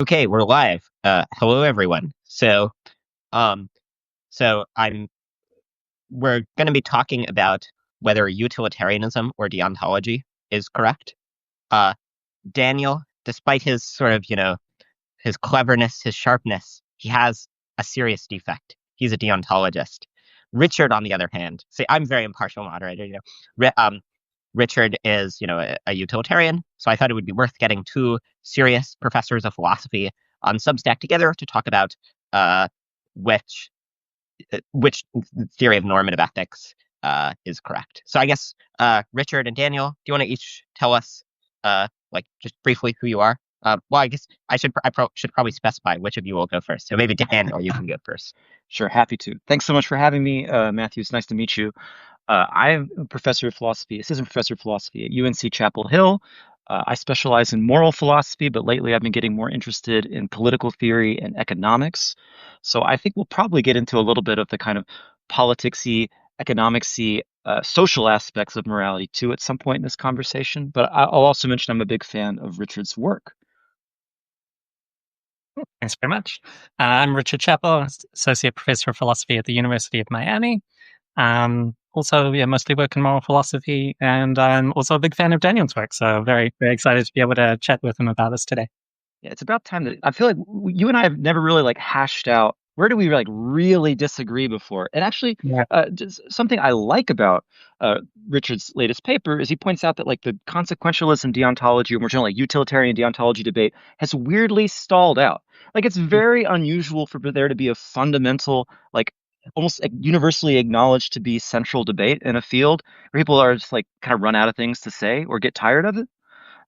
Okay, we're live. Hello everyone. Um, so I'm we're going to be talking about whether utilitarianism or deontology is correct. Uh, Daniel, despite his sort of, his cleverness, his sharpness, he has a serious defect. He's a deontologist. Richard, on the other hand, see, I'm very impartial moderator, Richard is, a utilitarian, so I thought it would be worth getting two serious professors of philosophy on Substack together to talk about uh, which which theory of normative ethics is correct. So I guess Richard and Daniel, do you want to each tell us, like just briefly, who you are? Well, I guess should probably specify which of you will go first. So maybe Daniel, you can go first. Sure, happy to. Thanks so much for having me, Matthew. It's nice to meet you. I'm a professor of philosophy, assistant professor of philosophy at UNC Chapel Hill. I specialize in moral philosophy, but lately I've been getting more interested in political theory and economics. So I think we'll probably get into a little bit of the kind of politicsy, economicsy, social aspects of morality too at some point in this conversation. But I'll also mention I'm a big fan of Richard's work. Thanks very much. I'm Richard Chappell, Associate Professor of Philosophy at the University of Miami. Also, mostly work in moral philosophy, and I'm also a big fan of Daniel's work, so very, very excited to be able to chat with him about this today. Yeah, it's about time that I feel like you and I have never really like hashed out where do we like really disagree before. And actually, Yeah. just something I like about Richard's latest paper is he points out that like the consequentialism deontology, or more generally like, utilitarian deontology debate has weirdly stalled out. Like it's very unusual for there to be a fundamental, like almost like, universally acknowledged to be central debate in a field where people are just like kind of run out of things to say or get tired of it.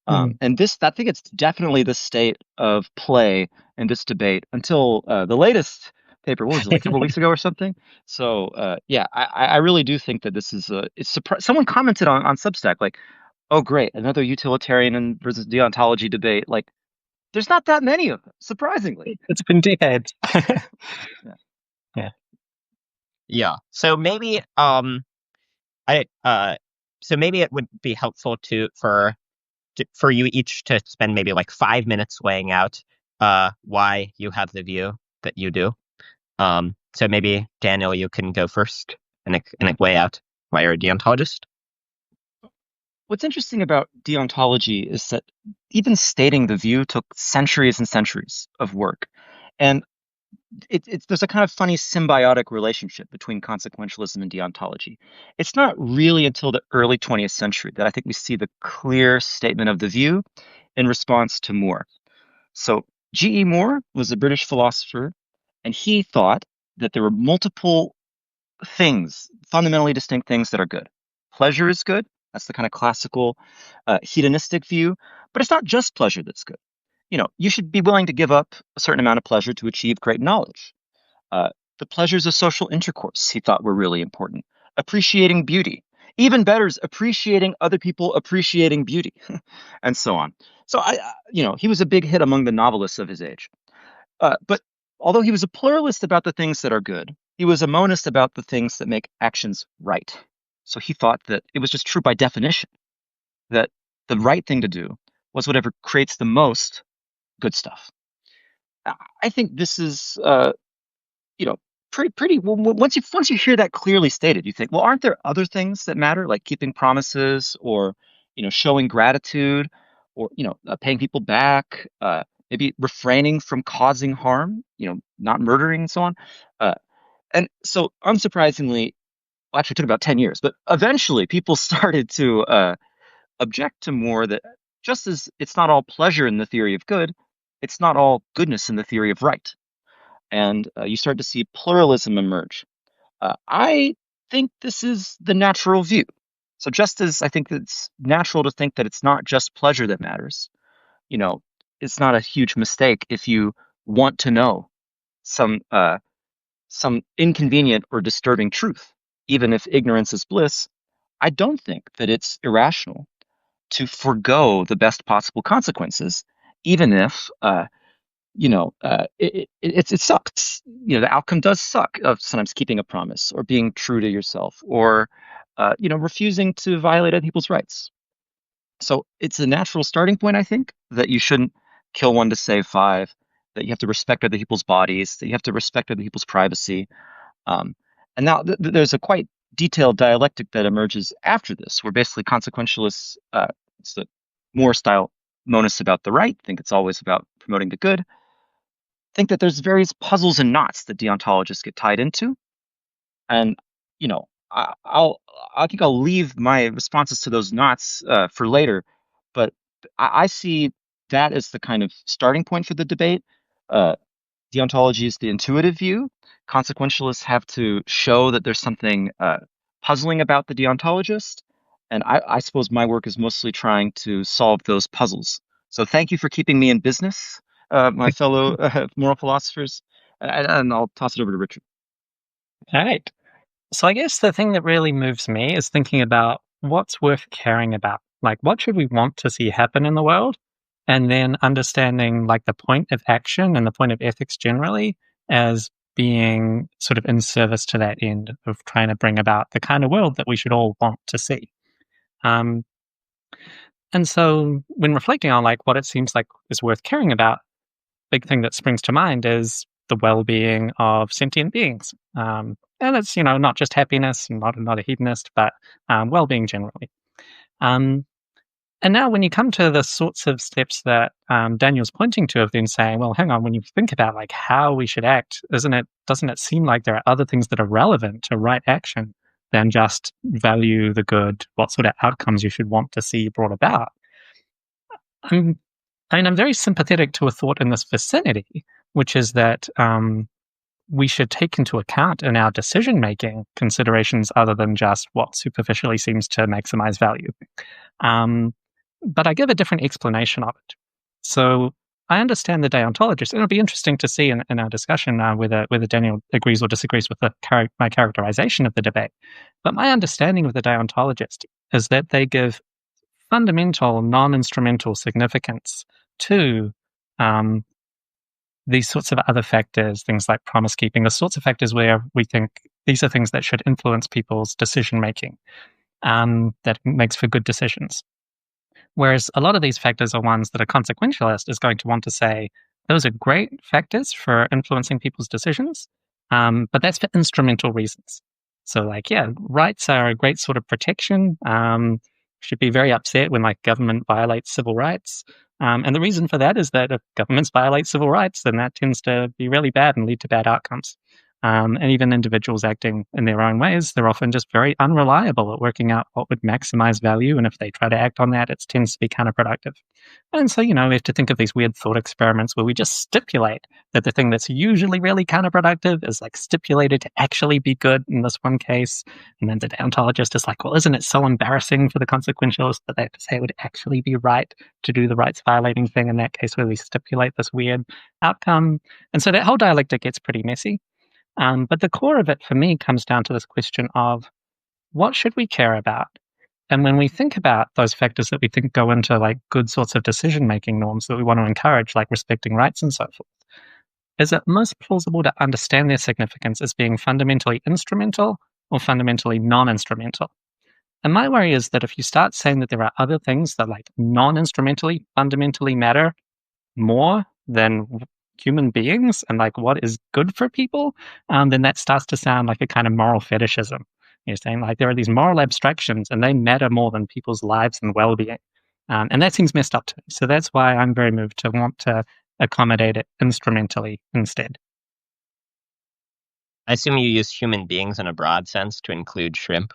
Mm. And I think it's definitely the state of play in this debate until the latest paper. What was it, like several weeks ago or something? So yeah, I really do think that this is it's someone commented on Substack like, oh great, another utilitarian and versus deontology debate. Like, there's not that many of them, surprisingly. It's been decades. Yeah. Yeah. Yeah. I so maybe it would be helpful for you each to spend maybe like 5 minutes laying out why you have the view that you do. So maybe Daniel, you can go first and lay out why you're a deontologist. What's interesting about deontology is that even stating the view took centuries and centuries of work. And there's a kind of funny symbiotic relationship between consequentialism and deontology. It's not really until the early 20th century that I think we see the clear statement of the view in response to Moore. So G.E. Moore was a British philosopher, and he thought that there were multiple things, fundamentally distinct things that are good. Pleasure is good. That's the kind of classical hedonistic view, but it's not just pleasure that's good. You should be willing to give up a certain amount of pleasure to achieve great knowledge. Uh, the pleasures of social intercourse he thought were really important. Appreciating beauty. Even better is appreciating other people appreciating beauty, and so on. So he was a big hit among the novelists of his age. But although he was a pluralist about the things that are good, he was a monist about the things that make actions right. So he thought that it was just true by definition that the right thing to do was whatever creates the most good stuff. I think this is, you know, pretty. Once you hear that clearly stated, you think, well, aren't there other things that matter, like keeping promises, or showing gratitude, or paying people back, maybe refraining from causing harm, not murdering and so on. Uh, and so, unsurprisingly, well, actually, it took about 10 years, but eventually, people started to object to more that just as it's not all pleasure in the theory of good, it's not all goodness in the theory of right. And you start to see pluralism emerge. I think this is the natural view. So just as I think it's natural to think that it's not just pleasure that matters, you know, it's not a huge mistake if you want to know some some inconvenient or disturbing truth, even if ignorance is bliss. I don't think that it's irrational to forego the best possible consequences, even if it sucks. The outcome does suck of sometimes keeping a promise or being true to yourself or, refusing to violate other people's rights. So it's a natural starting point, I think, that you shouldn't kill one to save five. that you have to respect other people's bodies, that you have to respect other people's privacy. Um, and now there's a quite detailed dialectic that emerges after this, where basically consequentialists, it's the Moore style monists about the right, think it's always about promoting the good, think that there's various puzzles and knots that deontologists get tied into. And, you know, I think I'll leave my responses to those knots for later, but I see that as the kind of starting point for the debate. Uh, Deontology is the intuitive view. Consequentialists have to show that there's something puzzling about the deontologist. And I suppose my work is mostly trying to solve those puzzles. So thank you for keeping me in business, my fellow moral philosophers. And I'll toss it over to Richard. All right. So I guess the thing that really moves me is thinking about what's worth caring about. Like, what should we want to see happen in the world? And then understanding like the point of action and the point of ethics generally as being sort of in service to that end of trying to bring about the kind of world that we should all want to see. Um, and so when reflecting on like what it seems like is worth caring about, big thing that springs to mind is the well-being of sentient beings. And it's, not just happiness, and not a hedonist, but well-being generally. Um, and now when you come to the sorts of steps that Daniel's pointing to of then saying, well, hang on, when you think about like how we should act, doesn't it seem like there are other things that are relevant to right action than just value the good, what sort of outcomes you should want to see brought about? I'm very sympathetic to a thought in this vicinity, which is that we should take into account in our decision making considerations other than just what superficially seems to maximize value. But I give a different explanation of it. So I understand the deontologist. It'll be interesting to see in our discussion whether Daniel agrees or disagrees with my characterization of the debate. But my understanding of the deontologist is that they give fundamental non-instrumental significance to these sorts of other factors, things like promise keeping, the sorts of factors where we think these are things that should influence people's decision making, that makes for good decisions. Whereas a lot of these factors are ones that a consequentialist is going to want to say, those are great factors for influencing people's decisions, but that's for instrumental reasons. So like, yeah, rights are a great sort of protection. Should be very upset when like government violates civil rights. And the reason for that is that if governments violate civil rights, then that tends to be really bad and lead to bad outcomes. And even individuals acting in their own ways, they're often just very unreliable at working out what would maximize value. And if they try to act on that, it tends to be counterproductive. And so, we have to think of these weird thought experiments where we just stipulate that the thing that's usually really counterproductive is like stipulated to actually be good in this one case. And then the deontologist is like, well, isn't it so embarrassing for the consequentialist that they have to say it would actually be right to do the rights violating thing in that case where we stipulate this weird outcome? And so that whole dialectic gets pretty messy. But the core of it for me comes down to this question of what should we care about? And when we think about those factors that we think go into like good sorts of decision-making norms that we want to encourage, like respecting rights and so forth, is it most plausible to understand their significance as being fundamentally instrumental or fundamentally non-instrumental? And my worry is that if you start saying that there are other things that like non-instrumentally fundamentally matter more than human beings and like what is good for people, then that starts to sound like a kind of moral fetishism. You're saying like there are these moral abstractions and they matter more than people's lives and well-being. And that seems messed up to me. So that's why I'm very moved to want to accommodate it instrumentally instead. I assume you use human beings in a broad sense to include shrimp.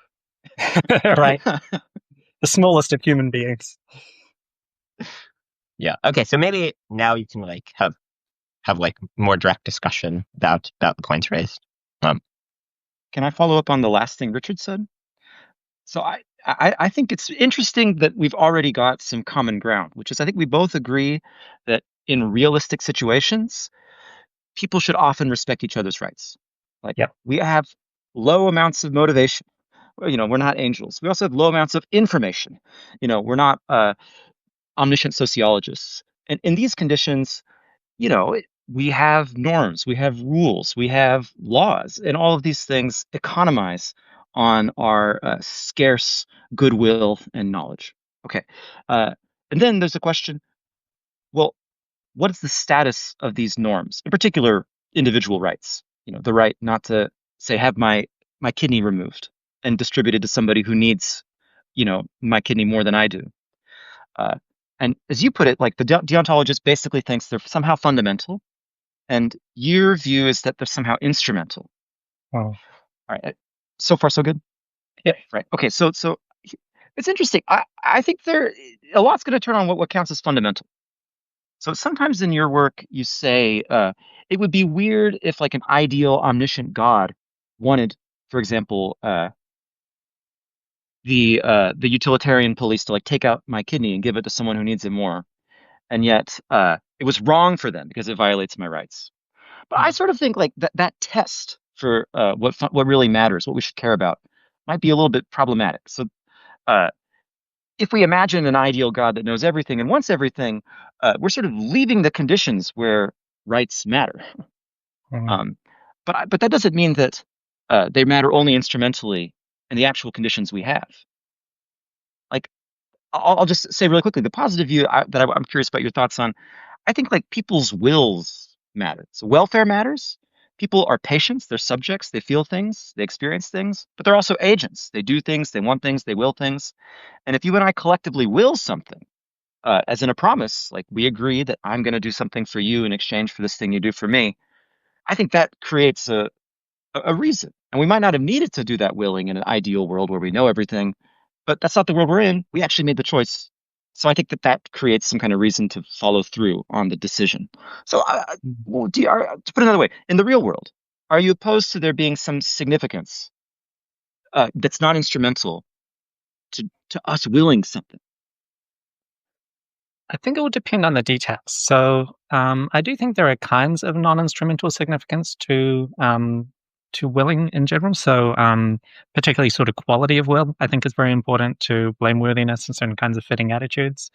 Right. The smallest of human beings. Yeah. Okay. So maybe now you can like have like more direct discussion about the points raised. Can I follow up on the last thing Richard said? So I think it's interesting that we've already got some common ground, which is I think we both agree that in realistic situations, people should often respect each other's rights. Like Yep. we have low amounts of motivation. We're not angels. We also have low amounts of information. We're not omniscient sociologists. And in these conditions, we have norms, we have rules, we have laws, and all of these things economize on our scarce goodwill and knowledge. Okay. And then there's a question, well, what is the status of these norms, in particular, individual rights? The right not to, say, have my kidney removed and distributed to somebody who needs, my kidney more than I do. Uh, and as you put it, like the deontologist basically thinks they're somehow fundamental, and your view is that they're somehow instrumental. Well, All right. So far, so good. yeah. Right. Okay. So it's interesting. I think a lot's going to turn on what counts as fundamental. So sometimes in your work, you say it would be weird if like an ideal omniscient God wanted, for example, the utilitarian police to like take out my kidney and give it to someone who needs it more, and yet it was wrong for them because it violates my rights. But I sort of think like that test for what really matters, what we should care about, might be a little bit problematic. So uh, if we imagine an ideal God that knows everything and wants everything, we're sort of leaving the conditions where rights matter. Mm. Um, but that doesn't mean that they matter only instrumentally in the actual conditions we have. Like I'll just say really quickly, the positive view I'm curious about your thoughts on. I think like people's wills matter. So welfare matters. People are patients, they're subjects, they feel things, they experience things, but they're also agents. They do things, they want things, they will things. And if you and I collectively will something, as in a promise, like we agree that I'm going to do something for you in exchange for this thing you do for me, I think that creates a reason. And we might not have needed to do that willing in an ideal world where we know everything, but that's not the world we're in. We actually made the choice. So I think that creates some kind of reason to follow through on the decision. So, well, to put it another way, in the real world, are you opposed to there being some significance that's not instrumental to us willing something? I think it would depend on the details. So I do think there are kinds of non-instrumental significance to willing in general. So particularly sort of quality of will, I think is very important to blameworthiness and certain kinds of fitting attitudes.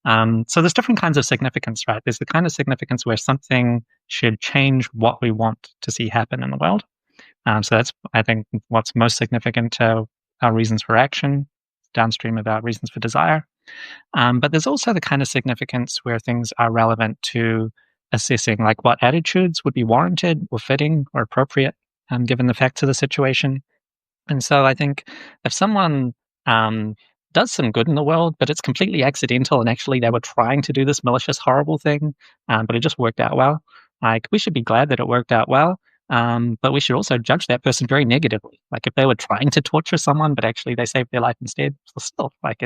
So there's different kinds of significance, right? There's the kind of significance where something should change what we want to see happen in the world. So that's, I think, what's most significant to our reasons for action, downstream of our reasons for desire. But there's also the kind of significance where things are relevant to assessing like what attitudes would be warranted or fitting or appropriate given the facts of the situation. And so I think if someone um, does some good in the world, but it's completely accidental and actually they were trying to do this malicious, horrible thing, but it just worked out well, like we should be glad that it worked out well. But we should also judge that person very negatively. Like if they were trying to torture someone, but actually they saved their life instead, well, still, like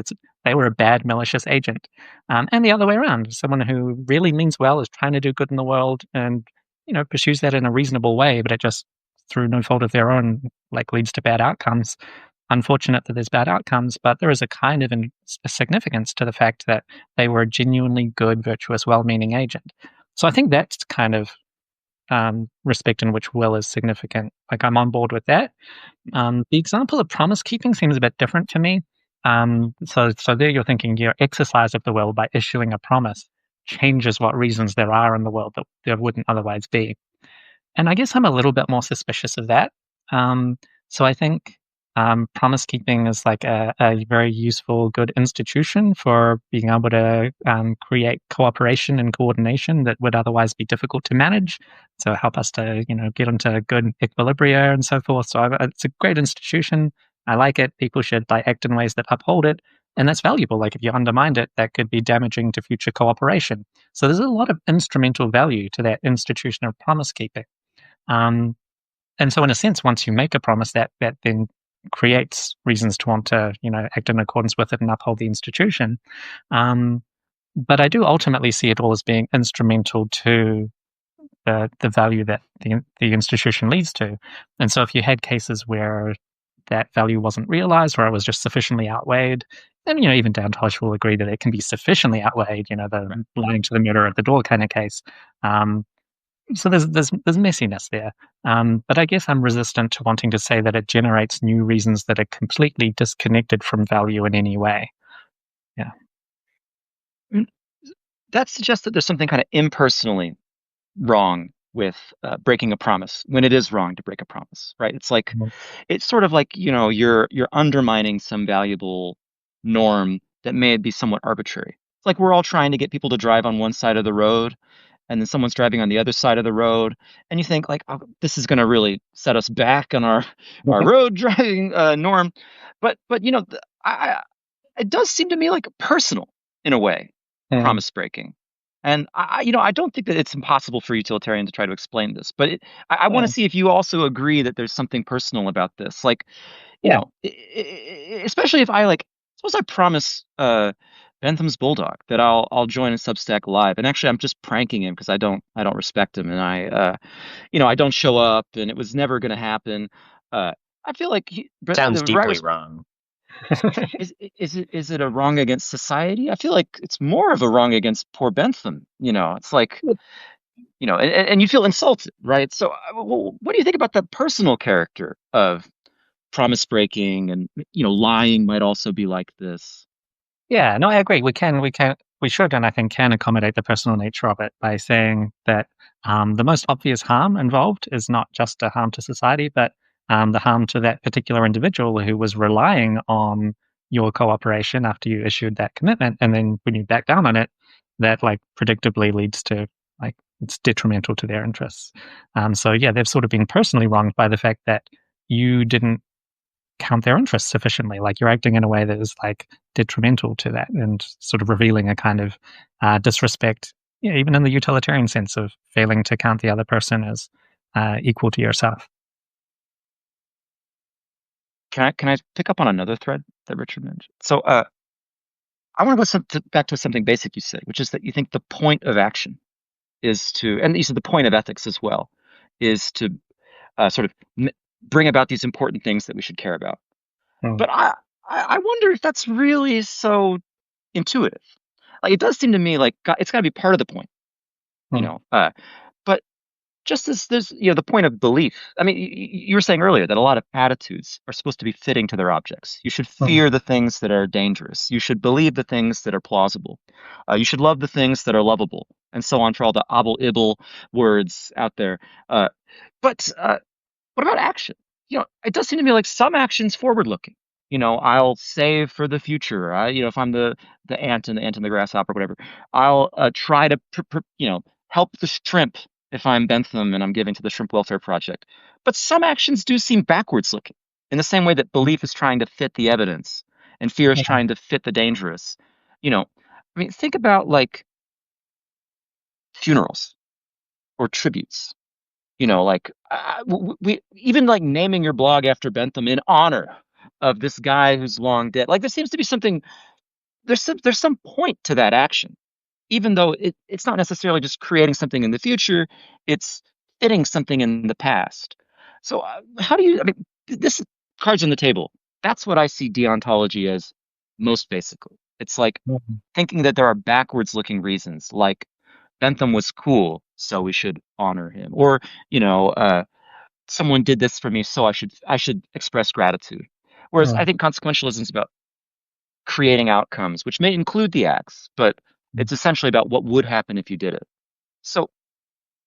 they were a bad, malicious agent. And the other way around, someone who really means well is trying to do good in the world and pursues that in a reasonable way, but it just through no fault of their own like leads to bad outcomes. Unfortunate that there's bad outcomes, but there is a kind of a significance to the fact that they were a genuinely good, virtuous, well-meaning agent. So I think that's kind of respect in which will is significant. Like I'm on board with that. The example of promise keeping seems a bit different to me. So there you're thinking your exercise of the will by issuing a promise changes what reasons there are in the world that there wouldn't otherwise be. And I guess I'm a little bit more suspicious of that. Um, so I think promise keeping is like a very useful, good institution for being able to create cooperation and coordination that would otherwise be difficult to manage. So help us to get into good equilibria and so forth. So it's a great institution. I like it. People should like act in ways that uphold it. And that's valuable. Like if you undermine it, that could be damaging to future cooperation. So there's a lot of instrumental value to that institution of promise keeping. Um, and so, in a sense, once you make a promise, that then creates reasons to want to, act in accordance with it and uphold the institution. But I do ultimately see it all as being instrumental to the value that the institution leads to. And so, if you had cases where that value wasn't realized or it was just sufficiently outweighed, then even deontologists will agree that it can be sufficiently outweighed. The lying to the murder at the door kind of case. So there's messiness there, but I guess I'm resistant to wanting to say that it generates new reasons that are completely disconnected from value in any way. Yeah, That suggests that there's something kind of impersonally wrong with breaking a promise when it is wrong to break a promise, right? It's sort of like you're undermining some valuable norm that may be somewhat arbitrary. It's like we're all trying to get people to drive on one side of the road, and then someone's driving on the other side of the road, and you think like, oh, this is going to really set us back on our road driving norm. But it does seem to me like personal in a way, Mm, promise breaking. And I don't think that it's impossible for utilitarian to try to explain this, but I want to mm, see if you also agree that there's something personal about this. Like, yeah. especially if I like, suppose I promise Bentham's Bulldog that I'll join a Substack live, and actually I'm just pranking him because I don't respect him, and I don't show up, and it was never going to happen. Uh, I feel like but Sounds the right deeply wrong. is it a wrong against society? I feel like it's more of a wrong against poor Bentham. It's like, and you feel insulted, right? So, what do you think about the personal character of promise breaking and lying might also be like this? Yeah, no, I agree. We should, and I think can accommodate the personal nature of it by saying that the most obvious harm involved is not just a harm to society, but the harm to that particular individual who was relying on your cooperation after you issued that commitment, and then when you back down on it, that like predictably leads to like it's detrimental to their interests. So yeah, they've sort of been personally wronged by the fact that you didn't count their interests sufficiently. Like you're acting in a way that is like detrimental to that and sort of revealing a kind of disrespect, yeah, even in the utilitarian sense of failing to count the other person as equal to yourself. Can I pick up on another thread that Richard mentioned? So, I want to back to something basic you said, which is that you think the point of action is to, and you said the point of ethics as well, is to sort of bring about these important things that we should care about. Mm, But I wonder if that's really so intuitive. Like it does seem to me like it's got to be part of the point, you mm, know. But just as there's the point of belief. I mean, you were saying earlier that a lot of attitudes are supposed to be fitting to their objects. You should mm, fear the things that are dangerous. You should believe the things that are plausible. You should love the things that are lovable, and so on for all the obble ibble words out there. Uh, but what about action? It does seem to me like some action's forward looking. I'll save for the future. If I'm the ant and the grasshopper, whatever, I'll try to help the shrimp if I'm Bentham and I'm giving to the Shrimp Welfare Project. But some actions do seem backwards looking, in the same way that belief is trying to fit the evidence and fear is mm, trying to fit the dangerous. You know, I mean, think about like funerals or tributes. Like we even like naming your blog after Bentham in honor of this guy who's long dead. Like there seems to be something. There's some point to that action, even though it's not necessarily just creating something in the future. It's fitting something in the past. So how do you? I mean, this cards on the table. That's what I see deontology as most basically. It's like mm, thinking that there are backwards looking reasons, like Bentham was cool, so we should honor him. Or, someone did this for me, so I should express gratitude. Whereas I mm, think consequentialism is about creating outcomes, which may include the acts, but mm. it's essentially about what would happen if you did it. So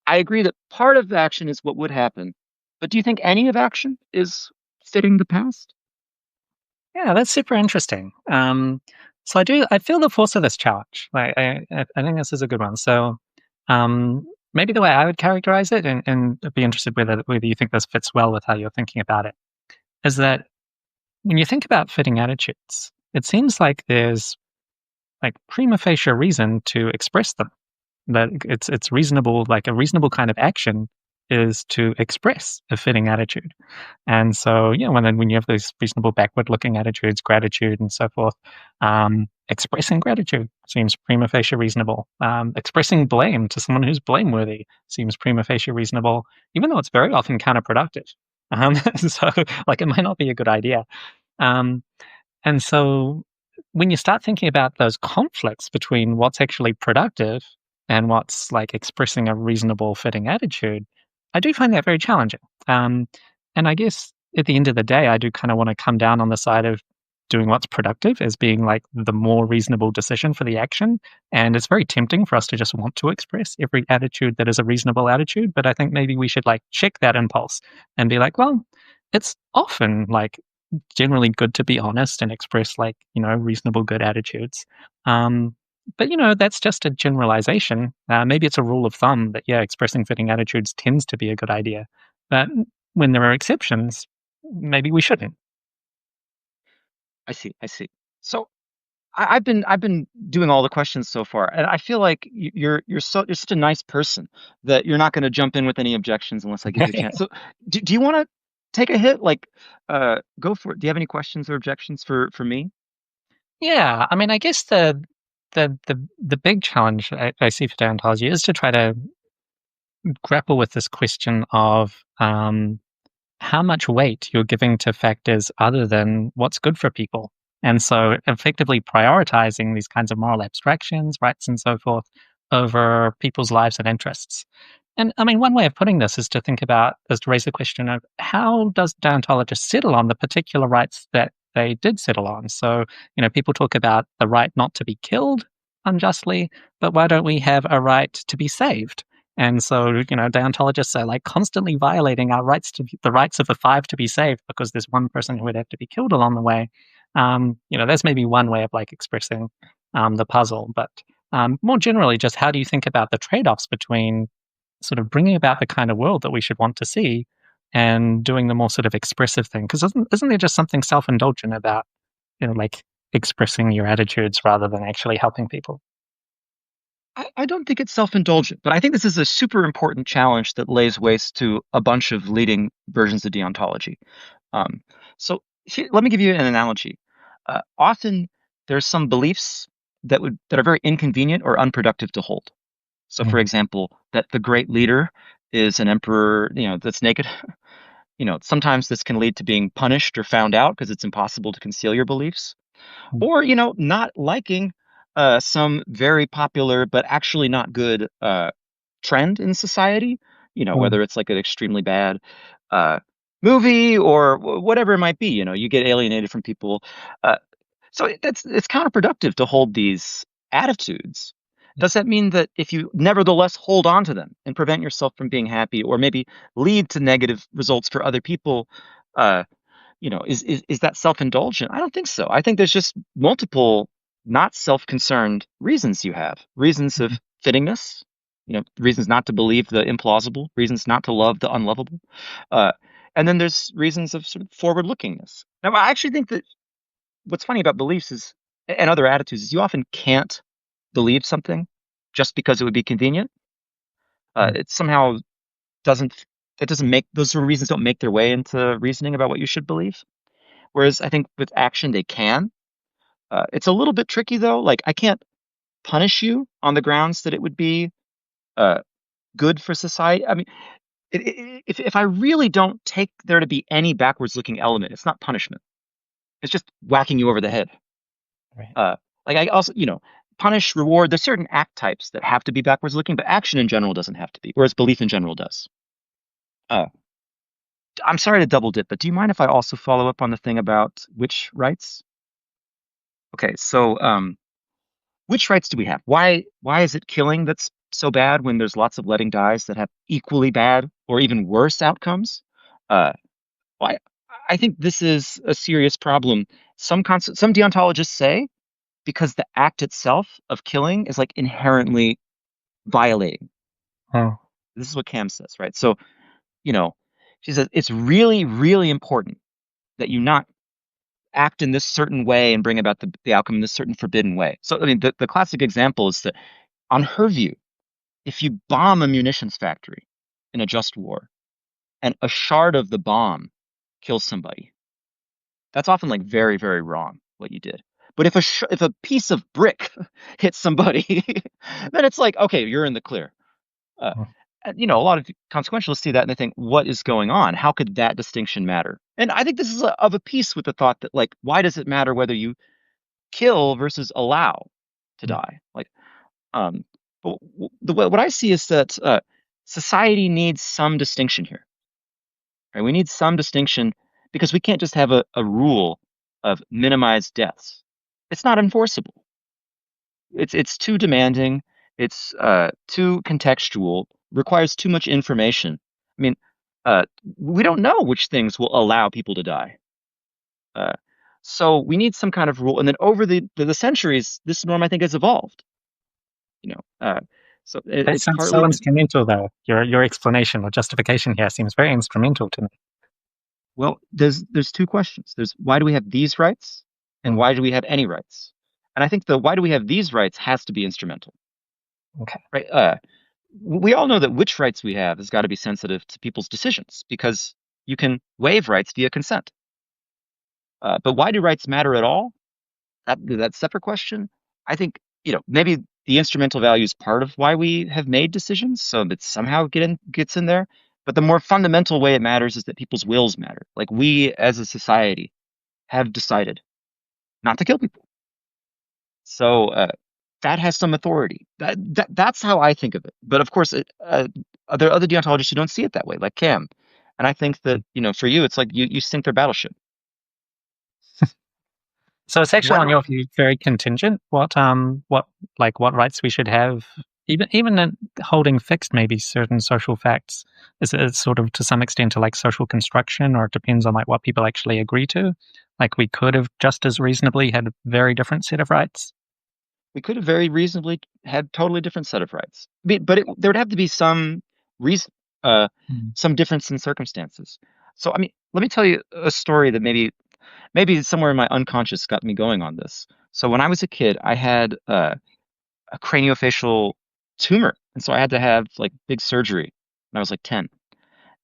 I agree that part of action is what would happen, but do you think any of action is fitting the past? Yeah, that's super interesting. So I feel the force of this challenge. Like, I think this is a good one. So, maybe the way I would characterize it, and I'd be interested whether you think this fits well with how you're thinking about it, is that when you think about fitting attitudes, it seems like there's like prima facie reason to express them. That it's reasonable, like a reasonable kind of action is to express a fitting attitude. And so, when you have these reasonable backward-looking attitudes, gratitude, and so forth, expressing gratitude seems prima facie reasonable. Expressing blame to someone who's blameworthy seems prima facie reasonable, even though it's very often counterproductive. So, like, it might not be a good idea. Um, and so when you start thinking about those conflicts between what's actually productive and what's like expressing a reasonable fitting attitude, I do find that very challenging. Um, and I guess at the end of the day, I do kind of want to come down on the side of doing what's productive as being like the more reasonable decision for the action. And it's very tempting for us to just want to express every attitude that is a reasonable attitude. But I think maybe we should like check that impulse and be like, well, it's often like generally good to be honest and express like reasonable good attitudes. But that's just a generalization. Maybe it's a rule of thumb that expressing fitting attitudes tends to be a good idea. But when there are exceptions, maybe we shouldn't. I see. I see. So I've been doing all the questions so far, and I feel like you're such a nice person that you're not going to jump in with any objections unless I give you a chance. So do you want to take a hit? Like, go for it. Do you have any questions or objections for me? Yeah, I mean, I guess the big challenge I see for deontology is to try to grapple with this question of how much weight you're giving to factors other than what's good for people. And so effectively prioritizing these kinds of moral abstractions, rights, and so forth over people's lives and interests. And I mean, one way of putting this is to raise the question of how does deontologists settle on the particular rights that they did settle on? So, people talk about the right not to be killed unjustly, but why don't we have a right to be saved? And so, deontologists are like constantly violating our the rights of the five to be saved because there's one person who would have to be killed along the way. That's maybe one way of like expressing the puzzle. But more generally, just how do you think about the trade-offs between sort of bringing about the kind of world that we should want to see and doing the more sort of expressive thing? Because isn't there just something self-indulgent about, like expressing your attitudes rather than actually helping people? I don't think it's self-indulgent, but I think this is a super important challenge that lays waste to a bunch of leading versions of deontology. Um, let me give you an analogy. Often there's some beliefs that are very inconvenient or unproductive to hold. So, for Mm. example, that the great leader is an emperor, that's naked. Sometimes this can lead to being punished or found out because it's impossible to conceal your beliefs, Mm. or not liking some very popular but actually not good trend in society. Mm. Whether it's like an extremely bad uh, movie or whatever it might be. You get alienated from people. Uh, it's counterproductive to hold these attitudes. Does that mean that if you nevertheless hold on to them and prevent yourself from being happy, or maybe lead to negative results for other people, uh, is that self-indulgent? I don't think so. I think there's just multiple not self-concerned reasons you have. Reasons of fittingness, reasons not to believe the implausible, reasons not to love the unlovable. Uh, and then there's reasons of sort of forward-lookingness. Now, I actually think that what's funny about beliefs is, and other attitudes, is you often can't believe something just because it would be convenient. Mm. It somehow doesn't, it doesn't make, those sort of reasons don't make their way into reasoning about what you should believe. Whereas I think with action, they can. It's a little bit tricky though. Like I can't punish you on the grounds that it would be uh, good for society. I mean, if I really don't take there to be any backwards looking element, it's not punishment. It's just whacking you over the head. Right. Uh, like I also, punish, reward. There's certain act types that have to be backwards looking, but action in general doesn't have to be, whereas belief in general does. Uh, I'm sorry to double dip, but do you mind if I also follow up on the thing about which rights? Okay, so which rights do we have? Why is it killing that's so bad when there's lots of letting dies that have equally bad or even worse outcomes? Uh, well, I think this is a serious problem. Some deontologists say because the act itself of killing is like inherently violating. Oh. This is what Cam says, right? So, you know, she says it's really, really important that you not act in this certain way and bring about the outcome in this certain forbidden way. So, I mean, the classic example is that on her view, if you bomb a munitions factory in a just war and a shard of the bomb kills somebody, that's often like very, very wrong what you did. But if a piece of brick hits somebody, then it's like, okay, you're in the clear. Uh, Oh. and, a lot of consequentialists see that and they think, what is going on? How could that distinction matter? And I think this is of a piece with the thought that, like, why does it matter whether you kill versus allow to Mm. die? Like, um, but what I see is that society needs some distinction here. Right? We need some distinction because we can't just have a rule of minimized deaths. It's not enforceable. It's too demanding. It's too contextual. Requires too much information. I mean, uh, we don't know which things will allow people to die. Uh, so we need some kind of rule. And then over the centuries, this norm I think has evolved. So That it's sounds so partly instrumental, though. Your explanation or justification here seems very instrumental to me. well, there's two questions. There's why do we have these rights, and Mm, why do we have any rights? And I think the why do we have these rights has to be instrumental, okay. right? We all know that which rights we have has got to be sensitive to people's decisions because you can waive rights via consent. But why do rights matter at all? That's a separate question. I think, maybe the instrumental value is part of why we have made decisions, so that somehow gets in there. But the more fundamental way it matters is that people's wills matter. Like we as a society have decided not to kill people. So that has some authority. That's how I think of it. But of course, there are other deontologists who don't see it that way, like Cam. And I think that, for you, it's like you sink their battleship. So it's actually, One on your view, very contingent. What rights we should have, even in holding fixed maybe certain social facts, is it sort of to some extent to like social construction, or it depends on like what people actually agree to. Like we could have just as reasonably had a very different set of rights. We could have very reasonably had totally different set of rights. But there would have to be some reason, Mm. some difference in circumstances. So, I mean, let me tell you a story that maybe somewhere in my unconscious got me going on this. So when I was a kid, I had a craniofacial tumor, and so I had to have like big surgery when I was like 10.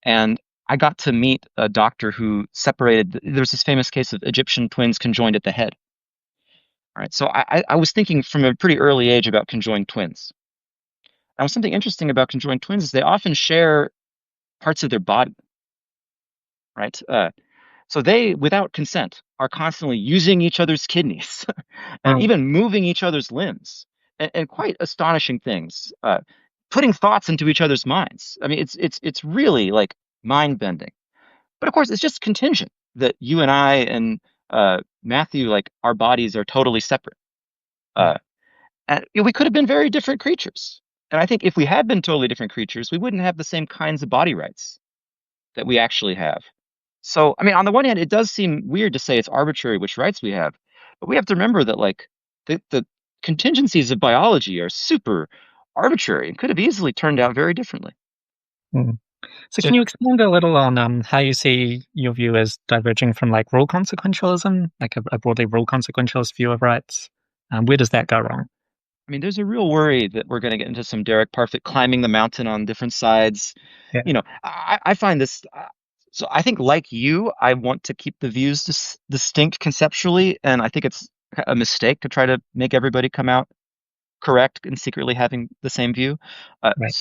And I got to meet a doctor who separated. There's this famous case of Egyptian twins conjoined at the head. All right, so I was thinking from a pretty early age about conjoined twins. Now, something interesting about conjoined twins is they often share parts of their body, right? So they, without consent, are constantly using each other's kidneys and Mm. even moving each other's limbs, and quite astonishing things, putting thoughts into each other's minds. I mean, it's really like mind bending. But of course, it's just contingent that you and I and Matthew, like our bodies are totally separate. Uh, and we could have been very different creatures. And I think if we had been totally different creatures, we wouldn't have the same kinds of body rights that we actually have. So, I mean, on the one hand, it does seem weird to say it's arbitrary which rights we have, but we have to remember that like the contingencies of biology are super arbitrary and could have easily turned out very differently. Mm. So So, can you expand a little on how you see your view as diverging from like rule consequentialism, like a broadly rule consequentialist view of rights? Where does that go wrong? I mean, there's a real worry that we're going to get into some Derek Parfit climbing the mountain on different sides. Yeah, I find this. So I think, like you, I want to keep the views distinct conceptually, and I think it's a mistake to try to make everybody come out correct and secretly having the same view. right.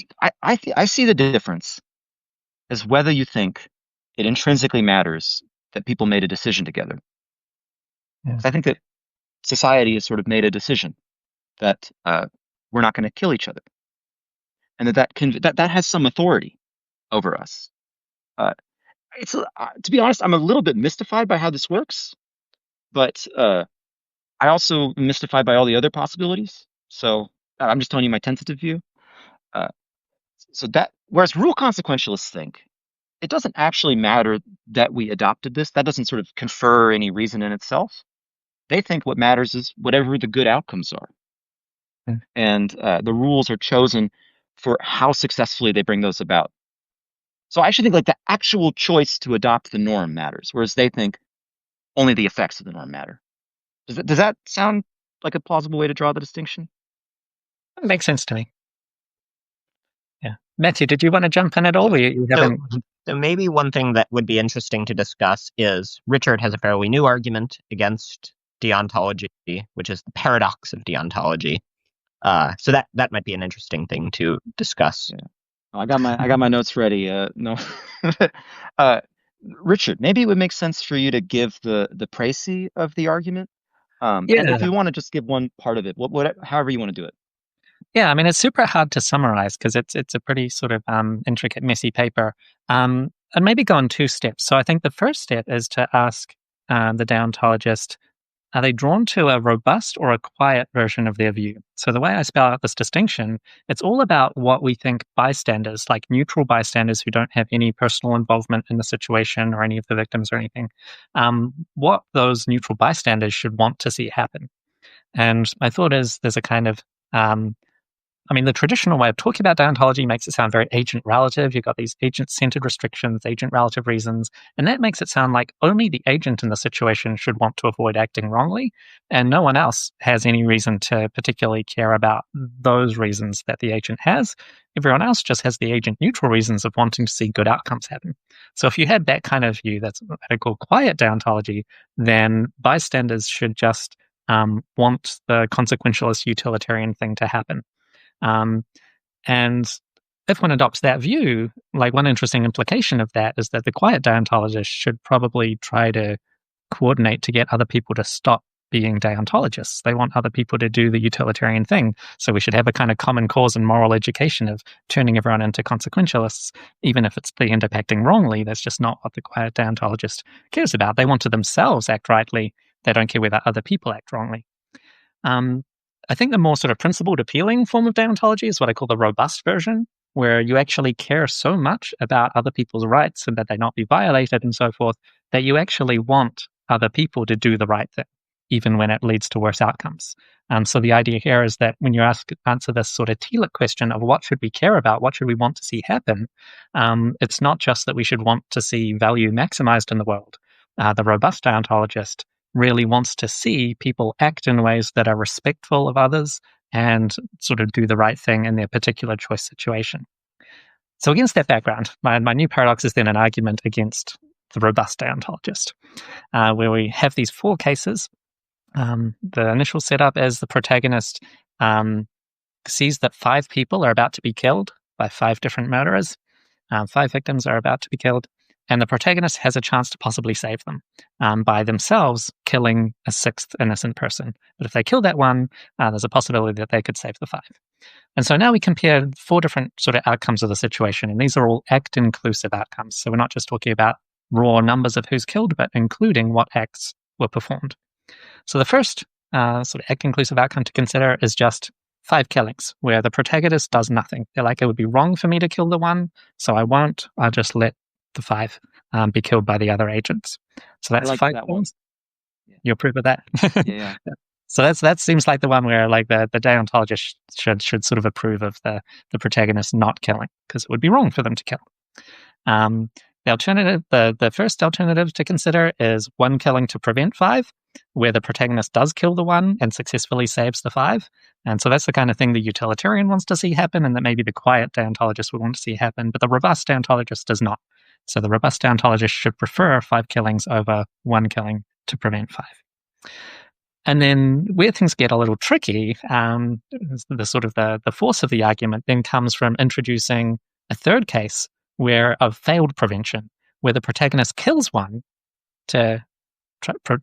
I see the difference as whether you think it intrinsically matters that people made a decision together. Yeah. 'Cause I think that society has sort of made a decision that we're not going to kill each other, and that has some authority over us. Uh, to be honest, I'm a little bit mystified by how this works, but I also am mystified by all the other possibilities. So I'm just telling you my tentative view. Uh, so that whereas rule consequentialists think it doesn't actually matter that we adopted this, that doesn't sort of confer any reason in itself. They think what matters is whatever the good outcomes are, Yeah. and the rules are chosen for how successfully they bring those about. So I actually think like the actual choice to adopt the norm matters, whereas they think only the effects of the norm matter. Does that sound like a plausible way to draw the distinction? It makes sense to me. Yeah. Matthew, did you want to jump in at all? yeah. You So, haven't. so maybe one thing that would be interesting to discuss is Richard has a fairly new argument against deontology, which is the paradox of deontology. So that might be an interesting thing to discuss. Yeah. Oh, I got my notes ready. No, uh, Richard, maybe it would make sense for you to give the précis of the argument. And if Yeah. you want to just give one part of it, however you want to do it. Yeah, I mean, it's super hard to summarize because it's a pretty sort of intricate, messy paper. And maybe go in two steps. So I think the first step is to ask the deontologist, are they drawn to a robust or a quiet version of their view? So the way I spell out this distinction, it's all about what we think bystanders, like neutral bystanders who don't have any personal involvement in the situation or any of the victims or anything, what those neutral bystanders should want to see happen. And my thought is there's a kind of I mean, the traditional way of talking about deontology makes it sound very agent-relative. You've got these agent-centered restrictions, agent-relative reasons, and that makes it sound like only the agent in the situation should want to avoid acting wrongly, and no one else has any reason to particularly care about those reasons that the agent has. Everyone else just has the agent-neutral reasons of wanting to see good outcomes happen. So if you had that kind of view, that's what I call quiet deontology, then bystanders should just want the consequentialist utilitarian thing to happen. And if one adopts that view, like one interesting implication of that is that the quiet deontologist should probably try to coordinate to get other people to stop being deontologists. They want other people to do the utilitarian thing. So we should have a kind of common cause and moral education of turning everyone into consequentialists, even if they end up acting wrongly. That's just not what the quiet deontologist cares about. They want to themselves act rightly. They don't care whether other people act wrongly. I think the more sort of principled, appealing form of deontology is what I call the robust version, where you actually care so much about other people's rights and that they not be violated and so forth, that you actually want other people to do the right thing, even when it leads to worse outcomes. So the idea here is that when you answer this sort of TLIC question of what should we care about, what should we want to see happen, it's not just that we should want to see value maximized in the world. The robust deontologist really wants to see people act in ways that are respectful of others and sort of do the right thing in their particular choice situation. So against that background, my new paradox is then an argument against the robust deontologist, where we have these 4 cases. The initial setup is the protagonist sees that 5 people are about to be killed by 5 different murderers. 5 victims are about to be killed. And the protagonist has a chance to possibly save them by themselves killing a 6th innocent person. But if they kill that one, there's a possibility that they could save the 5. And so now we compare 4 different sort of outcomes of the situation. And these are all act-inclusive outcomes. So we're not just talking about raw numbers of who's killed, but including what acts were performed. So the first sort of act-inclusive outcome to consider is just 5 killings, where the protagonist does nothing. They're like, it would be wrong for me to kill the one, so I won't. I'll just let the 5 be killed by the other agents. So that's 5 killings. Yeah. You approve of that? Yeah. So that seems like the one where like the deontologist should sort of approve of the protagonist not killing, because it would be wrong for them to kill. The alternative, the first alternative to consider is 1 killing to prevent 5, where the protagonist does kill the 1 and successfully saves the 5. And so that's the kind of thing the utilitarian wants to see happen, and that maybe the quiet deontologist would want to see happen, but the robust deontologist does not. So the robust deontologist should prefer 5 killings over 1 killing to prevent 5. And then where things get a little tricky, the sort of the force of the argument then comes from introducing a third case where of failed prevention, where the protagonist kills 1 to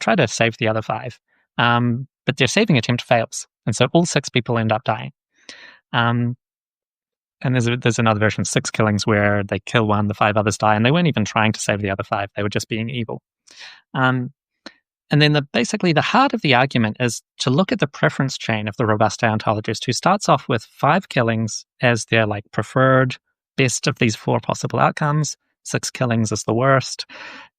try to save the other 5, but their saving attempt fails, and so all 6 people end up dying. And there's another version, 6 killings, where they kill 1, the 5 others die, and they weren't even trying to save the other 5; they were just being evil. And then basically the heart of the argument is to look at the preference chain of the robust deontologist, who starts off with 5 killings as their like preferred best of these 4 possible outcomes. 6 killings is the worst.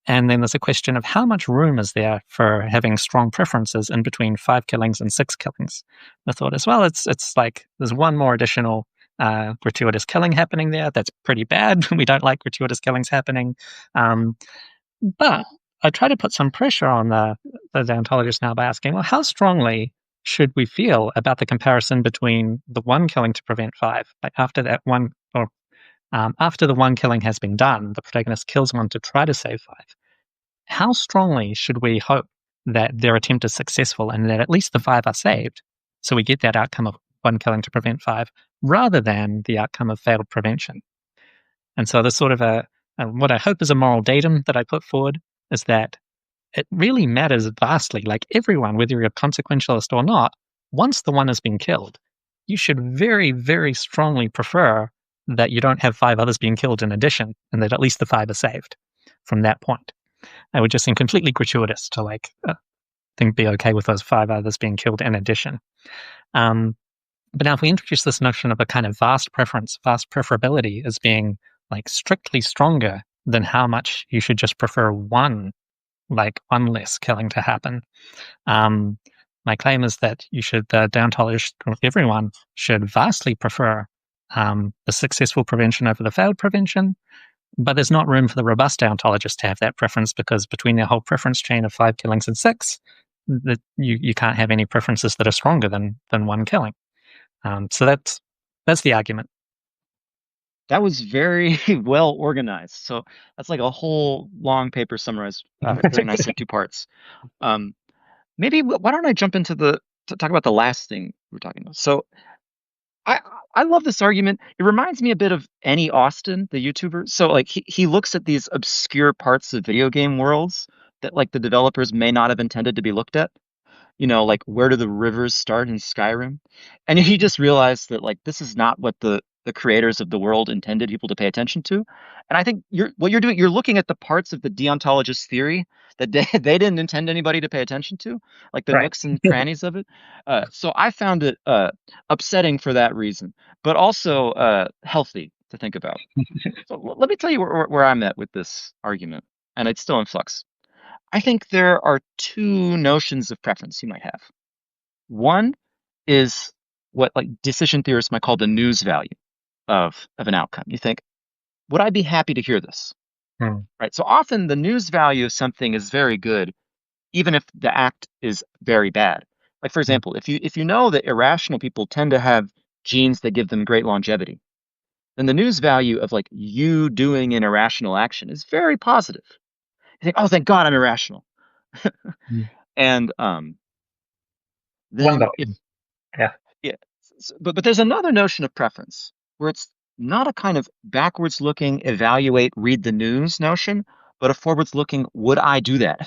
And then there's a question of how much room is there for having strong preferences in between 5 killings and 6 killings. The thought is, well, it's like there's 1 more additional gratuitous killing happening there. That's pretty bad. We don't like gratuitous killings happening. But I try to put some pressure on the deontologist now by asking, well, how strongly should we feel about the comparison between the 1 killing to prevent 5? Like after that 1, or after the 1 killing has been done, the protagonist kills 1 to try to save 5. How strongly should we hope that their attempt is successful and that at least the 5 are saved, so we get that outcome of 1 killing to prevent 5, rather than the outcome of failed prevention? And so there's sort of what I hope is a moral datum that I put forward is that it really matters vastly. Like everyone, whether you're a consequentialist or not, once the 1 has been killed, you should very, very strongly prefer that you don't have 5 others being killed in addition, and that at least the 5 are saved from that point. It would just seem completely gratuitous to be okay with those 5 others being killed in addition. But now if we introduce this notion of a kind of vast preference, vast preferability as being like strictly stronger than how much you should just prefer 1 less killing to happen, My claim is that the deontologist, or everyone should vastly prefer the successful prevention over the failed prevention. But there's not room for the robust deontologist to have that preference, because between their whole preference chain of 5 killings and 6, that you can't have any preferences that are stronger than one killing. So that's the argument. That was very well organized. So that's like a whole long paper summarized very nice in 2 parts. Maybe why don't I jump into to talk about the last thing we're talking about? So I I love this argument. It reminds me a bit of Annie Austin, the YouTuber. So like he looks at these obscure parts of video game worlds that like the developers may not have intended to be looked at. Like where do the rivers start in Skyrim? And he just realized that like this is not what the creators of the world intended people to pay attention to. And I think what you're doing, you're looking at the parts of the deontologist theory that they didn't intend anybody to pay attention to, like the Right. nooks and crannies of it. So I found it upsetting for that reason, but also healthy to think about. So let me tell you where I'm at with this argument, and it's still in flux. I think there are 2 notions of preference you might have. One is what like decision theorists might call the news value of an outcome. You think, would I be happy to hear this? Hmm. Right. So often the news value of something is very good, even if the act is very bad. Like for example, if you know that irrational people tend to have genes that give them great longevity, then the news value of like you doing an irrational action is very positive. You think, oh, thank God I'm irrational. Hmm. And then Wonderful. if Yeah. yeah, but there's another notion of preference where it's not a kind of backwards looking, evaluate, read the news notion, but a forwards looking, would I do that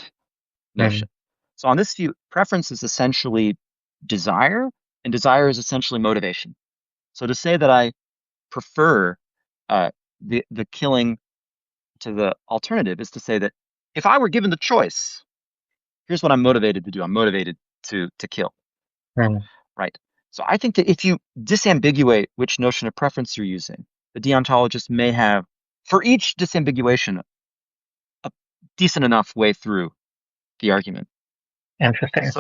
Hmm. notion. So on this view, preference is essentially desire, and desire is essentially motivation. So to say that I prefer uh, the killing to the alternative is to say that if I were given the choice, here's what I'm motivated to do. I'm motivated to kill. Hmm. Right. So I think that if you disambiguate which notion of preference you're using, the deontologist may have, for each disambiguation, a decent enough way through the argument. Interesting.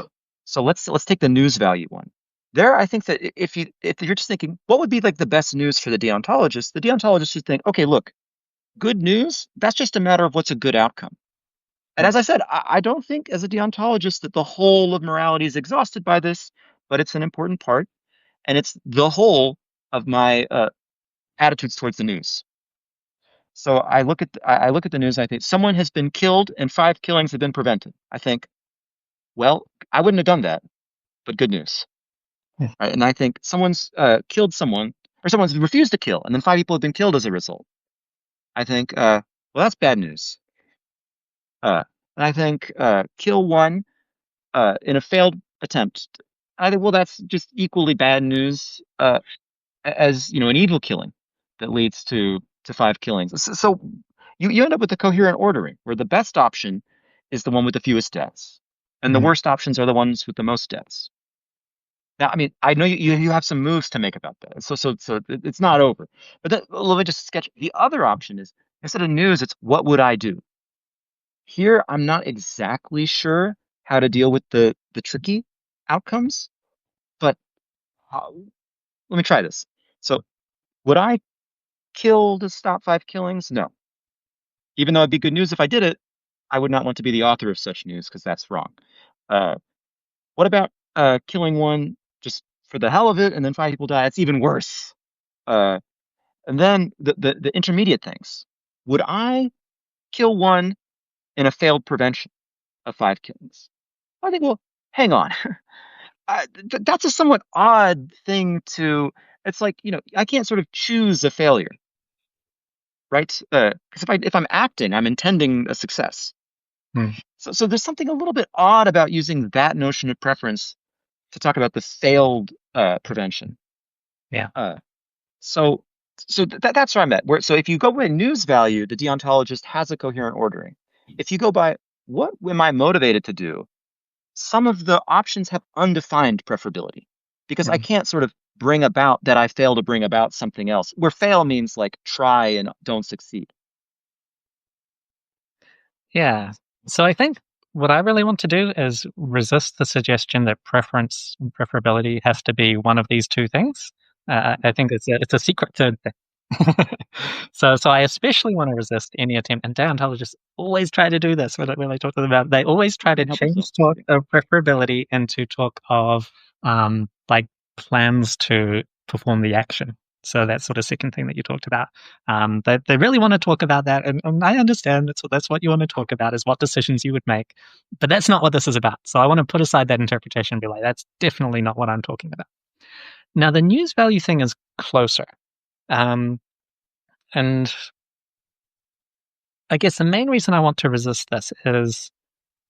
So let's take the news value one. There, I think that if you're just thinking, what would be like the best news for the deontologist should think, okay, look, good news, that's just a matter of what's a good outcome. And as I said, I don't think as a deontologist that the whole of morality is exhausted by this, but it's an important part. And it's the whole of my attitudes towards the news. So I look at the news. And I think someone has been killed and 5 killings have been prevented. I think, well, I wouldn't have done that, but good news, Hmm. right? And I think someone's killed someone, or someone's refused to kill, and then 5 people have been killed as a result. I think, well, that's bad news. And I think kill one in a failed attempt. I think, well, that's just equally bad news. As an evil killing that leads to 5 killings. So you end up with a coherent ordering where the best option is the one with the fewest deaths, and the Hmm. worst options are the ones with the most deaths. Now, I mean, I know you have some moves to make about that, so it's not over. But let me just sketch. The other option is instead of news, it's what would I do? Here, I'm not exactly sure how to deal with the tricky outcomes, but let me try this. So, would I kill to stop 5 killings? No. Even though it'd be good news if I did it, I would not want to be the author of such news because that's wrong. Uh, what about killing one just for the hell of it and then 5 people die? It's even worse. Uh, and then the intermediate things. Would I kill one in a failed prevention of 5 killings? I think, well, hang on. That's a somewhat odd thing to. It's like, I can't sort of choose a failure, right? Because if I'm acting, I'm intending a success. Hmm. So there's something a little bit odd about using that notion of preference to talk about the failed prevention. Yeah. Uh, so that's where I'm at. So if you go by news value, the deontologist has a coherent ordering. If you go by what am I motivated to do, some of the options have undefined preferability because I Hmm. can't sort of bring about that I fail to bring about something else. Where fail means like try and don't succeed. Yeah. So I think what I really want to do is resist the suggestion that preferability has to be one of these two things. I think it's a secret third thing. So I especially want to resist any attempt, and deontologists always try to do this when I talk to them about. They always try to Help change yourself. talk of preferability into talk of like plans to perform the action. So that sort of second thing that you talked about, they really want to talk about that, and I understand that's what you want to talk about is what decisions you would make, but that's not what this is about. So I want to put aside that interpretation and be like, that's definitely not what I'm talking about. Now the news value thing is closer, and I guess the main reason I want to resist this is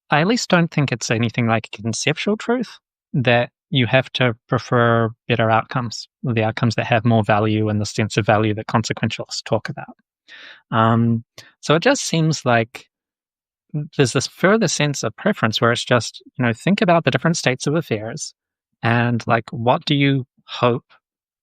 I at least don't think it's anything like a conceptual truth that you have to prefer better outcomes, the outcomes that have more value and the sense of value that consequentialists talk about. So it just seems like there's this further sense of preference where it's just, think about the different states of affairs and like, what do you hope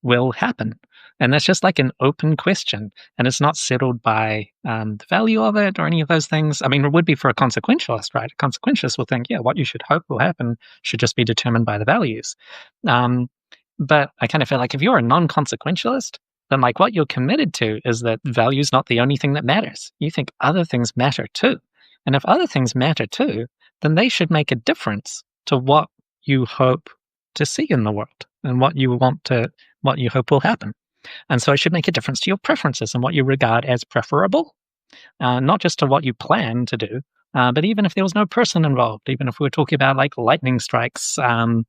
will happen? And that's just like an open question, and it's not settled by the value of it or any of those things. I mean, it would be for a consequentialist, right? A consequentialist will think, yeah, what you should hope will happen should just be determined by the values. But I kind of feel like if you're a non-consequentialist, then like what you're committed to is that value is not the only thing that matters. You think other things matter too. And if other things matter too, then they should make a difference to what you hope to see in the world and what you hope will happen. And so it should make a difference to your preferences and what you regard as preferable, not just to what you plan to do, but even if there was no person involved, even if we were talking about like lightning strikes and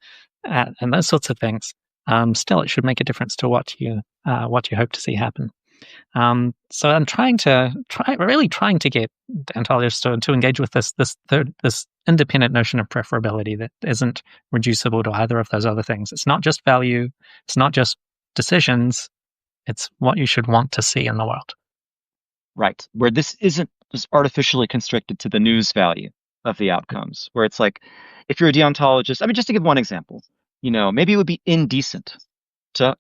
those sorts of things, still it should make a difference to what you hope to see happen. So I'm really trying to get deontologists to engage with this independent notion of preferability that isn't reducible to either of those other things. It's not just value. It's not just decisions. It's what you should want to see in the world. Right. Where this isn't just artificially constricted to the news value of the outcomes, where it's like, if you're a deontologist, I mean, just to give one example, maybe it would be indecent to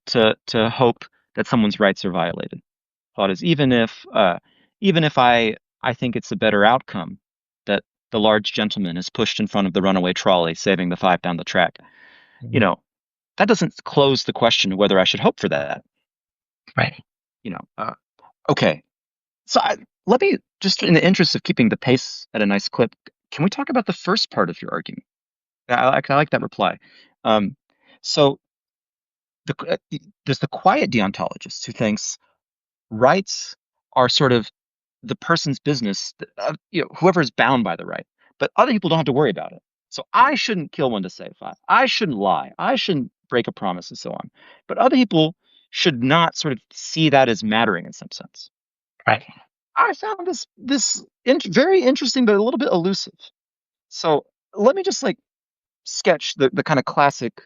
hope that someone's rights are violated. Thought is even if I think it's a better outcome that the large gentleman is pushed in front of the runaway trolley, saving the five down the track, Mhm. That doesn't close the question of whether I should hope for that. Right. Okay. So let me just, in the interest of keeping the pace at a nice clip, can we talk about the first part of your argument? I like that reply. So there's the quiet deontologist who thinks rights are sort of the person's business, whoever is bound by the right, but other people don't have to worry about it. So I shouldn't kill one to save five. I shouldn't lie. I shouldn't break a promise and so on. But other people should not sort of see that as mattering in some sense. Right. I found this very interesting, but a little bit elusive. So let me just like sketch the kind of classic.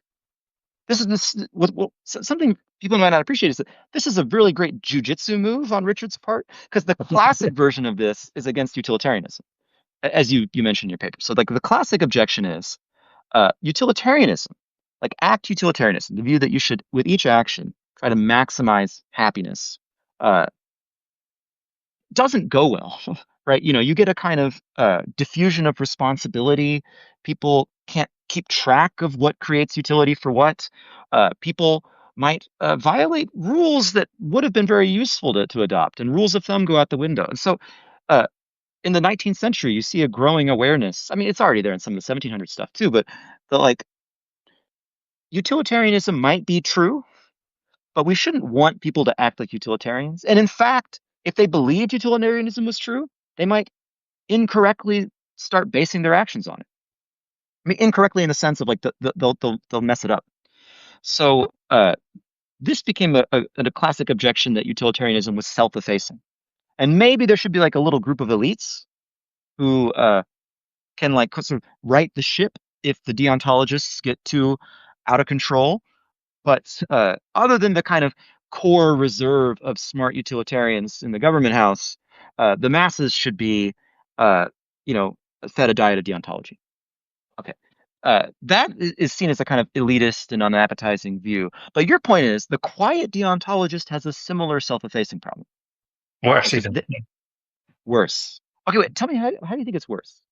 Something people might not appreciate is that this is a really great jujitsu move on Richard's part, because the classic version of this is against utilitarianism, as you mentioned in your paper. So like the classic objection is utilitarianism, like act utilitarianism, the view that you should, with each action, try to maximize happiness, doesn't go well, right? You get a kind of diffusion of responsibility. People can't keep track of what creates utility for what. People might violate rules that would have been very useful to adopt, and rules of thumb go out the window. And so uh, in the 19th century, you see a growing awareness. I mean, it's already there in some of the 1700 stuff too, but the like utilitarianism might be true, but we shouldn't want people to act like utilitarians. And in fact, if they believed utilitarianism was true, they might incorrectly start basing their actions on it. I mean, incorrectly in the sense of like they'll mess it up. So this became a classic objection that utilitarianism was self-effacing, and maybe there should be like a little group of elites who can like sort of right the ship if the deontologists get too out of control. But other than the kind of core reserve of smart utilitarians in the government house, the masses should be, uh, fed a diet of deontology. Okay. That is seen as a kind of elitist and unappetizing view. But your point is the quiet deontologist has a similar self-effacing problem. Worse It's even. worse. Okay, wait. Tell me how do you think it's worse?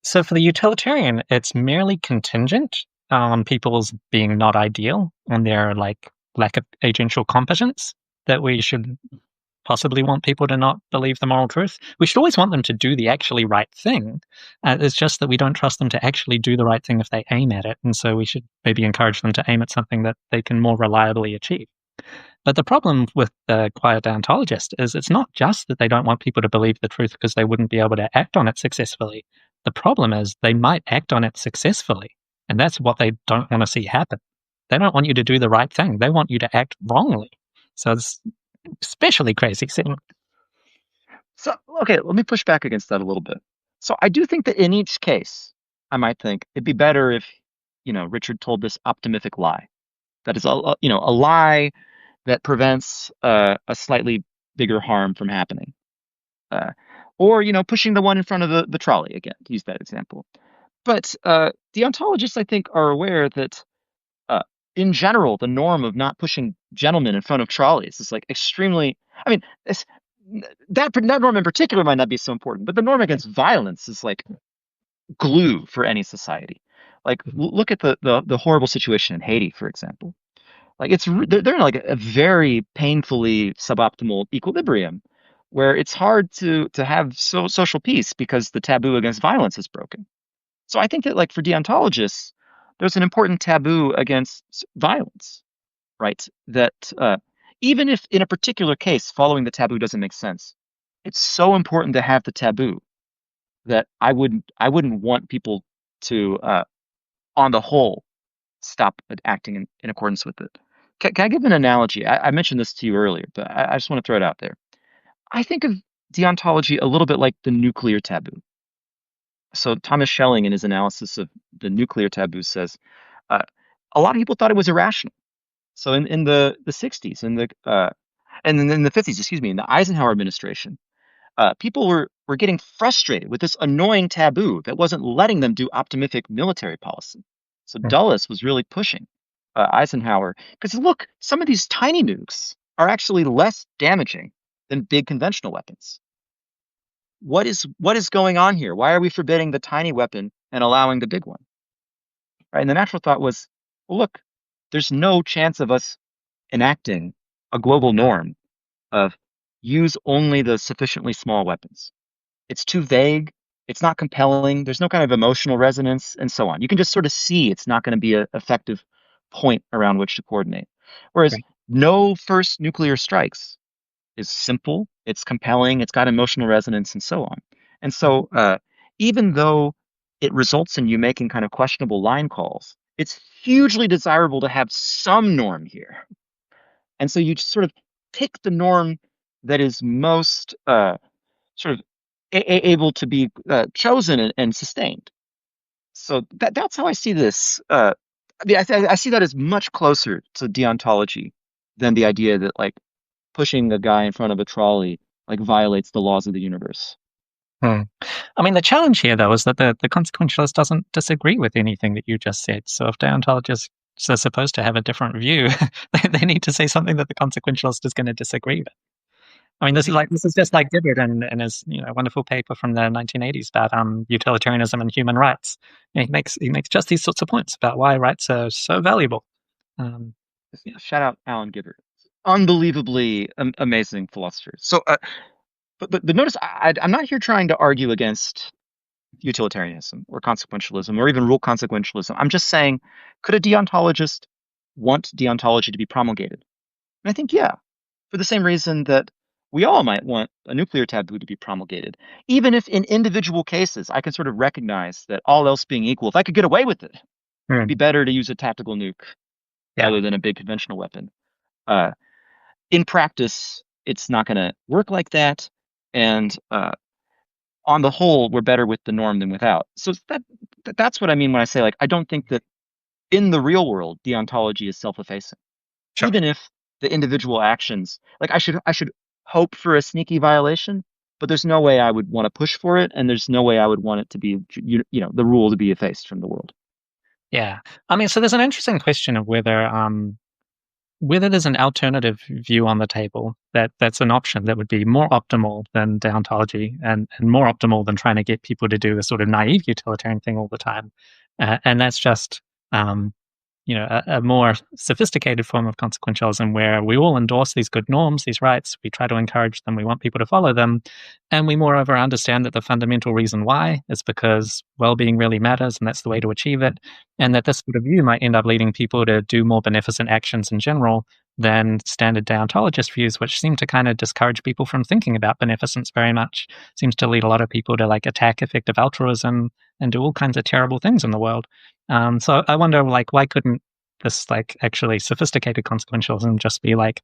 So for the utilitarian, it's merely contingent on people's being not ideal and their lack of agential competence that we should possibly want people to not believe the moral truth. We should always want them to do the actually right thing. It's just that we don't trust them to actually do the right thing if they aim at it. And so we should maybe encourage them to aim at something that they can more reliably achieve. But the problem with the quiet deontologist is it's not just that they don't want people to believe the truth because they wouldn't be able to act on it successfully. The problem is they might act on it successfully, and that's what they don't want to see happen. They don't want you to do the right thing. They want you to act wrongly. So it's especially crazy. So, okay, let me push back against that a little bit. So I do think that in each case, I might think it'd be better if, Richard told this optimistic lie. That is a lie that prevents a slightly bigger harm from happening. Or, pushing the one in front of the trolley, again, to use that example. But deontologists, I think, are aware that uh, in general, the norm of not pushing gentlemen in front of trolleys is like extremely, I mean, that norm in particular might not be so important, but the norm against violence is like glue for any society. Like, look at the horrible situation in Haiti, for example. Like they're in like a very painfully suboptimal equilibrium where it's hard to have social peace because the taboo against violence is broken. So I think that like for deontologists, there's an important taboo against violence, right? That even if in a particular case following the taboo doesn't make sense, it's so important to have the taboo that I wouldn't want people to on the whole stop acting in accordance with it. Can I give an analogy? I mentioned this to you earlier, but I just want to throw it out there. I think of deontology a little bit like the nuclear taboo. So Thomas Schelling, in his analysis of the nuclear taboo, says uh, a lot of people thought it was irrational. So in the 60s, and then in the 50s, excuse me, in the Eisenhower administration, people were getting frustrated with this annoying taboo that wasn't letting them do optimistic military policy. So Dulles was really pushing Eisenhower because look, some of these tiny nukes are actually less damaging than big conventional weapons. What is going on here? Why are we forbidding the tiny weapon and allowing the big one? Right? And the natural thought was, well, look, there's no chance of us enacting a global norm of use only the sufficiently small weapons. It's too vague. It's not compelling. There's no kind of emotional resonance and so on. You can just sort of see it's not going to be an effective point around which to coordinate. Whereas Right. no first nuclear strikes is simple, it's compelling, it's got emotional resonance and so on. And so even though it results in you making kind of questionable line calls, it's hugely desirable to have some norm here. And so you just sort of pick the norm that is most sort of able to be chosen and sustained. So that's how I see this. I mean, I see that as much closer to deontology than the idea that like pushing a guy in front of a trolley like violates the laws of the universe. Hmm. I mean, the challenge here, though, is that the consequentialist doesn't disagree with anything that you just said. So if deontologists are supposed to have a different view, they need to say something that the consequentialist is going to disagree with. I mean, this is just like Gibbard in his wonderful paper from the 1980s about utilitarianism and human rights. He makes just these sorts of points about why rights are so valuable. Um, yeah. Shout out Alan Gibbard, unbelievably amazing philosopher. So, but notice I'm not here trying to argue against utilitarianism or consequentialism or even rule consequentialism. I'm just saying, could a deontologist want deontology to be promulgated? And I think, yeah, for the same reason that we all might want a nuclear taboo to be promulgated, even if in individual cases I can sort of recognize that all else being equal, if I could get away with it, it'd be Hmm. better to use a tactical nuke Yeah. rather than a big conventional weapon. Uh, in practice, it's not going to work like that. And on the whole, we're better with the norm than without. So that's what I mean when I say like I don't think that in the real world deontology is self-effacing, Sure. even if the individual actions like I should hope for a sneaky violation, but there's no way I would want to push for it, and there's no way I would want it to be the rule to be effaced from the world. Yeah. I mean, so there's an interesting question of whether whether there's an alternative view on the table that's an option that would be more optimal than deontology and more optimal than trying to get people to do a sort of naive utilitarian thing all the time. And that's just um, a more sophisticated form of consequentialism where we all endorse these good norms, these rights, we try to encourage them, we want people to follow them, and we moreover understand that the fundamental reason why is because well-being really matters and that's the way to achieve it, and that this sort of view might end up leading people to do more beneficent actions in general than standard deontologist views, which seem to kind of discourage people from thinking about beneficence very much. Seems to lead a lot of people to like attack effective altruism and do all kinds of terrible things in the world. So I wonder, like, why couldn't this like actually sophisticated consequentialism just be like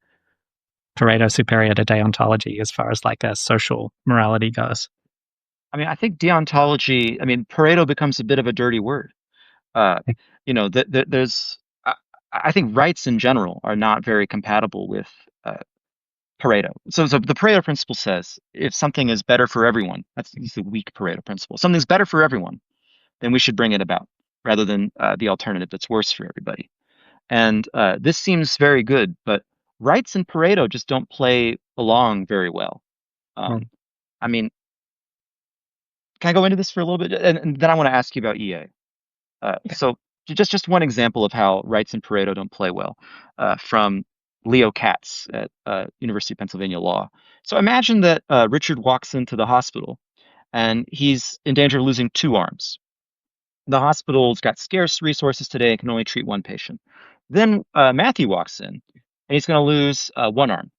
Pareto superior to deontology as far as like a social morality goes? I mean, I think deontology, I mean, Pareto becomes a bit of a dirty word. Uh, there's, I think rights in general are not very compatible with Pareto. So the Pareto principle says if something is better for everyone, that's the weak Pareto principle. Something's better for everyone, then we should bring it about rather than the alternative that's worse for everybody. And this seems very good, but rights and Pareto just don't play along very well. Hmm. I mean, can I go into this for a little bit? And then I want to ask you about EA. So just one example of how rights and Pareto don't play well from Leo Katz at University of Pennsylvania Law. So imagine that Richard walks into the hospital and he's in danger of losing two arms. The hospital's got scarce resources today and can only treat one patient. Then Matthew walks in and he's going to lose one arm.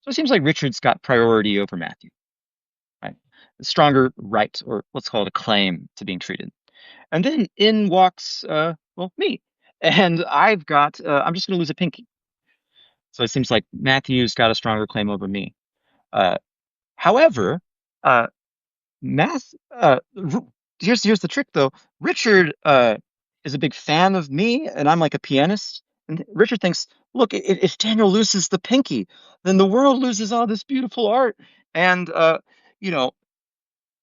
So it seems like Richard's got priority over Matthew, right? A stronger right, or let's call it a claim to being treated. And then in walks, well, me. And I'm just going to lose a pinky. So it seems like Matthew's got a stronger claim over me. Uh, however, uh, math, here's the trick though. Richard, is a big fan of me and I'm like a pianist. And Richard thinks, look, if Daniel loses the pinky, then the world loses all this beautiful art. And, you know,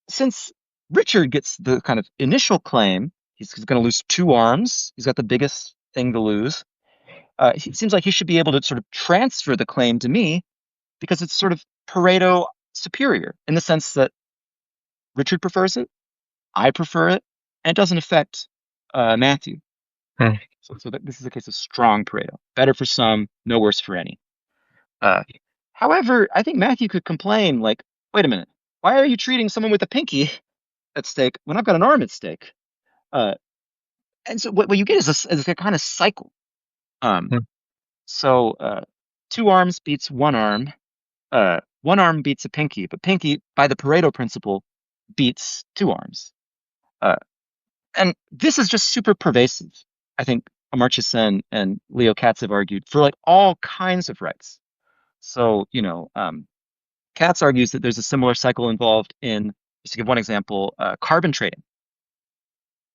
since Richard gets the kind of initial claim, he's going to lose two arms. He's got the biggest thing to lose. It seems like he should be able to sort of transfer the claim to me because it's sort of Pareto superior in the sense that Richard prefers it, I prefer it, and it doesn't affect Matthew. Hmm. So this is a case of strong Pareto, better for some, no worse for any. Uh, however, I think Matthew could complain like, wait a minute, why are you treating someone with a pinky at stake when I've got an arm at stake? Uh, and so what you get is a kind of cycle. Um, Hmm. so two arms beats one arm beats a pinky, but pinky by the Pareto principle beats two arms. Uh, and this is just super pervasive. I think Amartya Sen and Leo Katz have argued for like all kinds of rights. So, Katz argues that there's a similar cycle involved in, just to give one example, carbon trading.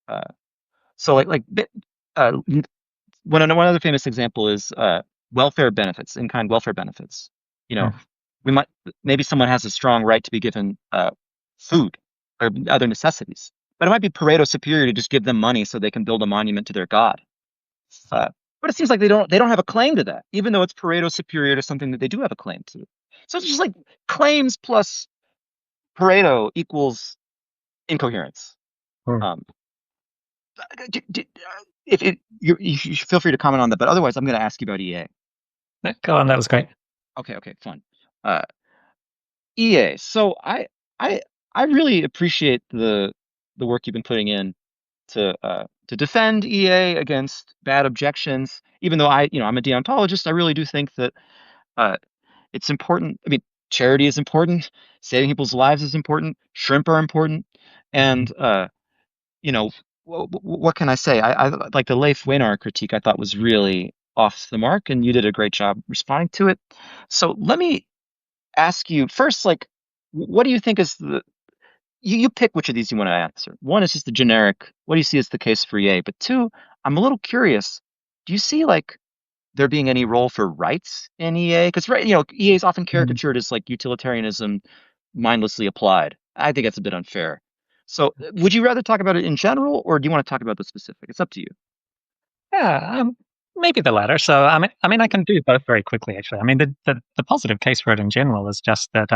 Uh, so one other famous example is welfare benefits, in-kind welfare benefits. You know, Hmm. we might maybe someone has a strong right to be given food or other necessities, but it might be Pareto superior to just give them money so they can build a monument to their god. Uh, but it seems like they don't have a claim to that, even though it's Pareto superior to something that they do have a claim to. So it's just like claims plus Pareto equals incoherence. Hmm. Um, if you should feel free to comment on that, but otherwise, I'm going to ask you about EA. Go on, that was great. Okay, fun. Uh, EA. So I I really appreciate the work you've been putting in to defend EA against bad objections. Even though I'm a deontologist, I really do think that uh, it's important. I mean, charity is important, saving people's lives is important, shrimp are important, and you know, what can I say? I like the Leif Wenar critique. I thought was really off the mark, and you did a great job responding to it. So let me ask you first, like, what do you think is you pick which of these you want to answer. One is just the generic, what do you see as the case for EA? But two, I'm a little curious. Do you see like there being any role for rights in EA? Because right, EA is often Hmm. caricatured as like utilitarianism mindlessly applied. I think that's a bit unfair. So would you rather talk about it in general, or do you want to talk about the specific? It's up to you. Yeah, Maybe the latter. So I mean, I can do both very quickly. Actually, I mean, the positive case for it in general is just that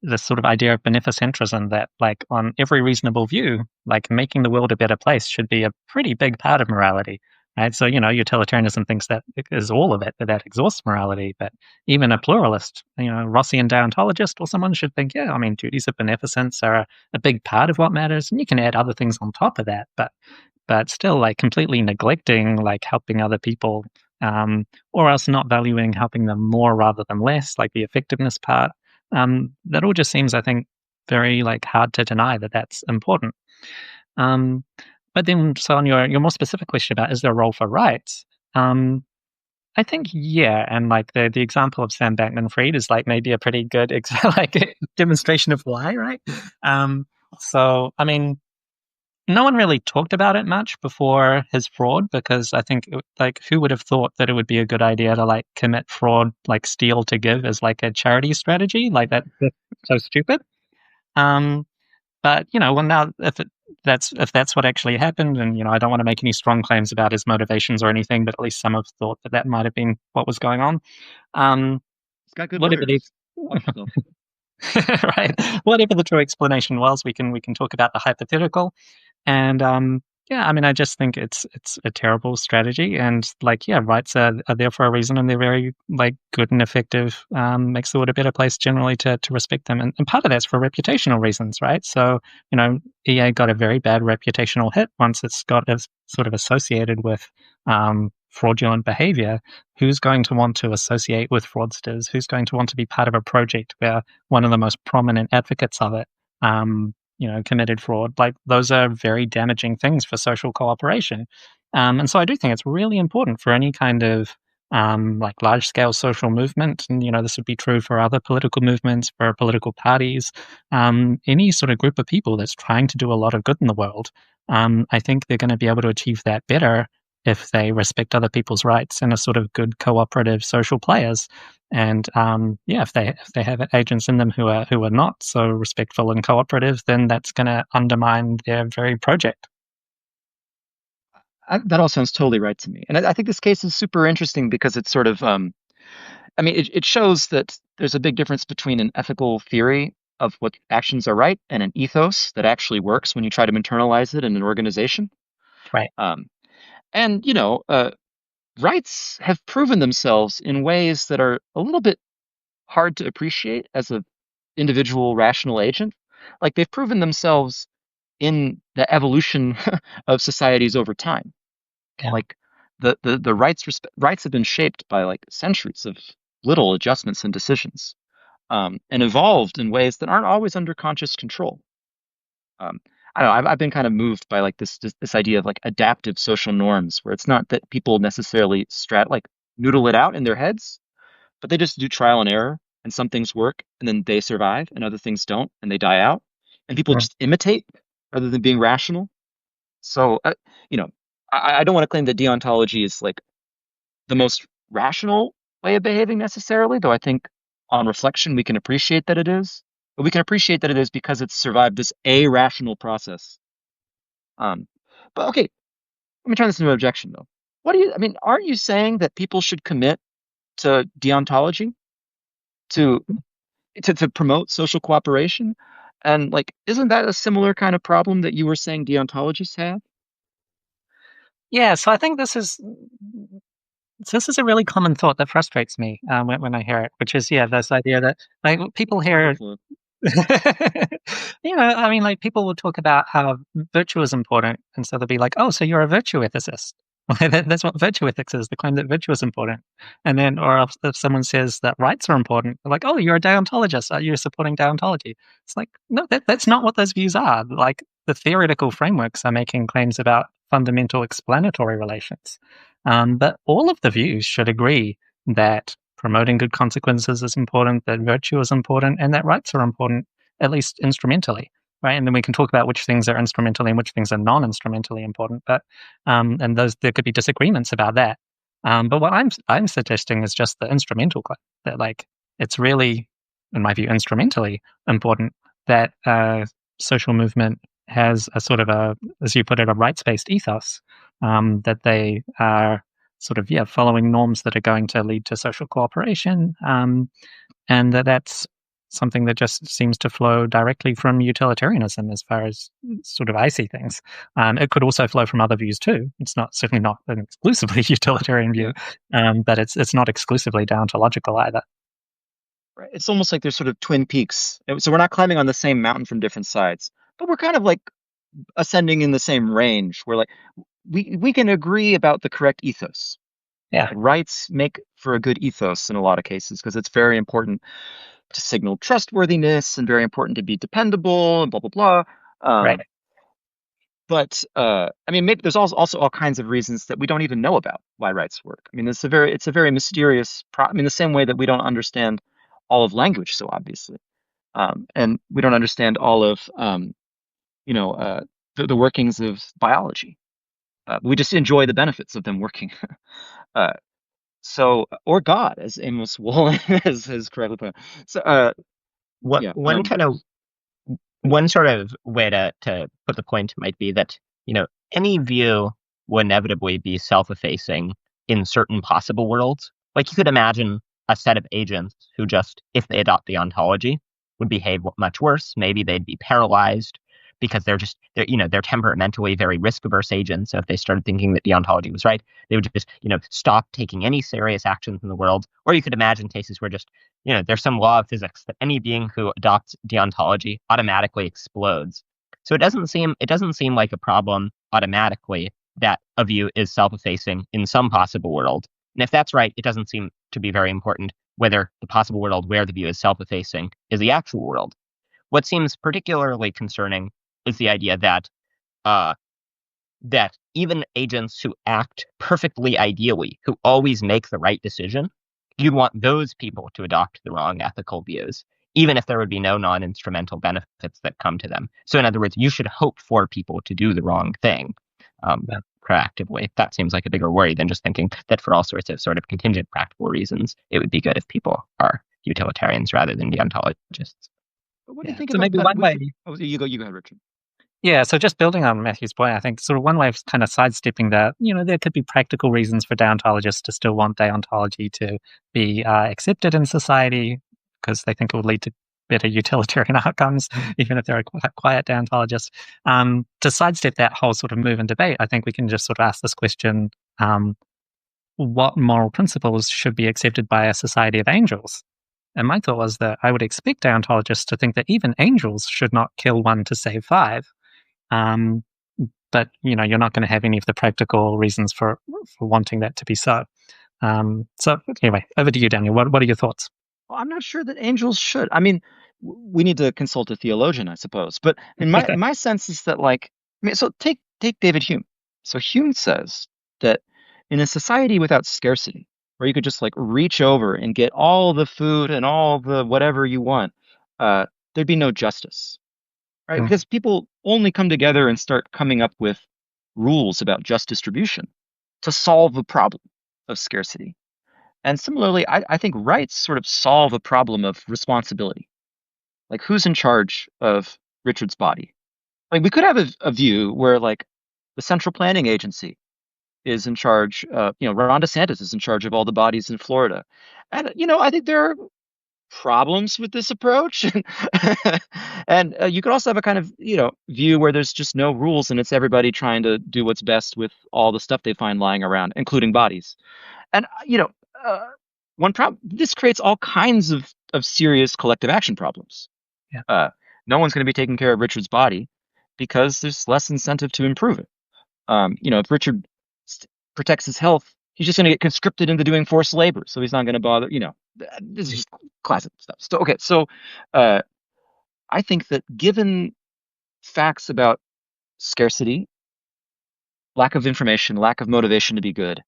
this sort of idea of beneficentrism, that like on every reasonable view, like making the world a better place should be a pretty big part of morality, right? So utilitarianism thinks that is all of it, that exhausts morality. But even a pluralist, Rossian deontologist or someone should think, yeah, I mean, duties of beneficence are a big part of what matters, and you can add other things on top of that. But still, like completely neglecting like helping other people, or else not valuing helping them more rather than less, like the effectiveness part. That all just seems, I think, very like hard to deny that that's important. Um, but then, so on your more specific question about is there a role for rights? I think yeah, and like the example of Sam Bankman-Fried is like maybe a pretty good like demonstration of why, right? So I mean, no one really talked about it much before his fraud, because I think like who would have thought that it would be a good idea to like commit fraud, like steal to give as like a charity strategy? Like that's so stupid. Um, but well, now if that's what actually happened, and I don't want to make any strong claims about his motivations or anything, but at least some have thought that might have been what was going on. He's got good Whatever the lawyers. Watch yourself. right, whatever the true explanation was, we can talk about the hypothetical. And yeah, I mean, I just think it's a terrible strategy, and like, yeah, rights are there for a reason, and they're very like good and effective. Makes the world a better place generally to respect them, and part of that's for reputational reasons, right? So EA got a very bad reputational hit once it's got sort of associated with fraudulent behavior. Who's going to want to associate with fraudsters? Who's going to want to be part of a project where one of the most prominent advocates of it committed fraud? Like those are very damaging things for social cooperation. And so I do think it's really important for any kind of like large scale social movement. And, this would be true for other political movements, for political parties, any sort of group of people that's trying to do a lot of good in the world. I think they're going to be able to achieve that better if they respect other people's rights and are sort of good cooperative social players. And yeah, if they have agents in them who are not so respectful and cooperative, then that's going to undermine their very project. That all sounds totally right to me. And I think this case is super interesting because it's sort of, I mean, it shows that there's a big difference between an ethical theory of what actions are right and an ethos that actually works when you try to internalize it in an organization. Right. And, rights have proven themselves in ways that are a little bit hard to appreciate as an individual rational agent. Like they've proven themselves in the evolution of societies over time. Yeah. Like the rights have been shaped by like centuries of little adjustments and decisions, and evolved in ways that aren't always under conscious control. Um, I don't know. I've been kind of moved by like this idea of like adaptive social norms, where it's not that people necessarily noodle it out in their heads, but they just do trial and error, and some things work, and then they survive, and other things don't, and they die out, and people just imitate rather than being rational. So, you know, I don't want to claim that deontology is like the most rational way of behaving necessarily, though I think on reflection we can appreciate that it is. But we can appreciate that it is because it's survived this irrational process. Um, but okay, let me turn this into an objection though. I mean, aren't you saying that people should commit to deontology to to promote social cooperation? And like, isn't that a similar kind of problem that you were saying deontologists have? Yeah, so I think this is a really common thought that frustrates me when I hear it, which is, yeah, this idea that like people hear, I mean, like people will talk about how virtue is important, and so they'll be like, "Oh, so you're a virtue ethicist." That's what virtue ethics is: the claim that virtue is important. And then, or if someone says that rights are important, they're like, "Oh, you're a deontologist. Are you supporting deontology?" It's like, no, that's not what those views are. Like the theoretical frameworks are making claims about fundamental explanatory relations, but all of the views should agree that promoting good consequences is important, that virtue is important, and that rights are important, at least instrumentally, right? And then we can talk about which things are instrumentally and which things are non-instrumentally important. But and there could be disagreements about that. But what I'm suggesting is just the instrumental claim, that like it's really, in my view, instrumentally important that social movement has a sort of as you put it, a rights-based ethos, that they are sort of following norms that are going to lead to social cooperation, and that's something that just seems to flow directly from utilitarianism as far as sort of I see things. It could also flow from other views too. It's certainly not an exclusively utilitarian view, but it's not exclusively deontological either. Right. It's almost like there's sort of twin peaks. So we're not climbing on the same mountain from different sides, but we're kind of like ascending in the same range. We're like we can agree about the correct ethos. Yeah. Rights make for a good ethos in a lot of cases because it's very important to signal trustworthiness and very important to be dependable and blah blah blah. Right. But I mean, maybe there's also all kinds of reasons that we don't even know about why rights work. I mean, it's a very mysterious. I mean, the same way that we don't understand all of language so obviously, and we don't understand all of the workings of biology. We just enjoy the benefits of them working. uh, or God, as Amos Wool has correctly put. So, What yeah. one sort of way to put the point might be that, any view will inevitably be self-effacing in certain possible worlds. Like you could imagine a set of agents who just, if they adopt the ontology, would behave much worse. Maybe they'd be paralyzed because they're temperamentally very risk-averse agents. So if they started thinking that deontology was right, they would just, stop taking any serious actions in the world. Or you could imagine cases where just, there's some law of physics that any being who adopts deontology automatically explodes. So it doesn't seem like a problem automatically that a view is self-effacing in some possible world. And if that's right, it doesn't seem to be very important whether the possible world where the view is self-effacing is the actual world. What seems particularly concerning is the idea that that even agents who act perfectly ideally, who always make the right decision, you'd want those people to adopt the wrong ethical views, even if there would be no non-instrumental benefits that come to them. So in other words, you should hope for people to do the wrong thing proactively. That seems like a bigger worry than just thinking that for all sorts of sort of contingent practical reasons, it would be good if people are utilitarians rather than deontologists. But what do you think So about maybe that? one way. You go ahead, Richard. Yeah, so just building on Matthew's point, I think sort of one way of kind of sidestepping that, there could be practical reasons for deontologists to still want deontology to be accepted in society because they think it would lead to better utilitarian outcomes, even if they're a quiet deontologist. To sidestep that whole sort of move and debate, I think we can just sort of ask this question, what moral principles should be accepted by a society of angels? And my thought was that I would expect deontologists to think that even angels should not kill one to save five. But you're not going to have any of the practical reasons for wanting that to be so. So anyway, over to you, Daniel. What are your thoughts? Well, I'm not sure that angels should. I mean, we need to consult a theologian, I suppose. But in my sense is that so take David Hume. So Hume says that in a society without scarcity, where you could just reach over and get all the food and all the whatever you want, there'd be no justice. Right? Because people only come together and start coming up with rules about just distribution to solve the problem of scarcity. And similarly, I think rights sort of solve a problem of responsibility. Like who's in charge of Richard's body? We could have a view where the Central Planning Agency is in charge. Ron DeSantis is in charge of all the bodies in Florida. And, I think there are problems with this approach. And you could also have a kind of view where there's just no rules and it's everybody trying to do what's best with all the stuff they find lying around, including bodies. And one problem, this creates all kinds of serious collective action problems. Yeah. No one's going to be taking care of Richard's body because there's less incentive to improve it. If Richard protects his health, he's just going to get conscripted into doing forced labor, so he's not going to bother. This is just classic stuff. So, okay, so I think that given facts about scarcity, lack of information, lack of motivation to be good,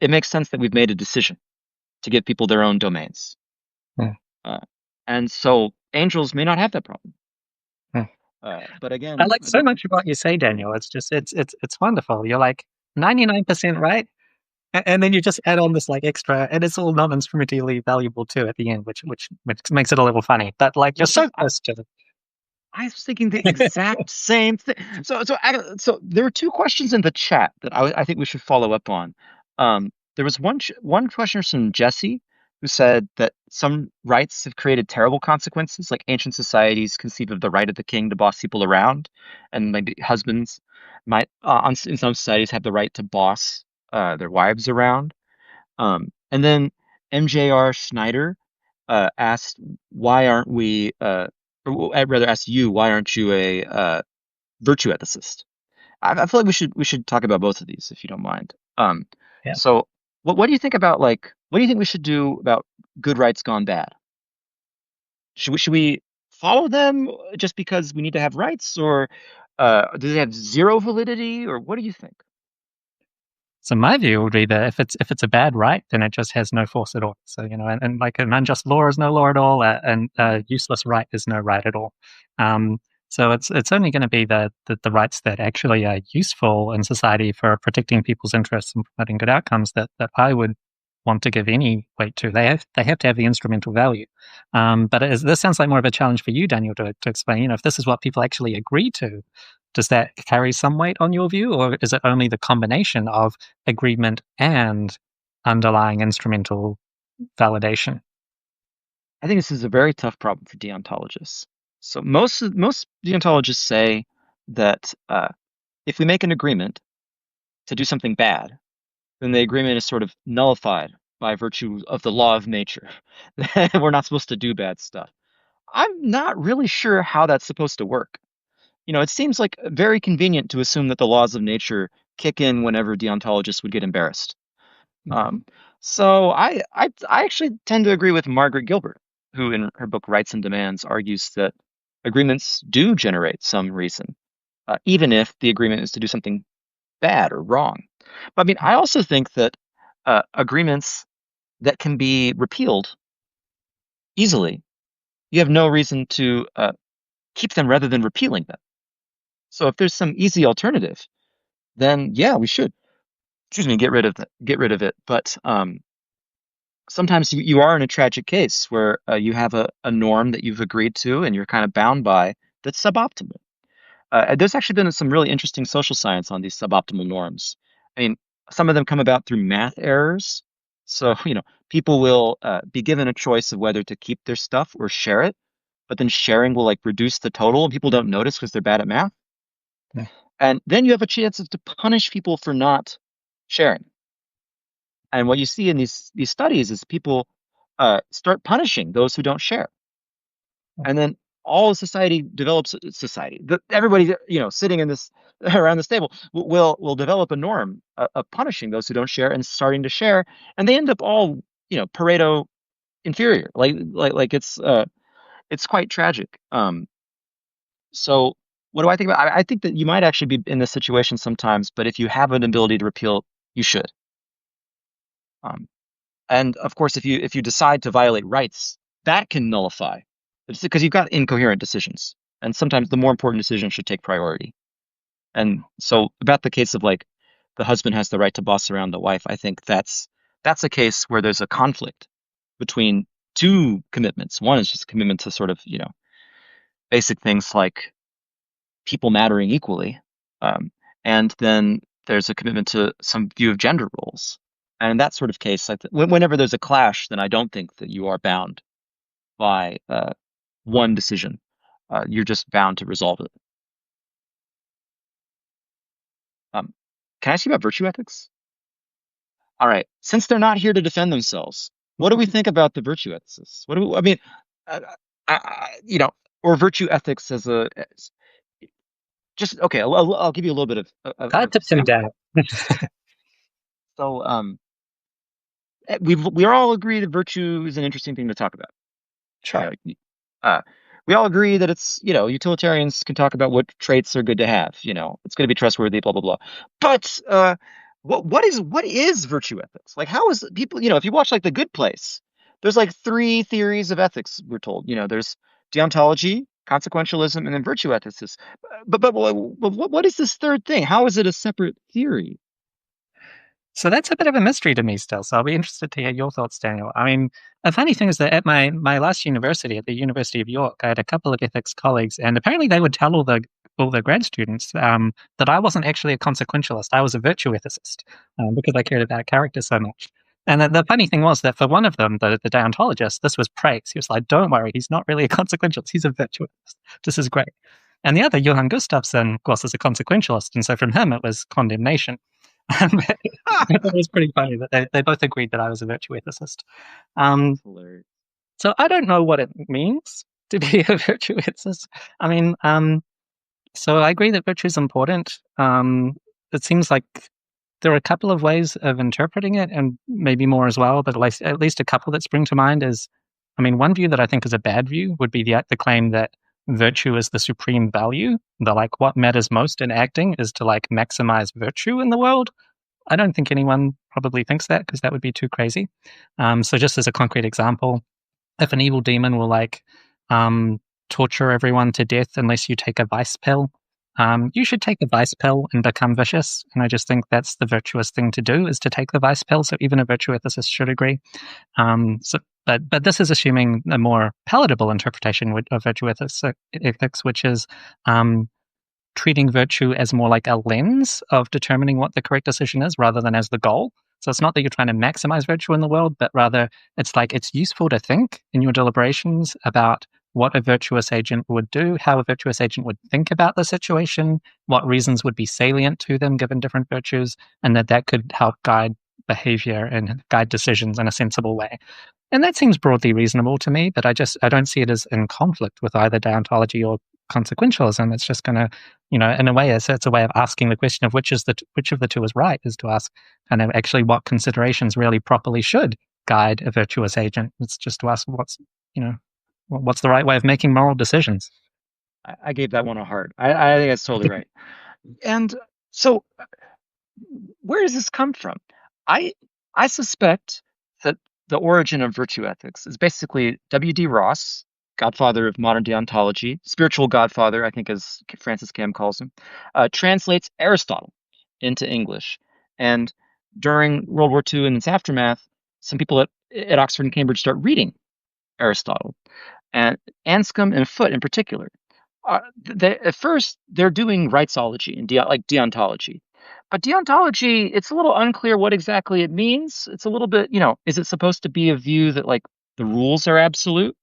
it makes sense that we've made a decision to give people their own domains. And so angels may not have that problem. But again, I like so much of what you say, Daniel. It's just it's wonderful. You're 99% right. And then you just add on this extra, and it's all non-instrumentally valuable too at the end, which makes it a little funny. But you're so close to it. I was thinking the exact same thing. So there are two questions in the chat that I think we should follow up on. There was one questioner from Jesse who said that some rights have created terrible consequences, like ancient societies conceive of the right of the king to boss people around, and maybe husbands might, in some societies, have the right to boss their wives around. And then MJR Schneider asked, "Why aren't we?" Or I'd rather ask you, "Why aren't you a virtue ethicist?" I feel like we should talk about both of these if you don't mind. Yeah. So what do you think about what do you think we should do about good rights gone bad? Should we follow them just because we need to have rights, or do they have zero validity, or what do you think? So my view would be that if it's a bad right, then it just has no force at all. So and like an unjust law is no law at all, and a useless right is no right at all. So it's only going to be the rights that actually are useful in society for protecting people's interests and promoting good outcomes that I would want to give any weight to. They have to have the instrumental value. But this sounds like more of a challenge for you, Daniel, to explain. If this is what people actually agree to, does that carry some weight on your view, or is it only the combination of agreement and underlying instrumental validation? I think this is a very tough problem for deontologists. So most deontologists say that if we make an agreement to do something bad, then the agreement is sort of nullified by virtue of the law of nature. We're not supposed to do bad stuff. I'm not really sure how that's supposed to work. It seems like very convenient to assume that the laws of nature kick in whenever deontologists would get embarrassed. Um, so I actually tend to agree with Margaret Gilbert, who in her book Rights and Demands argues that agreements do generate some reason, even if the agreement is to do something bad or wrong. But I mean, I also think that agreements that can be repealed easily, you have no reason to keep them rather than repealing them. So if there's some easy alternative, then yeah, we should, excuse me, get rid of it. But sometimes you are in a tragic case where you have a norm that you've agreed to and you're kind of bound by that's suboptimal. There's actually been some really interesting social science on these suboptimal norms. I mean, some of them come about through math errors. So, people will be given a choice of whether to keep their stuff or share it, but then sharing will like reduce the total and people don't notice because they're bad at math. Yeah. And then you have a chance to punish people for not sharing. And what you see in these studies is people start punishing those who don't share. And then all society develops society. Everybody, sitting in this around this table will develop a norm of punishing those who don't share and starting to share, and they end up all, Pareto inferior. Like it's quite tragic. So what do I think about? I think that you might actually be in this situation sometimes, but if you have an ability to repeal, you should. Um, and of course, if you decide to violate rights, that can nullify. It's because you've got incoherent decisions, and sometimes the more important decision should take priority. And so, about the case of like the husband has the right to boss around the wife, I think that's a case where there's a conflict between two commitments. One is just a commitment to sort of basic things like people mattering equally, um, and then there's a commitment to some view of gender roles. And in that sort of case, whenever there's a clash, then I don't think that you are bound by one decision. You're just bound to resolve it. Um, can I ask you about virtue ethics? All right. Since they're not here to defend themselves, what do we think about the virtue ethicists? What do we, I mean, uh, or virtue ethics just okay. I'll give you a little bit Hard to pin down. so we all agree that virtue is an interesting thing to talk about. Sure. Uh, we all agree that it's, utilitarians can talk about what traits are good to have. It's going to be trustworthy, blah blah blah. But what is virtue ethics? Like, how is people? If you watch like The Good Place, there's like three theories of ethics. We're told. There's deontology, consequentialism, and then virtue ethics. But what is this third thing? How is it a separate theory? So that's a bit of a mystery to me still. So I'll be interested to hear your thoughts, Daniel. I mean, a funny thing is that at my last university, at the University of York, I had a couple of ethics colleagues, and apparently they would tell all all the grad students that I wasn't actually a consequentialist. I was a virtue ethicist because I cared about character so much. And the funny thing was that for one of them, the deontologist, this was praise. He was like, "Don't worry, he's not really a consequentialist. He's a virtuousist. This is great." And the other, Johann Gustafsson, of course, is a consequentialist. And so from him, it was condemnation. It was pretty funny that they both agreed that I was a virtue ethicist. So I don't know what it means to be a virtue ethicist. I mean, so I agree that virtue is important. It seems like there are a couple of ways of interpreting it, and maybe more as well, but at least a couple that spring to mind is, I mean, one view that I think is a bad view would be the claim that virtue is the supreme value. What matters most in acting is to maximize virtue in the world. I don't think anyone probably thinks that, because that would be too crazy. So just as a concrete example, if an evil demon will torture everyone to death unless you take a vice pill, you should take a vice pill and become vicious. And I just think that's the virtuous thing to do, is to take the vice pill. So even a virtue ethicist should agree. But this is assuming a more palatable interpretation of virtue ethics, which is treating virtue as more like a lens of determining what the correct decision is rather than as the goal. So it's not that you're trying to maximize virtue in the world, but rather it's useful to think in your deliberations about what a virtuous agent would do, how a virtuous agent would think about the situation, what reasons would be salient to them given different virtues, and that could help guide behavior and guide decisions in a sensible way. And that seems broadly reasonable to me, but I don't see it as in conflict with either deontology or consequentialism. It's just going to, in a way, it's a way of asking the question of which of the two is right, is to ask kind of actually what considerations really properly should guide a virtuous agent. It's just to ask what's the right way of making moral decisions. I gave that one a heart. I think that's totally right. And so where does this come from? I suspect that the origin of virtue ethics is basically W.D. Ross, godfather of modern deontology, spiritual godfather, I think, as Francis Cam calls him, translates Aristotle into English. And during World War II and its aftermath, some people at Oxford and Cambridge start reading Aristotle, and Anscombe and Foote in particular. At first, they're doing rightsology and deontology. But deontology, it's a little unclear what exactly it means. It's a little bit, is it supposed to be a view that the rules are absolute?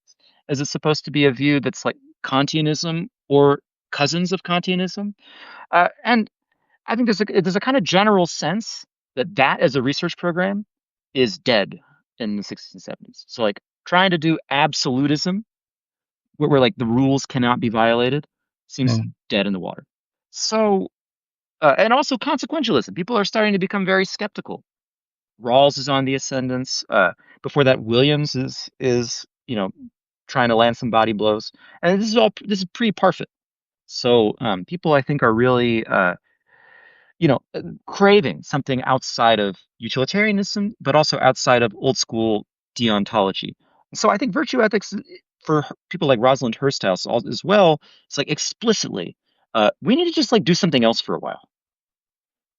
Is it supposed to be a view that's like Kantianism or cousins of Kantianism? And I think there's a kind of general sense that as a research program is dead in the 60s and 70s. So trying to do absolutism where the rules cannot be violated seems dead in the water. So and also consequentialism. People are starting to become very skeptical. Rawls is on the ascendance. Before that, Williams is trying to land some body blows, and this is pre-Parfit. So people, I think, are really craving something outside of utilitarianism, but also outside of old school deontology. So I think virtue ethics for people like Rosalind Hursthouse as well, it's explicitly, we need to just do something else for a while.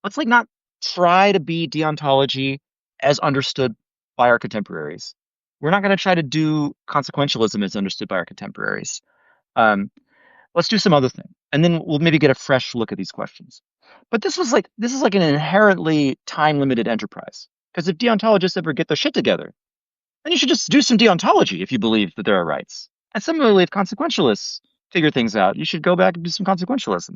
Let's not try to be deontology as understood by our contemporaries. We're not going to try to do consequentialism as understood by our contemporaries. Let's do some other thing, and then we'll maybe get a fresh look at these questions. But this is an inherently time-limited enterprise, because if deontologists ever get their shit together, then you should just do some deontology if you believe that there are rights. And similarly, if consequentialists figure things out, you should go back and do some consequentialism.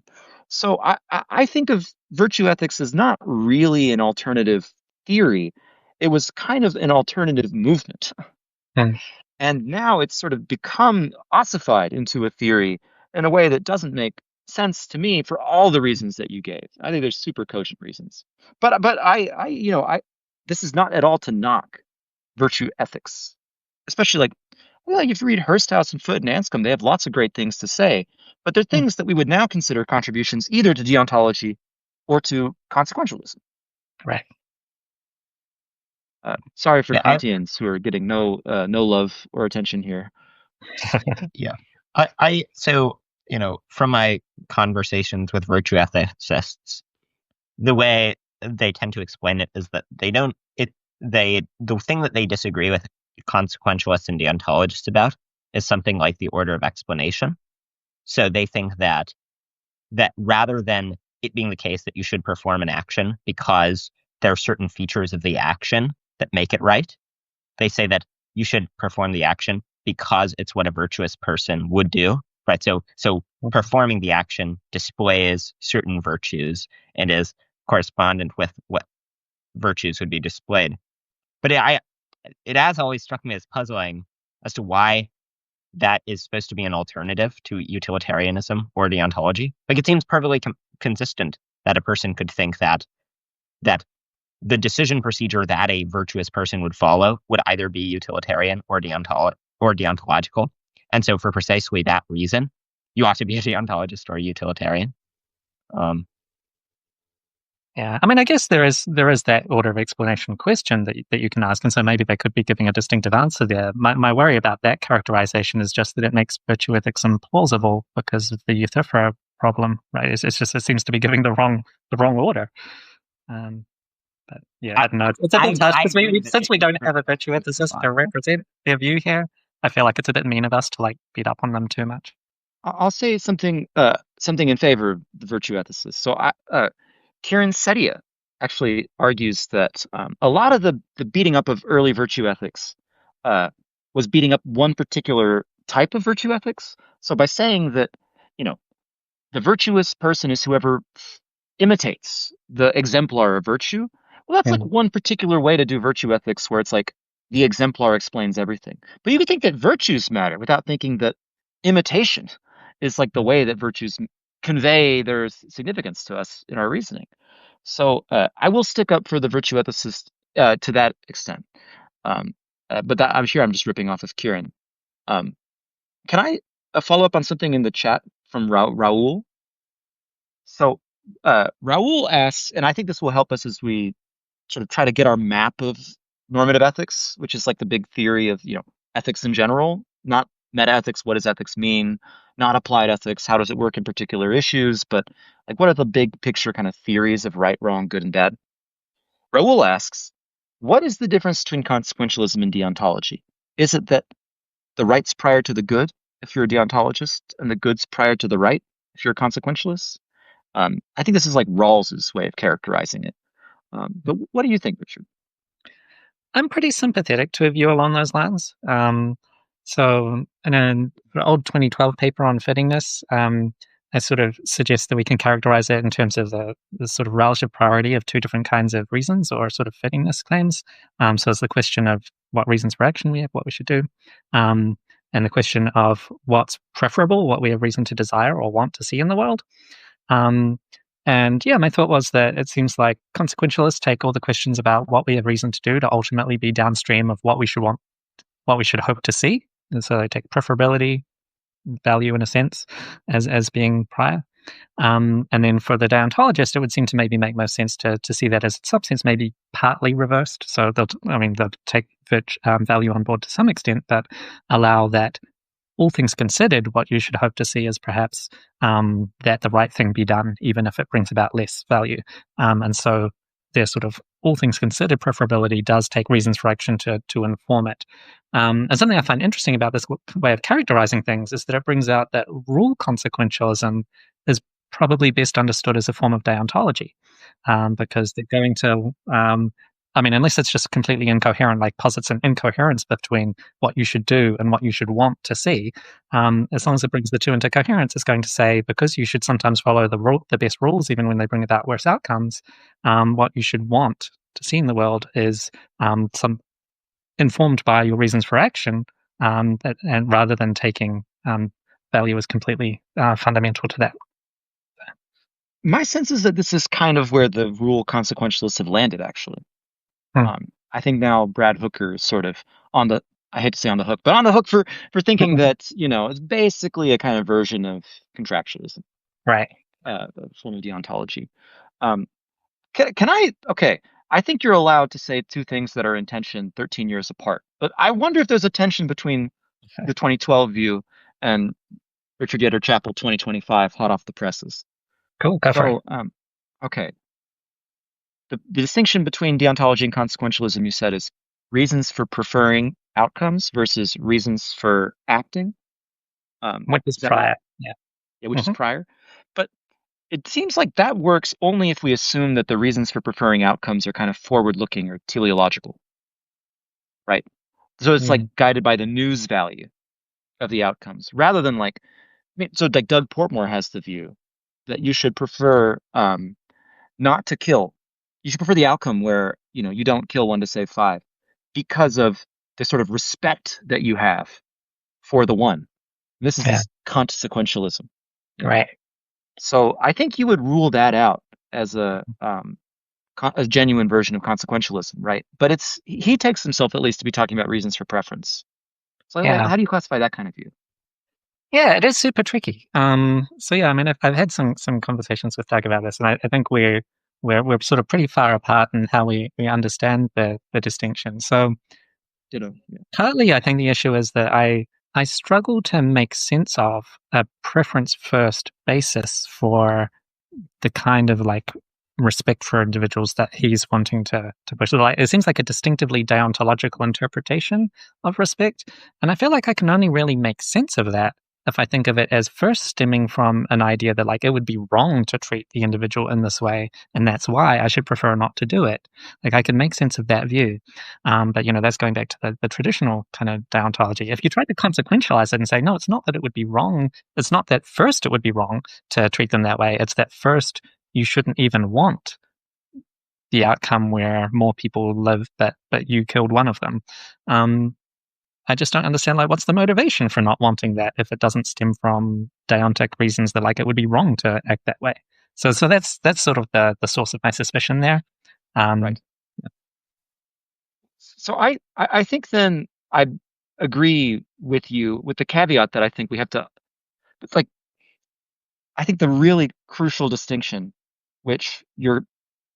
So I think of virtue ethics as not really an alternative theory. It was kind of an alternative movement. And now it's sort of become ossified into a theory in a way that doesn't make sense to me for all the reasons that you gave. I think there's super cogent reasons. But I this is not at all to knock virtue ethics, especially if you read Hursthouse and Foote and Anscombe, they have lots of great things to say, but they're things that we would now consider contributions either to deontology or to consequentialism. Right. Sorry for Kantians who are getting no love or attention here. Yeah. So, from my conversations with virtue ethicists, the way they tend to explain it is that the thing that they disagree with consequentialists and deontologists about is something like the order of explanation. So they think that that rather than it being the case that you should perform an action because there are certain features of the action that make it right, they say that you should perform the action because it's what a virtuous person would do, right? So performing the action displays certain virtues and is correspondent with what virtues would be displayed. But it has always struck me as puzzling as to why that is supposed to be an alternative to utilitarianism or deontology. Like, it seems perfectly consistent that a person could think that the decision procedure that a virtuous person would follow would either be utilitarian or deontological. And so for precisely that reason, you ought to be a deontologist or a utilitarian. Yeah, I mean, I guess there is that order of explanation question that you can ask, and so maybe they could be giving a distinctive answer there. My worry about that characterization is just that it makes virtue ethics implausible because of the Euthyphro problem, right? It's just, it seems to be giving the wrong order. But yeah, I don't know. It's a bit tough because since we don't have a virtue ethicist to represent their view here, I feel like it's a bit mean of us to like beat up on them too much. I'll say something in favor of the virtue ethicist. So Kieran Setia actually argues that a lot of the beating up of early virtue ethics was beating up one particular type of virtue ethics. So by saying that, the virtuous person is whoever imitates the exemplar of virtue, well, that's like one particular way to do virtue ethics where it's like the exemplar explains everything. But you could think that virtues matter without thinking that imitation is like the way that virtues convey their significance to us in our reasoning. So I will stick up for the virtue ethicist to that extent. But I'm sure I'm just ripping off of Kieran. Can I follow up on something in the chat from Raul? So Raul asks, and I think this will help us as we sort of try to get our map of normative ethics, which is like the big theory of, ethics in general, not meta ethics. What does ethics mean? Not applied ethics. How does it work in particular issues? But like, what are the big picture kind of theories of right, wrong, good, and bad? Raul asks, what is the difference between consequentialism and deontology? Is it that the right's prior to the good, if you're a deontologist, and the good's prior to the right, if you're a consequentialist? I think this is like Rawls's way of characterizing it. But what do you think, Richard? I'm pretty sympathetic to a view along those lines. So in an old 2012 paper on fittingness, I sort of suggest that we can characterize it in terms of the sort of relative priority of two different kinds of reasons or sort of fittingness claims. So it's the question of what reasons for action we have, what we should do, and the question of what's preferable, what we have reason to desire or want to see in the world. And yeah, my thought was that it seems like consequentialists take all the questions about what we have reason to do to ultimately be downstream of what we should want, what we should hope to see. And so they take preferability, value in a sense, as being prior. And then for the deontologist, it would seem to maybe make most sense to see that as in some sense maybe partly reversed. So they'll take value on board to some extent, but allow that all things considered, what you should hope to see is perhaps that the right thing be done, even if it brings about less value. And so there's sort of all things considered preferability does take reasons for action to inform it. And something I find interesting about this way of characterizing things is that it brings out that rule consequentialism is probably best understood as a form of deontology, because they're going to unless it's just completely incoherent, like posits an incoherence between what you should do and what you should want to see. As long as it brings the two into coherence, it's going to say, because you should sometimes follow the best rules, even when they bring about worse outcomes, what you should want to see in the world is some informed by your reasons for action, and rather than taking value as completely fundamental to that. My sense is that this is kind of where the rule consequentialists have landed, actually. I think now Brad Hooker is sort of on the, I hate to say on the hook, but on the hook for thinking that, it's basically a kind of version of contractualism. Right. A form of deontology. I think you're allowed to say two things that are in tension 13 years apart, but I wonder if there's a tension between the 2012 view and Richard Yetter Chappell 2025, hot off the presses. Cool. Go for it. Okay. The distinction between deontology and consequentialism, you said, is reasons for preferring outcomes versus reasons for acting. Which is prior. Right? Yeah, which is prior. But it seems like that works only if we assume that the reasons for preferring outcomes are kind of forward-looking or teleological, right? So it's like Mm. guided by the news value of the outcomes rather than like, so like Doug Portmore has the view that you should prefer not to kill. You should prefer the outcome where, you don't kill one to save five because of the sort of respect that you have for the one. This is Yeah, this consequentialism, you know. right. So I think you would rule that out as a genuine version of consequentialism, right? But he takes himself at least to be talking about reasons for preference. So Yeah. how do you classify that kind of view? Yeah, it is super tricky. So yeah, I mean, I've had some conversations with Doug about this, and I think we're sort of pretty far apart in how we understand the distinction. So Ditto. Yeah. partly, I think the issue is that I struggle to make sense of a preference first basis for the kind of like respect for individuals that he's wanting to push. Like, it seems like a distinctively deontological interpretation of respect, and I feel like I can only really make sense of that if I think of it as first stemming from an idea that like it would be wrong to treat the individual in this way, and that's why I should prefer not to do it. Like I can make sense of that view, but that's going back to the traditional kind of deontology. If you try to consequentialize it and say no, it's not that it would be wrong. It's not that first it would be wrong to treat them that way. It's that first you shouldn't even want the outcome where more people live, but you killed one of them. I just don't understand like what's the motivation for not wanting that if it doesn't stem from deontic reasons that like it would be wrong to act that way. So that's sort of the source of my suspicion there. Um, Right. So I think then I agree with you with the caveat that I think we have to, it's like, I think the really crucial distinction, which you're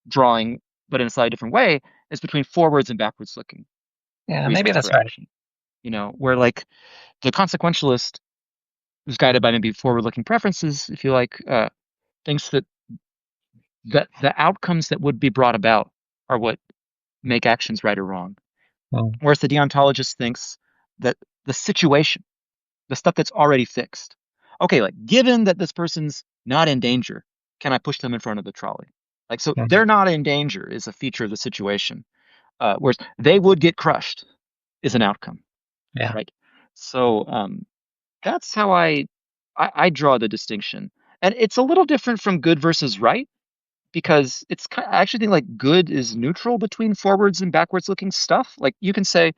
drawing, but in a slightly different way, is between forwards and backwards looking yeah, maybe reasons that's for right. action. Where like the consequentialist who's guided by maybe forward-looking preferences, if you like, thinks that the outcomes that would be brought about are what make actions right or wrong. Mm, Whereas the deontologist thinks that the situation, the stuff that's already fixed, okay, like given that this person's not in danger, can I push them in front of the trolley? Like, so mm, they're not in danger is a feature of the situation, whereas they would get crushed is an outcome, yeah. right? So that's how I draw the distinction, and it's a little different from good versus right because I actually think like good is neutral between forwards and backwards looking stuff. Like you can say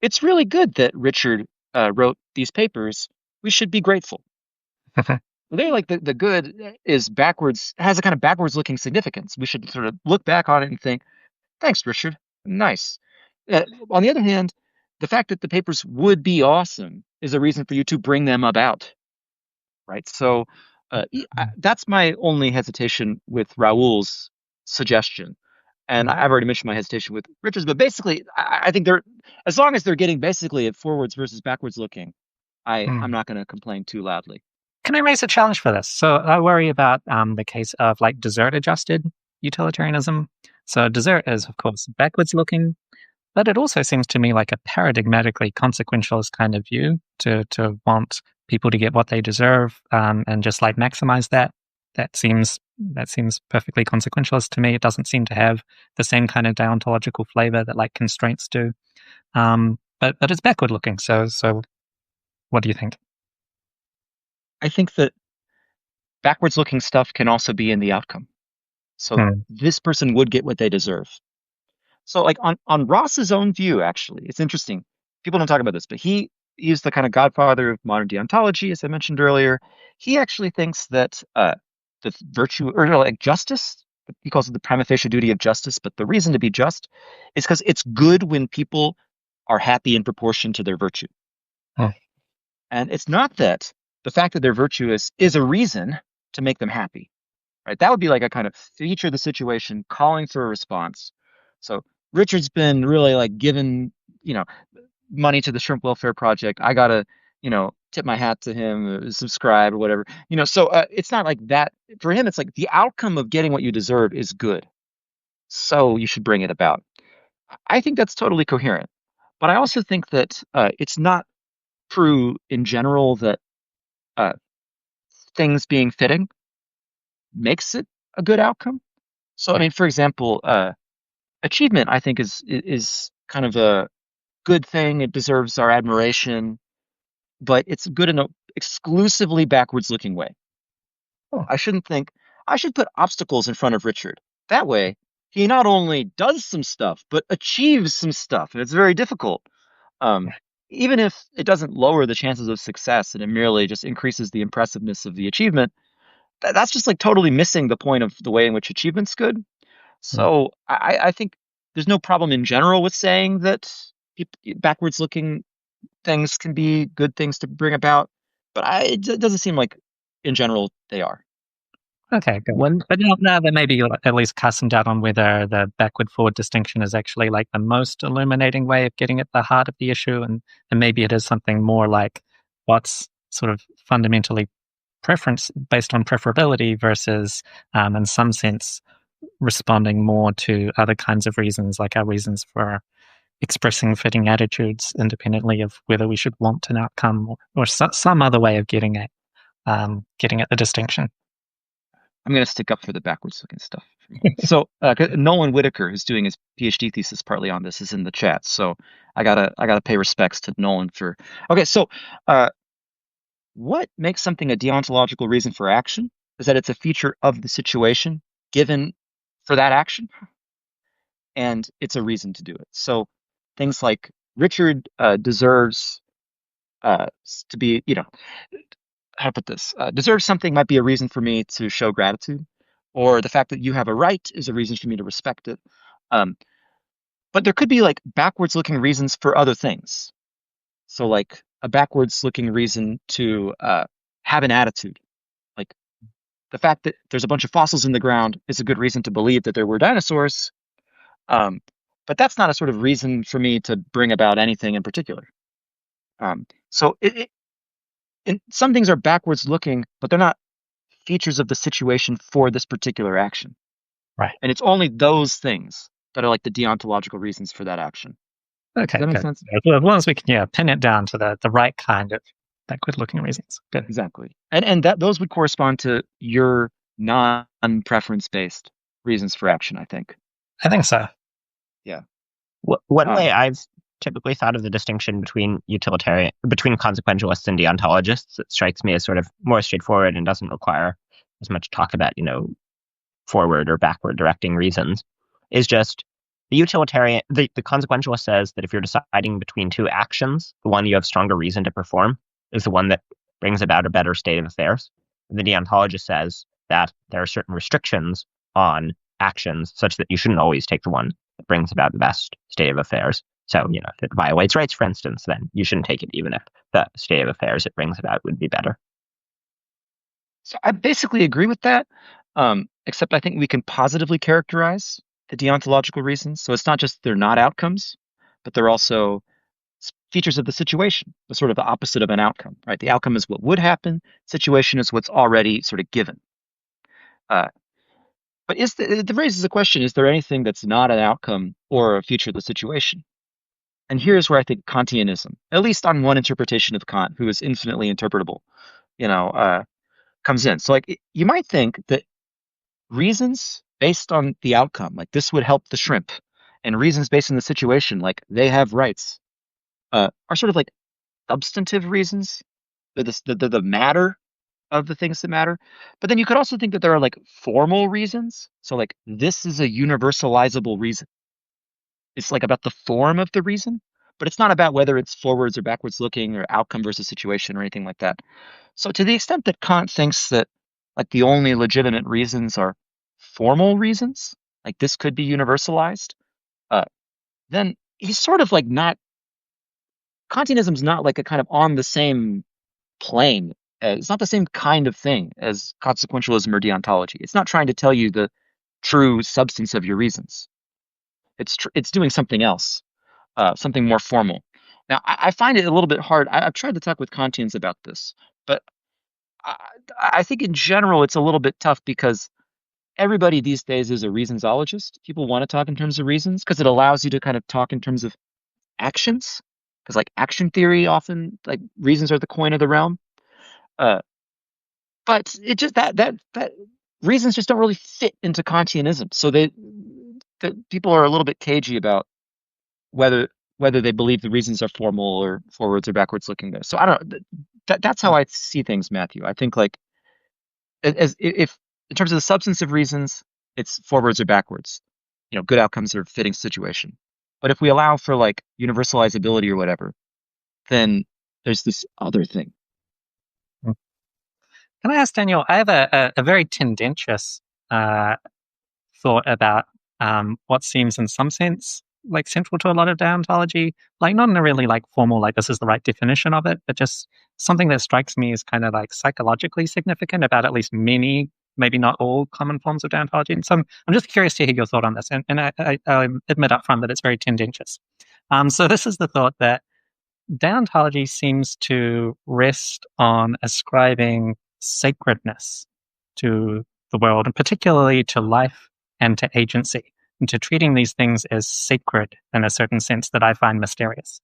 it's really good that Richard wrote these papers. We should be grateful. They like the good is backwards, has a kind of backwards looking significance. We should sort of look back on it and think, thanks, Richard. Nice. On the other hand, the fact that the papers would be awesome is a reason for you to bring them about, right? So that's my only hesitation with Raoul's suggestion. And Mm, I've already mentioned my hesitation with Richards, but basically, I think they're, as long as they're getting basically at forwards versus backwards looking, I'm mm. not going to complain too loudly. Can I raise a challenge for this? So I worry about the case of like desert adjusted utilitarianism. So desert is of course backwards looking, but it also seems to me like a paradigmatically consequentialist kind of view to want people to get what they deserve and just like maximize that. That seems perfectly consequentialist to me. It doesn't seem to have the same kind of deontological flavor that like constraints do. But it's backward looking. So what do you think? I think that backwards looking stuff can also be in the outcome. So Hmm. this person would get what they deserve. So like on Ross's own view, actually, it's interesting. People don't talk about this, but he's the kind of godfather of modern deontology, as I mentioned earlier. He actually thinks that the virtue or no, like justice, he calls it the prima facie duty of justice, but the reason to be just is because it's good when people are happy in proportion to their virtue. Hmm. And it's not that the fact that they're virtuous is a reason to make them happy, right? That would be like a kind of feature of the situation calling for a response. So Richard's been really like given, you know, money to the Shrimp Welfare Project. I gotta, tip my hat to him, subscribe or whatever. So it's not like that for him. It's like the outcome of getting what you deserve is good, so you should bring it about. I think that's totally coherent, but I also think that it's not true in general that uh, things being fitting makes it a good outcome. So, I mean, for example, achievement, I think, is kind of a good thing. It deserves our admiration, but it's good in a exclusively backwards looking way. Oh, I shouldn't think I should put obstacles in front of Richard. That way, he not only does some stuff, but achieves some stuff, and it's very difficult. Um, Even if it doesn't lower the chances of success and it merely just increases the impressiveness of the achievement, that's just like totally missing the point of the way in which achievement's good. Mm. So I think there's no problem in general with saying that backwards looking things can be good things to bring about, but it doesn't seem like in general they are. Okay, good. One, But now then maybe you'll at least cast some doubt on whether the backward-forward distinction is actually like the most illuminating way of getting at the heart of the issue, and maybe it is something more like what's sort of fundamentally preference based on preferability versus, in some sense, responding more to other kinds of reasons, like our reasons for expressing fitting attitudes independently of whether we should want an outcome or some other way of getting at the distinction. I'm going to stick up for the backwards looking stuff. So Nolan Whitaker, who's doing his PhD thesis partly on this, is in the chat. So I gotta pay respects to Nolan for. Okay, so uh, what makes something a deontological reason for action is that it's a feature of the situation given for that action, and it's a reason to do it. So things like Richard deserves to be, how to put this, deserves something might be a reason for me to show gratitude, or the fact that you have a right is a reason for me to respect it. Um, but there could be like backwards looking reasons for other things. So like a backwards looking reason to have an attitude. Like the fact that there's a bunch of fossils in the ground is a good reason to believe that there were dinosaurs. Um, but that's not a sort of reason for me to bring about anything in particular. So some things are backwards looking, but they're not features of the situation for this particular action. Right. And it's only those things that are like the deontological reasons for that action. Does Okay, that make good. sense? As long as we can, pin it down to the right kind of backward-looking reasons. Good. Exactly. And that those would correspond to your non-preference based reasons for action, I think. I think so. Yeah. one way Um, I've typically thought of the distinction between consequentialists and deontologists, it strikes me as sort of more straightforward and doesn't require as much talk about, forward or backward directing reasons, is just the consequentialist says that if you're deciding between two actions, the one you have stronger reason to perform is the one that brings about a better state of affairs. And the deontologist says that there are certain restrictions on actions such that you shouldn't always take the one that brings about the best state of affairs. So, if it violates rights, for instance, then you shouldn't take it even if the state of affairs it brings about would be better. so I basically agree with that, except I think we can positively characterize the deontological reasons. So it's not just they're not outcomes, but they're also features of the situation, the sort of the opposite of an outcome, right? The outcome is what would happen. Situation is what's already sort of given. Uh, but it raises the question: is there anything that's not an outcome or a feature of the situation? And here's where I think Kantianism, at least on one interpretation of Kant, who is infinitely interpretable, you know, uh, comes in. So, like, you might think that reasons based on the outcome, like this would help the shrimp, and reasons based on the situation, like they have rights, are sort of like substantive reasons. They're the matter of the things that matter. But then you could also think that there are like formal reasons. So, like, this is a universalizable reason. It's like about the form of the reason, but it's not about whether it's forwards or backwards looking or outcome versus situation or anything like that. So to the extent that Kant thinks that like the only legitimate reasons are formal reasons, like this could be universalized, uh, then he's sort of like not Kantianism's not like a kind of on the same plane. It's not the same kind of thing as consequentialism or deontology. It's not trying to tell you the true substance of your reasons. It's doing something else, something more formal. Now, I find it a little bit hard. I've tried to talk with Kantians about this, but I, I think in general it's a little bit tough because everybody these days is a reasonsologist. People want to talk in terms of reasons because it allows you to kind of talk in terms of actions. Because like action theory, often like reasons are the coin of the realm. Uh, but it just that reasons just don't really fit into Kantianism. So people are a little bit cagey about whether they believe the reasons are formal or forwards or backwards looking there. So I don't know. That's how I see things, Matthew. I think like as if in terms of the substantive reasons, it's forwards or backwards. Good outcomes are fitting situation. But if we allow for like universalizability or whatever, then there's this other thing. Can I ask Daniel? I have a very tendentious thought about what seems in some sense like central to a lot of deontology, like not in a really like formal, like this is the right definition of it, but just something that strikes me as kind of like psychologically significant about at least many, maybe not all common forms of deontology. And so I'm just curious to hear your thought on this. And I admit up front that it's very tendentious. So this is the thought that deontology seems to rest on ascribing sacredness to the world, and particularly to life and to agency, and to treating these things as sacred in a certain sense that I find mysterious.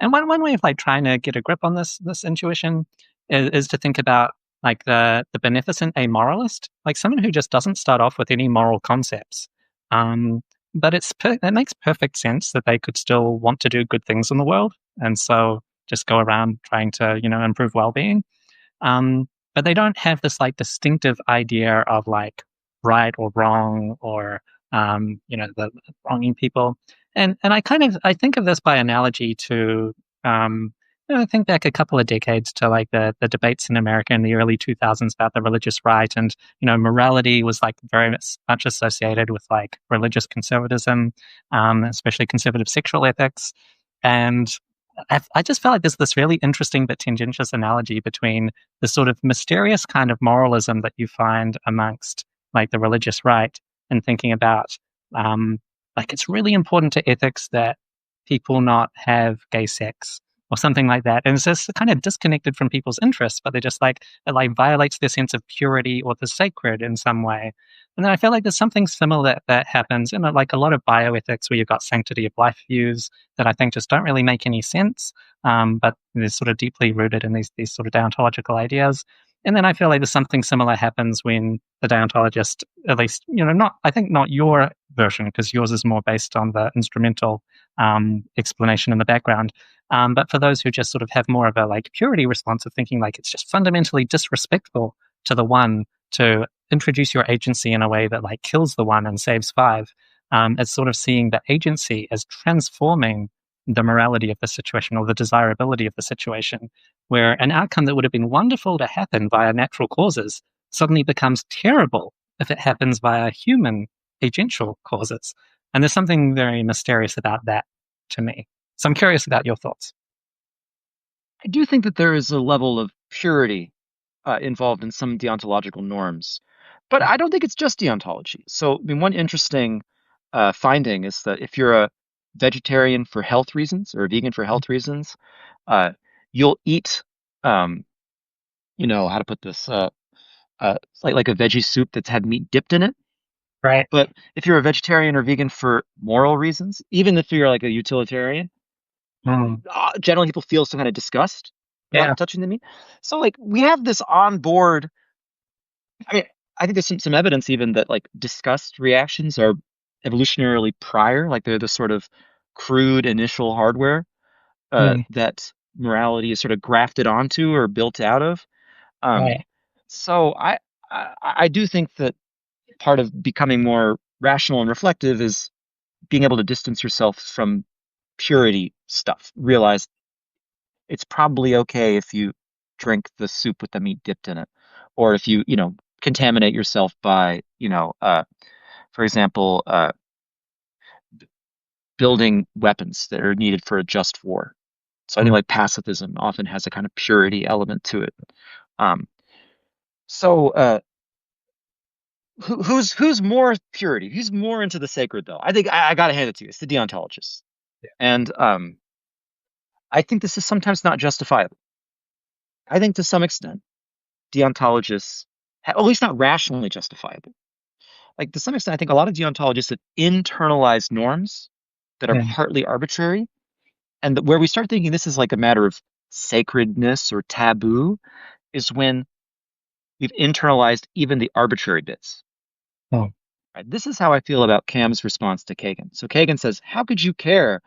And one way of like trying to get a grip on this intuition is to think about like the beneficent amoralist, like someone who just doesn't start off with any moral concepts. But it makes perfect sense that they could still want to do good things in the world, and so just go around trying to improve well-being. But they don't have this like distinctive idea of like right or wrong or the wronging people. And I think of this by analogy to I think back a couple of decades to like the debates in America in the early 2000s about the religious right, and morality was like very much associated with like religious conservatism, especially conservative sexual ethics. And I just felt like there's this really interesting but tendentious analogy between the sort of mysterious kind of moralism that you find amongst like the religious right, and thinking about like it's really important to ethics that people not have gay sex or something like that. And it's just kind of disconnected from people's interests, but they're just like, it like violates their sense of purity or the sacred in some way. And then I feel like there's something similar that happens in like a lot of bioethics where you've got sanctity of life views that I think just don't really make any sense, but they're sort of deeply rooted in these sort of deontological ideas. And then I feel like there's something similar happens when the deontologist, at least, not your version, because yours is more based on the instrumental explanation in the background. But for those who just sort of have more of a like purity response of thinking like it's just fundamentally disrespectful to the one to introduce your agency in a way that like kills the one and saves five, it's sort of seeing the agency as transforming the morality of the situation or the desirability of the situation, where an outcome that would have been wonderful to happen via natural causes suddenly becomes terrible if it happens via human agential causes. And there's something very mysterious about that to me. So I'm curious about your thoughts. I do think that there is a level of purity involved in some deontological norms, but I don't think it's just deontology. So, I mean, one interesting finding is that if you're a vegetarian for health reasons or a vegan for health reasons, you'll eat, how to put this, like a veggie soup that's had meat dipped in it. Right. But if you're a vegetarian or vegan for moral reasons, even if you're like a utilitarian, generally people feel some kind of disgust about touching the meat. So like we have this on board. I mean, I think there's some evidence even that like disgust reactions are evolutionarily prior, like they're the sort of crude initial hardware that morality is sort of grafted onto or built out of. Right. So I do think that part of becoming more rational and reflective is being able to distance yourself from purity stuff. Realize it's probably okay if you drink the soup with the meat dipped in it, or if you contaminate yourself by for example, building weapons that are needed for a just war. So I think like pacifism often has a kind of purity element to it. Um, so who's more purity? Who's more into the sacred though? I think I gotta hand it to you. It's the deontologists, and I think this is sometimes not justifiable. I think to some extent, deontologists, at least not rationally justifiable. Like to some extent, I think a lot of deontologists have internalized norms that are partly arbitrary, and where we start thinking this is like a matter of sacredness or taboo is when We've internalized even the arbitrary bits. Oh, Right? This is how I feel about Cam's response to Kagan. So Kagan says, "How could you care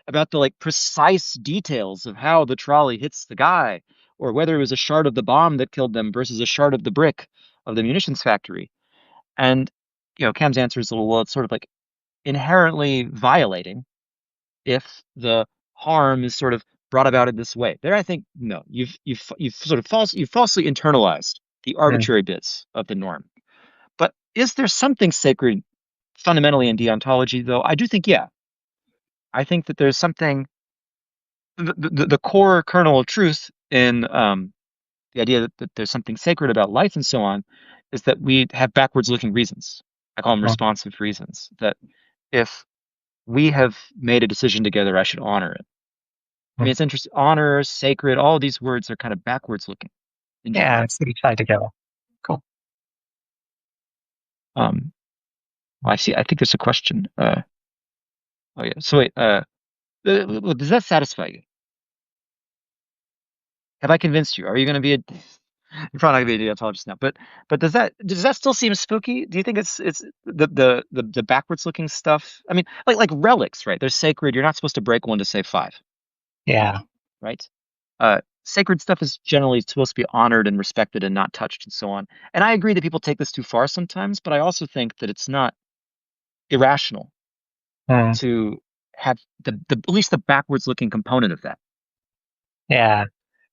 about the like precise details of how the trolley hits the guy, or whether it was a shard of the bomb that killed them versus a shard of the brick of the munitions factory?" And Cam's answer is, well, it's sort of like inherently violating if the harm is sort of brought about in this way. There, I think no, you've sort of you've falsely internalized the mm, arbitrary bits of the norm. But is there something sacred fundamentally in deontology, though? I do think, yeah, I think that there's something the core kernel of truth in the idea that there's something sacred about life and so on is that we have backwards looking reasons. I call them oh, responsive reasons. That if we have made a decision together, I should honor it. I oh. mean, it's interesting. Honor, sacred, all these words are kind of backwards looking in Yeah, general. it's sort of tied together. Cool. Um, well, I see. I think there's a question. Oh yeah. So wait. Does that satisfy you? Have I convinced you? Are you going to be a? You're probably not going to be a deontologist now, but does that still seem spooky? Do you think it's the backwards looking stuff? I mean, like relics, right? They're sacred. You're not supposed to break one to save five, Yeah. right? Sacred stuff is generally supposed to be honored and respected and not touched and so on. And I agree that people take this too far sometimes, but I also think that it's not irrational Mm, to have the at least the backwards looking component of that. yeah.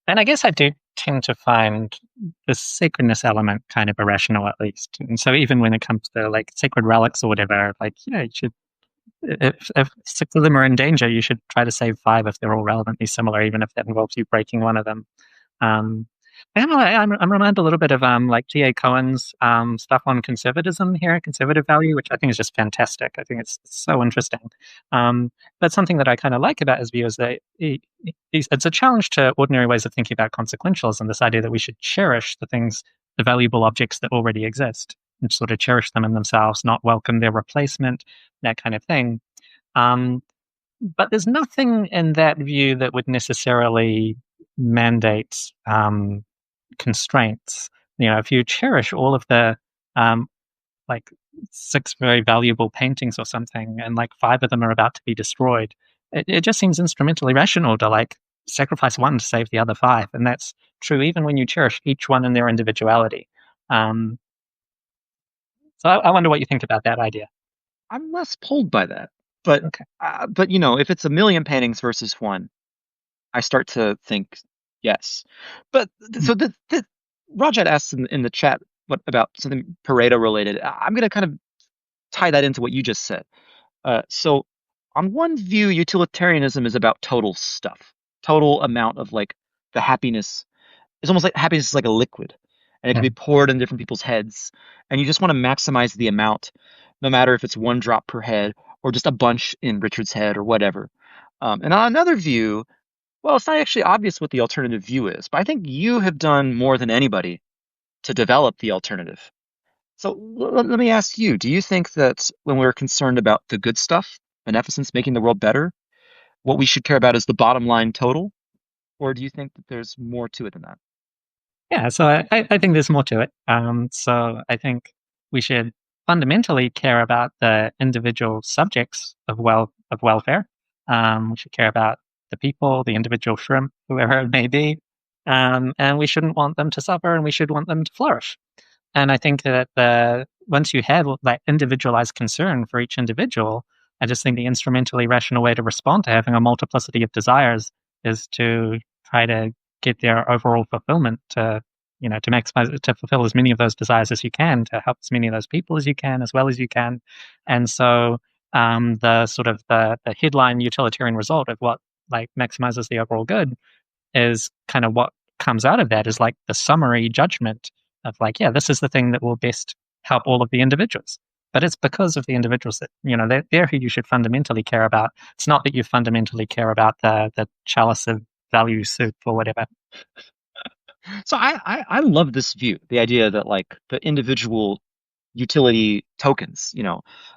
And I guess I do tend to find the sacredness element kind of irrational, at least. And so even when it comes to like sacred relics or whatever, like, you should, if six of them are in danger, you should try to save five if they're all relevantly similar, even if that involves you breaking one of them. Um, and I'm reminded a little bit of like G.A. Cohen's stuff on conservatism here, conservative value, which I think is just fantastic. I think it's so interesting. But something that I kind of like about his view is that it's a challenge to ordinary ways of thinking about consequentialism, this idea that we should cherish the things, the valuable objects that already exist, and sort of cherish them in themselves, not welcome their replacement, that kind of thing. Um, but there's nothing in that view that would necessarily mandate constraints. If you cherish all of the um, like six very valuable paintings or something, and like five of them are about to be destroyed, it just seems instrumentally rational to like sacrifice one to save the other five, and that's true even when you cherish each one in their individuality. Um, so I wonder what you think about that idea. I'm less pulled by that, but Okay. if it's a million paintings versus one, I start to think yes. But so the Rajat asked in the chat what about something Pareto related. I'm going to kind of tie that into what you just said. So on one view, utilitarianism is about total stuff, total amount of like the happiness. It's almost like happiness is like a liquid, and it can be Mm, poured in different people's heads, and you just want to maximize the amount, no matter if it's one drop per head or just a bunch in Richard's head or whatever. And on another view, well, it's not actually obvious what the alternative view is, but I think you have done more than anybody to develop the alternative. So let me ask you, do you think that when we're concerned about the good stuff, beneficence, making the world better, what we should care about is the bottom line total? Or do you think that there's more to it than that? Yeah, so I think there's more to it. So I think we should fundamentally care about the individual subjects of welfare. We should care about the people, the individual shrimp, whoever it may be, and we shouldn't want them to suffer, and we should want them to flourish. And I think that once you have that individualized concern for each individual, I just think the instrumentally rational way to respond to having a multiplicity of desires is to try to get their overall fulfillment to maximize, to fulfill as many of those desires as you can, to help as many of those people as you can, as well as you can. And so the sort of the headline utilitarian result of what like maximizes the overall good is kind of what comes out of that is like the summary judgment of like, yeah, this is the thing that will best help all of the individuals. But it's because of the individuals that, they're who you should fundamentally care about. It's not that you fundamentally care about the chalice of value soup or whatever. So I love this view, the idea that like the individual utility tokens,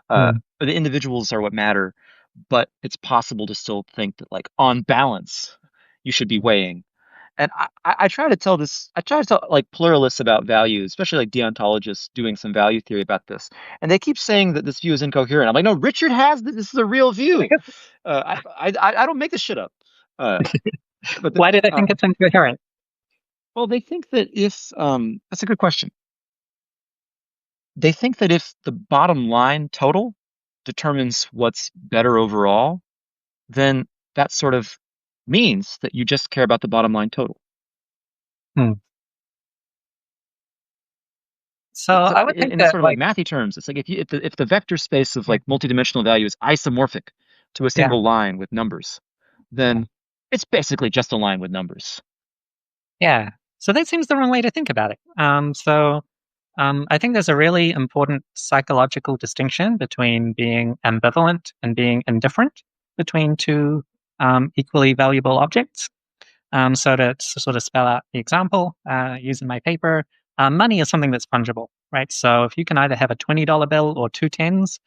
Mm, the individuals are what matter, but it's possible to still think that like on balance, you should be weighing. And I try to tell this, I try to tell like pluralists about value, especially like deontologists doing some value theory about this. And they keep saying that this view is incoherent. I'm like, no, Richard has this. This is a real view. I don't make this shit up. Uh, but Why do they think it's incoherent? well, they think that if that's a good question. They think that if the bottom line total determines what's better overall, then that sort of means that you just care about the bottom line total. Hmm. So So I would think in that sort of like like mathy terms, it's like if the vector space of like multidimensional value is isomorphic to a yeah single line with numbers, yeah then it's basically just a line with numbers. yeah. So that seems the wrong way to think about it. I think there's a really important psychological distinction between being ambivalent and being indifferent between two equally valuable objects. So to sort of spell out the example, using my paper, money is something that's fungible, right? So if you can either have a $20 bill or two tens,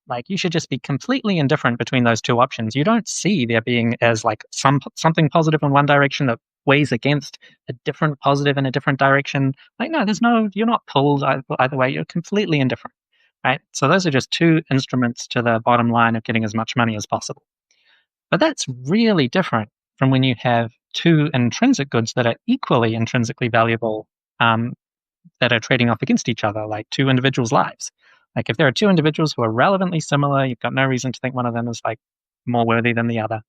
like you should just be completely indifferent between those two options. You don't see there being as like something positive in one direction that weighs against a different positive in a different direction. Like no, you're not pulled either way. You're completely indifferent, right? So those are just two instruments to the bottom line of getting as much money as possible. But that's really different from when you have two intrinsic goods that are equally intrinsically valuable, um, that are trading off against each other, like two individuals' lives. Like if there are two individuals who are relevantly similar, you've got no reason to think one of them is like more worthy than the other.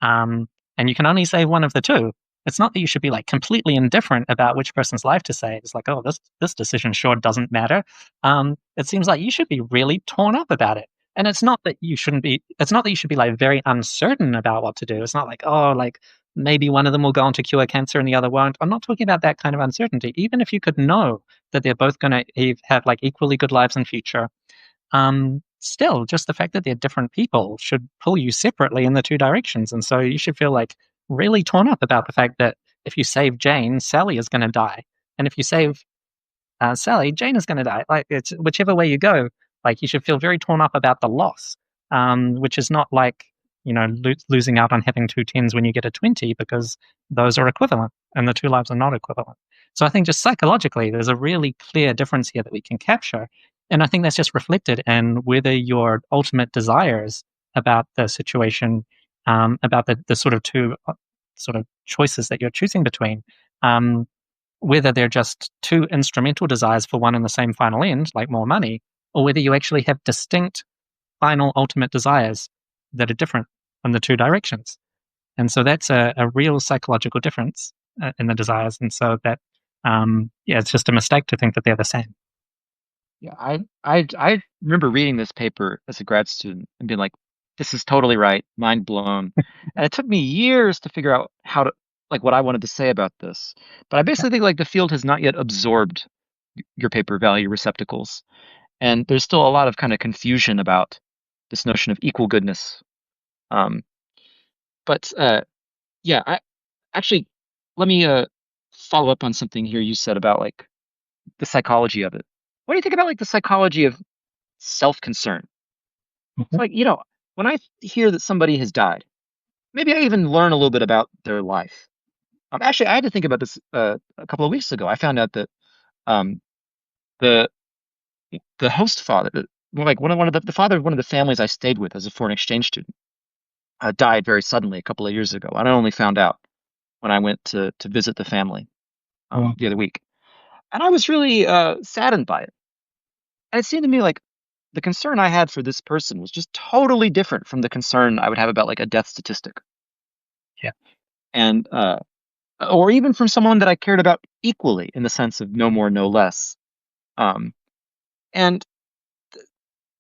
Um, and you can only save one of the two. It's not that you should be like completely indifferent about which person's life to save. It's like, oh, this decision sure doesn't matter. It seems like you should be really torn up about it. And it's not that you shouldn't be. It's not that you should be like very uncertain about what to do. It's not like, oh, like maybe one of them will go on to cure cancer and the other won't. I'm not talking about that kind of uncertainty. Even if you could know that they're both going to have like equally good lives in future, still, just the fact that they're different people should pull you separately in the two directions. And so you should feel like really torn up about the fact that if you save Jane, Sally is going to die. And if you save Sally, Jane is going to die. Like it's whichever way you go, like you should feel very torn up about the loss, which is not like, losing out on having two tens when you get a 20 because those are equivalent and the two lives are not equivalent. So I think just psychologically, there's a really clear difference here that we can capture. And I think that's just reflected in whether your ultimate desires about the situation, about the sort of two sort of choices that you're choosing between, um, whether they're just two instrumental desires for one and the same final end, like more money, or whether you actually have distinct final ultimate desires that are different in the two directions. And so that's a real psychological difference in the desires. And so that, it's just a mistake to think that they're the same. Yeah, I remember reading this paper as a grad student and being like, this is totally right, mind blown. And it took me years to figure out how to like what I wanted to say about this. But I basically think like the field has not yet absorbed your paper value receptacles. And there's still a lot of kind of confusion about this notion of equal goodness. Um, but yeah, I actually let me follow up on something here you said about like the psychology of it. What do you think about like the psychology of self-concern? It's Mhm. like, when I hear that somebody has died, maybe I even learn a little bit about their life. Actually, I had to think about this a couple of weeks ago. I found out that um, the the host father, well, like one of the father of one of the families I stayed with as a foreign exchange student, died very suddenly a couple of years ago. And I only found out when I went to visit the family Mm. the other week, and I was really saddened by it. And it seemed to me like the concern I had for this person was just totally different from the concern I would have about like a death statistic. Yeah. And or even from someone that I cared about equally in the sense of no more, no less. Um, and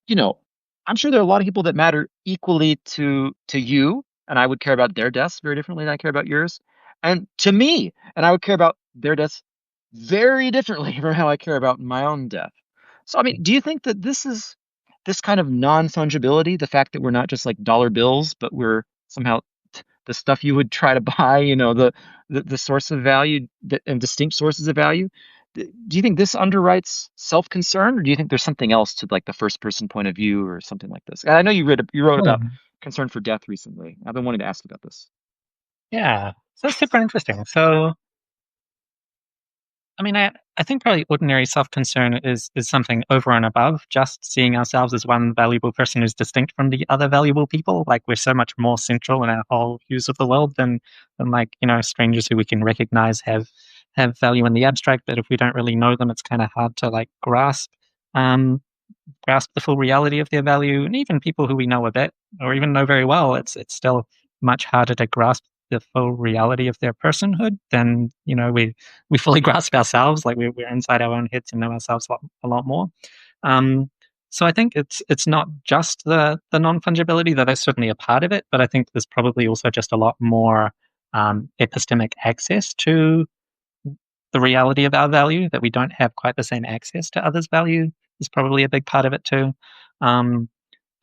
you know, I'm sure there are a lot of people that matter equally to you, and I would care about their deaths very differently than I care about yours, and to me, and I would care about their deaths very differently from how I care about my own death. So, I mean, do you think that this is this kind of non-fungibility, the fact that we're not just like dollar bills, but we're somehow the stuff you would try to buy, the source of value and distinct sources of value. Do you think this underwrites self-concern, or do you think there's something else to like the first person point of view or something like this? And I know you wrote about Hmm. concern for death recently. I've been wanting to ask about this. Yeah. So it's super interesting. So I mean, I think probably ordinary self-concern is something over and above just seeing ourselves as one valuable person who's distinct from the other valuable people. Like we're so much more central in our whole views of the world than like, strangers who we can recognize have value in the abstract, but if we don't really know them, it's kind of hard to like um grasp the full reality of their value. And even people who we know a bit or even know very well, it's still much harder to grasp the full reality of their personhood than we fully grasp ourselves. Like we're inside our own heads and know ourselves a lot more. Um, so I think it's not just the non fungibility, that is certainly a part of it, but I think there's probably also just a lot more epistemic access to the reality of our value, that we don't have quite the same access to others' value is probably a big part of it too. Um,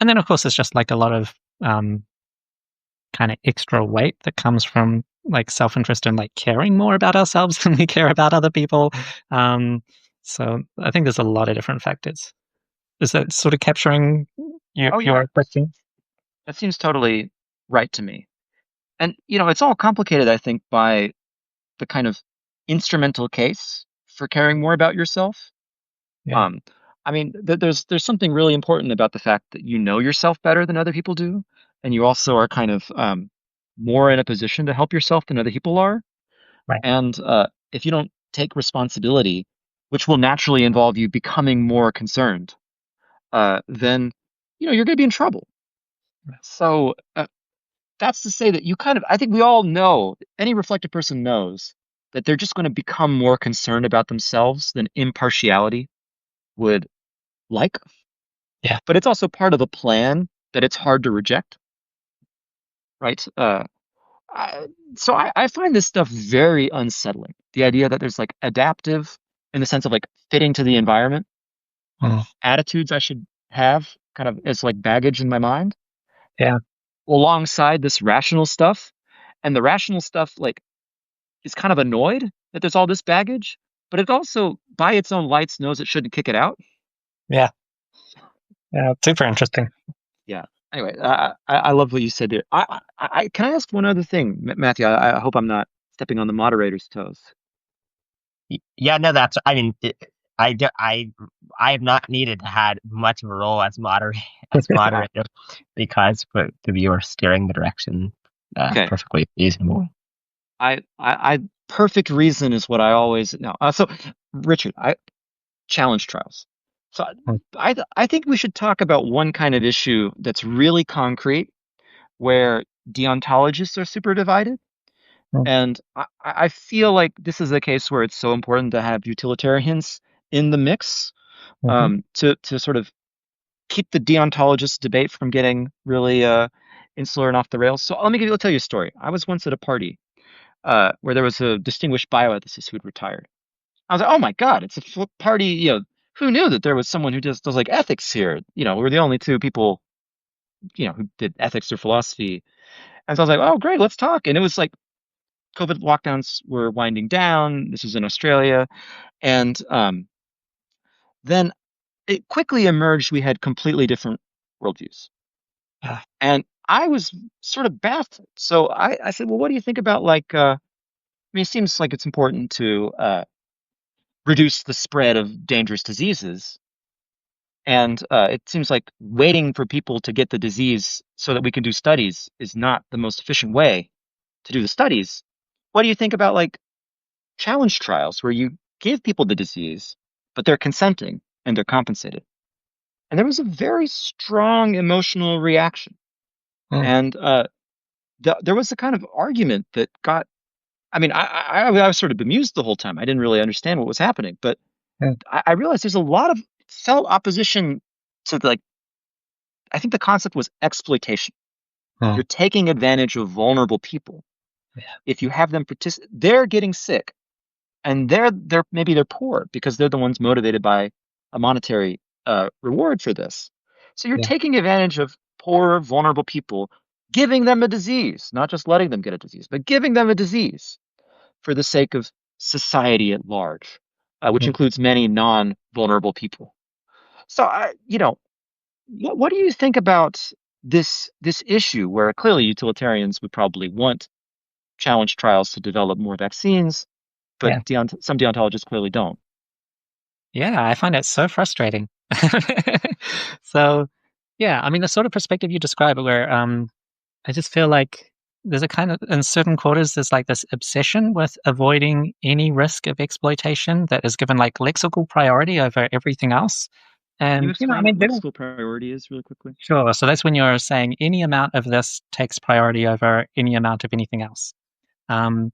and then, of course, there's just like a lot of kind of extra weight that comes from like self-interest and like caring more about ourselves than we care about other people. So I think there's a lot of different factors. Is that sort of capturing Oh yeah, your question? that seems totally right to me. And it's all complicated, I think, by the kind of instrumental case for caring more about yourself. Yeah, Um, I mean, there's something really important about the fact that you know yourself better than other people do, and you also are kind of more in a position to help yourself than other people are. right. And if you don't take responsibility, which will naturally involve you becoming more concerned, then you're going to be in trouble. So that's to say that I think we all know, any reflective person knows that they're just going to become more concerned about themselves than impartiality would like. Yeah. But it's also part of a plan that it's hard to reject, right? I, so I find this stuff very unsettling. The idea that there's like adaptive, in the sense of like fitting to the environment, Mm, attitudes I should have kind of as like baggage in my mind yeah. alongside this rational stuff. And the rational stuff like is kind of annoyed that there's all this baggage, but it also, by its own lights, knows it shouldn't kick it out. Yeah. Yeah. Super interesting. Yeah. Anyway, I love what you said there. Can I ask one other thing, Matthew? I hope I'm not stepping on the moderator's toes. Yeah, no, that's. I mean, I have not needed to had much of a role as moderator because the viewer steering the direction Okay. perfectly reasonable. Perfect reason is what I always know. So, Richard, challenge trials. So, Mm, I think we should talk about one kind of issue that's really concrete, where deontologists are super divided. mm, And I feel like this is a case where it's so important to have utilitarians in the mix, mhm, to sort of keep the deontologist debate from getting really insular and off the rails. So I'll tell you a story. I was once at a party where there was a distinguished bioethicist who had retired. I was like, oh my God, it's a party. Who knew that there was someone who just does like ethics here? We're the only two people, who did ethics or philosophy. And so I was like, oh, great, let's talk. And it was like COVID lockdowns were winding down. This was in Australia. And then it quickly emerged we had completely different worldviews. ah, And I was sort of baffled. So I said, well, what do you think about like, I mean, it seems like it's important to reduce the spread of dangerous diseases. And it seems like waiting for people to get the disease so that we can do studies is not the most efficient way to do the studies. What do you think about like challenge trials where you give people the disease, but they're consenting and they're compensated? And there was a very strong emotional reaction. mm, And there was a kind of argument that got, I mean, I was sort of bemused the whole time. I didn't really understand what was happening, but mm, I realized there's a lot of felt opposition to like, I think the concept was exploitation. mm, You're taking advantage of vulnerable people. yeah, If you have them participate, they're getting sick, and they're maybe they're poor because they're the ones motivated by a monetary reward for this. So you're yeah, taking advantage of poor, vulnerable people, giving them a disease, not just letting them get a disease, but giving them a disease for the sake of society at large, which mm. includes many non-vulnerable people. So what do you think about this issue where clearly utilitarians would probably want challenge trials to develop more vaccines, but Yeah. some deontologists clearly don't. Yeah, I find it so frustrating. So, yeah, I mean, the sort of perspective you describe where I just feel like there's a kind of, in certain quarters, there's like this obsession with avoiding any risk of exploitation that is given like lexical priority over everything else. Can you And, I explain what mean, lexical priority is really quickly? sure. So that's when you're saying any amount of this takes priority over any amount of anything else. Um,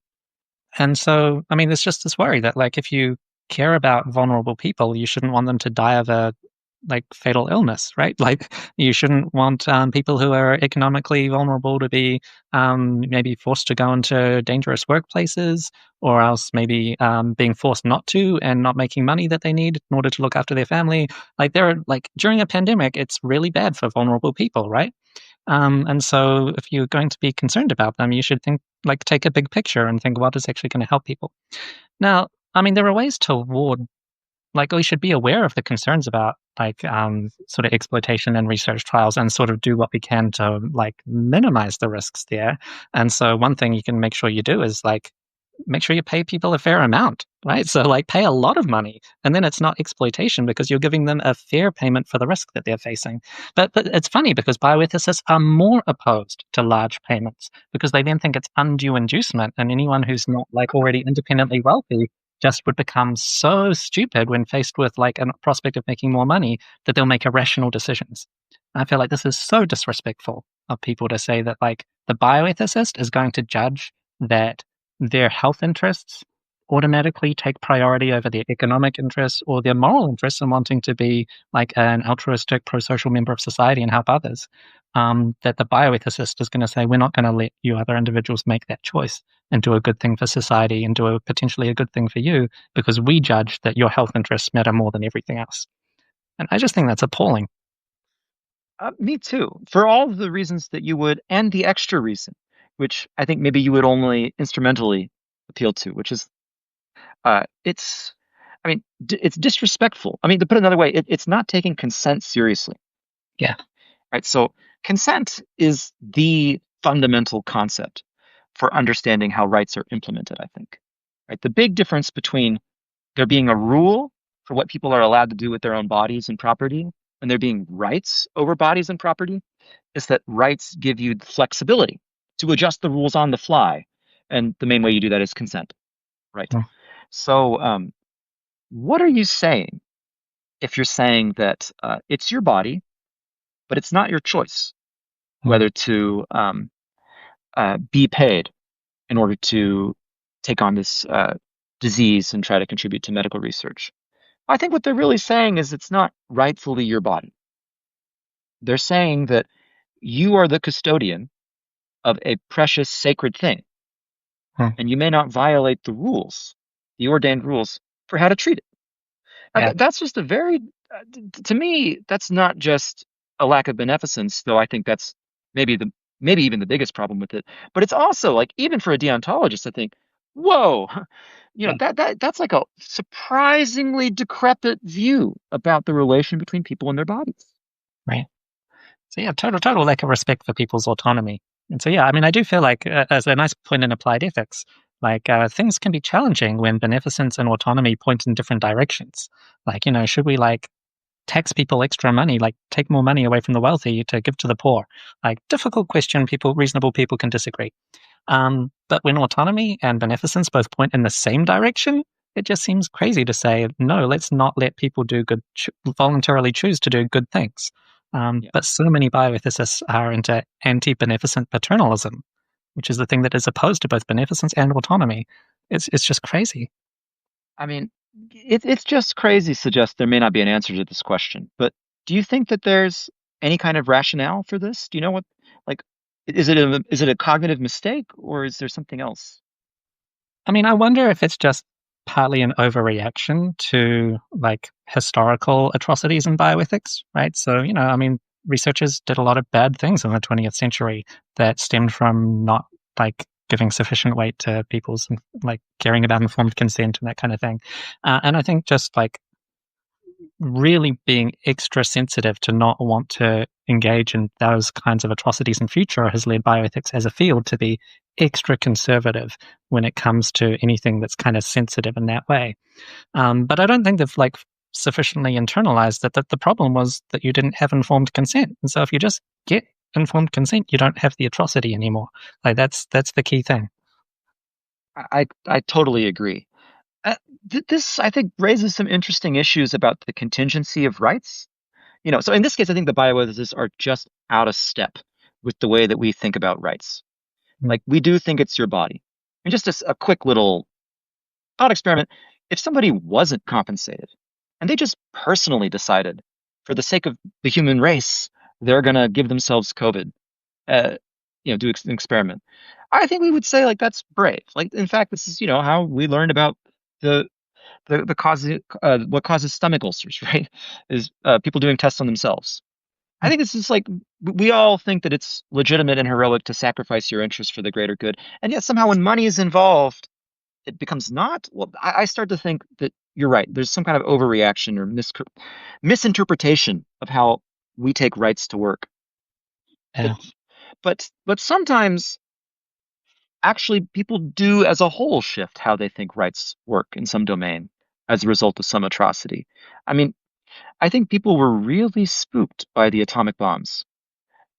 and so, I mean, there's just this worry that, like, if you care about vulnerable people, you shouldn't want them to die of a like fatal illness, right? Like, you shouldn't want people who are economically vulnerable to be maybe forced to go into dangerous workplaces, or else maybe being forced not to and not making money that they need in order to look after their family. Like, there are like during a pandemic, it's really bad for vulnerable people, right? And so if you're going to be concerned about them, you should think like take a big picture and think what is actually going to help people. Now, I mean, there are ways to ward, like we should be aware of the concerns about like sort of exploitation and research trials and sort of do what we can to like minimize the risks there. And so one thing you can make sure you do is like make sure you pay people a fair amount, right? So like pay a lot of money, and then it's not exploitation because you're giving them a fair payment for the risk that they're facing. But it's funny because bioethicists are more opposed to large payments because they then think it's undue inducement, and anyone who's not like already independently wealthy just would become so stupid when faced with like a prospect of making more money that they'll make irrational decisions. I feel like this is so disrespectful of people to say that like the bioethicist is going to judge that their health interests automatically take priority over their economic interests or their moral interests in wanting to be like an altruistic pro-social member of society and help others. That the bioethicist is going to say, we're not going to let you other individuals make that choice and do a good thing for society and do a potentially a good thing for you because we judge that your health interests matter more than everything else. And I just think that's appalling. Me too, for all of the reasons that you would, and the extra reason, which I think maybe you would only instrumentally appeal to, which is it's, I mean, it's disrespectful. I mean, to put it another way, it's not taking consent seriously, Yeah. right? So consent is the fundamental concept for understanding how rights are implemented, I think, right? The big difference between there being a rule for what people are allowed to do with their own bodies and property, and there being rights over bodies and property, is that rights give you the flexibility to adjust the rules on the fly. And the main way you do that is consent, right? Mm. So, what are you saying if you're saying that it's your body, but it's not your choice Mm. whether to be paid in order to take on this disease and try to contribute to medical research? I think what they're really saying is it's not rightfully your body. They're saying that you are the custodian of a precious sacred thing, Mm. and you may not violate the rules, the ordained rules for how to treat it. Now, Yeah. that's just a very, to me, that's not just a lack of beneficence, though I think that's maybe the maybe even the biggest problem with it. But it's also like even for a deontologist, I think, whoa, Yeah. that's like a surprisingly decrepit view about the relation between people and their bodies. Right. So yeah, total lack of respect for people's autonomy. And so yeah, I mean, I do feel like as a nice point in applied ethics, like things can be challenging when beneficence and autonomy point in different directions. Like, should we like tax people extra money, like take more money away from the wealthy to give to the poor? Like difficult question. Reasonable people can disagree. But when autonomy and beneficence both point in the same direction, it just seems crazy to say, no, let's not let people do good, voluntarily choose to do good things. Yeah. But so many bioethicists are into anti-beneficent paternalism, which is the thing that is opposed to both beneficence and autonomy. It's just crazy. I mean, it's just crazy to suggest there may not be an answer to this question. But do you think that there's any kind of rationale for this? Do you know what, like, is it a cognitive mistake or is there something else? I mean, I wonder if it's just partly an overreaction to like historical atrocities in bioethics, right? So, I mean, researchers did a lot of bad things in the 20th century that stemmed from not like giving sufficient weight to people's like caring about informed consent and that kind of thing. And I think just like really being extra sensitive to not want to engage in those kinds of atrocities in future has led bioethics as a field to be extra conservative when it comes to anything that's kind of sensitive in that way. But I don't think they've like sufficiently internalized that the problem was that you didn't have informed consent. And so if you just get informed consent, you don't have the atrocity anymore. Like that's the key thing. I totally agree. This, I think, raises some interesting issues about the contingency of rights. So in this case, I think the bioethicists are just out of step with the way that we think about rights. Mm. Like, we do think it's your body. And just a quick little thought experiment. If somebody wasn't compensated and they just personally decided, for the sake of the human race, they're going to give themselves COVID, uh, do an experiment, I think we would say, like, that's brave. Like, in fact, this is, how we learned about the the cause what causes stomach ulcers, right? Is people doing tests on themselves. I think this is like we all think that it's legitimate and heroic to sacrifice your interests for the greater good, and yet somehow when money is involved, it becomes not. Well, I start to think that you're right. There's some kind of overreaction or misinterpretation of how we take rights to work. Yeah. But sometimes actually people do as a whole shift how they think rights work in some domain as a result of some atrocity. I mean, I think people were really spooked by the atomic bombs,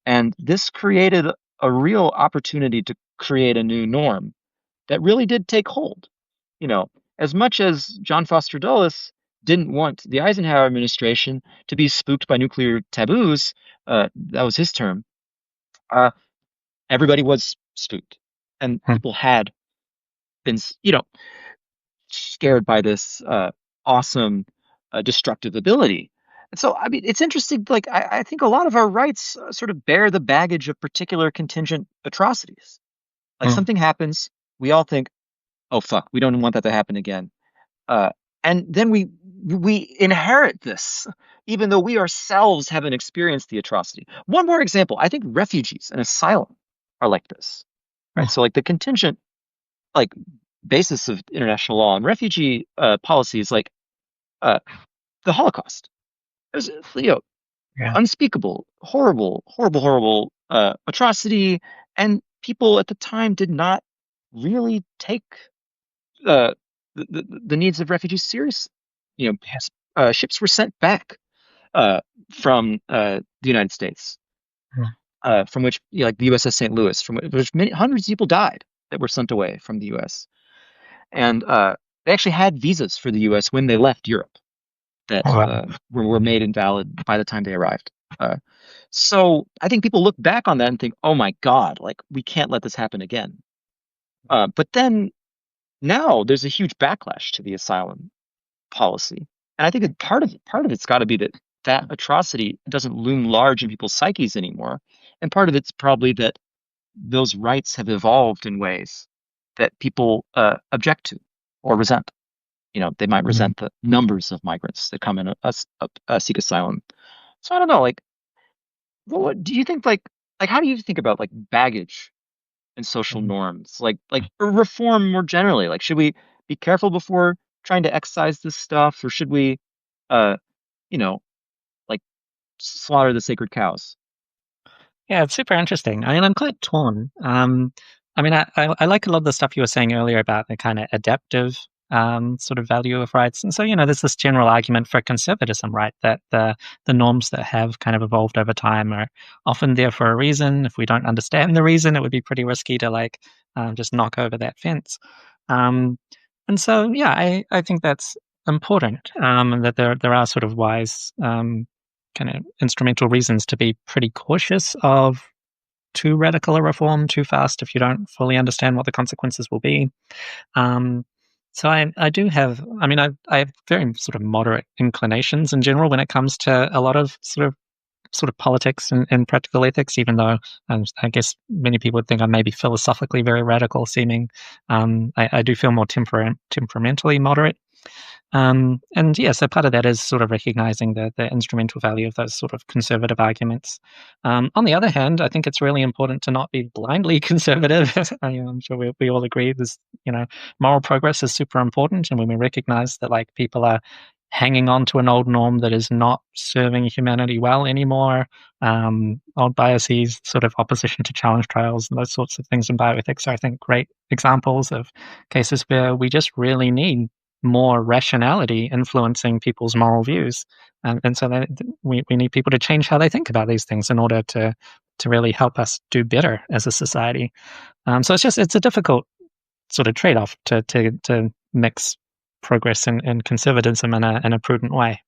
and this created a real opportunity to create a new norm that really did take hold. You know, as much as John Foster Dulles didn't want the Eisenhower administration to be spooked by nuclear taboos, that was his term, uh, everybody was spooked. And Hmm. people had been, scared by this awesome destructive ability. And so, I mean, it's interesting. Like, I think a lot of our rights sort of bear the baggage of particular contingent atrocities. Like Hmm. something happens, we all think, "Oh fuck, we don't want that to happen again." Uh, and then we inherit this, even though we ourselves haven't experienced the atrocity. One more example: I think refugees and asylum are like this, right? Hmm. So, like the contingent, like basis of international law and refugee policies, like uh, the Holocaust. It was, Yeah. unspeakable, horrible, horrible, horrible atrocity, and people at the time did not really take uh, the needs of refugees seriously. You know, ships were sent back from the United States, Hmm. from which, like the USS St. Louis, from which many hundreds of people died that were sent away from the U.S. And they actually had visas for the U.S. when they left Europe that Oh, wow. were made invalid by the time they arrived. Uh, so I think people look back on that and think, "Oh my God, like we can't let this happen again." But then now there's a huge backlash to the asylum policy, and I think that part of it's got to be that that atrocity doesn't loom large in people's psyches anymore, and part of it's probably that those rights have evolved in ways that people object to or resent. They might Hmm. resent the numbers of migrants that come in seek asylum. So I don't know, like, what do you think? Like, how do you think about like baggage and social norms, like or reform more generally? Like, should we be careful before trying to excise this stuff, or should we, uh, you know, like slaughter the sacred cows? Yeah, it's super interesting. I mean, I'm quite torn. I mean, I like a lot of the stuff you were saying earlier about the kind of adaptive sort of value of rights. And so, there's this general argument for conservatism, right? That the norms that have kind of evolved over time are often there for a reason. If we don't understand the reason, it would be pretty risky to like just knock over that fence. Um, and so, yeah, I think that's important, and that there are sort of wise kind of instrumental reasons to be pretty cautious of too radical a reform too fast if you don't fully understand what the consequences will be. Um, so I do have, I mean, I have very sort of moderate inclinations in general when it comes to a lot of sort of politics and practical ethics, even though I guess many people would think I'm maybe philosophically very radical seeming. I do feel more temperamentally moderate. And yeah, so part of that is sort of recognizing the instrumental value of those sort of conservative arguments. On the other hand, I think it's really important to not be blindly conservative. I'm sure we all agree moral progress is super important. And when we recognize that like people are hanging on to an old norm that is not serving humanity well anymore, old biases, sort of opposition to challenge trials, and those sorts of things in bioethics are, I think, great examples of cases where we just really need more rationality influencing people's moral views. And so that we need people to change how they think about these things in order to really help us do better as a society. So it's a difficult sort of trade-off to mix progress and conservatism in a prudent way.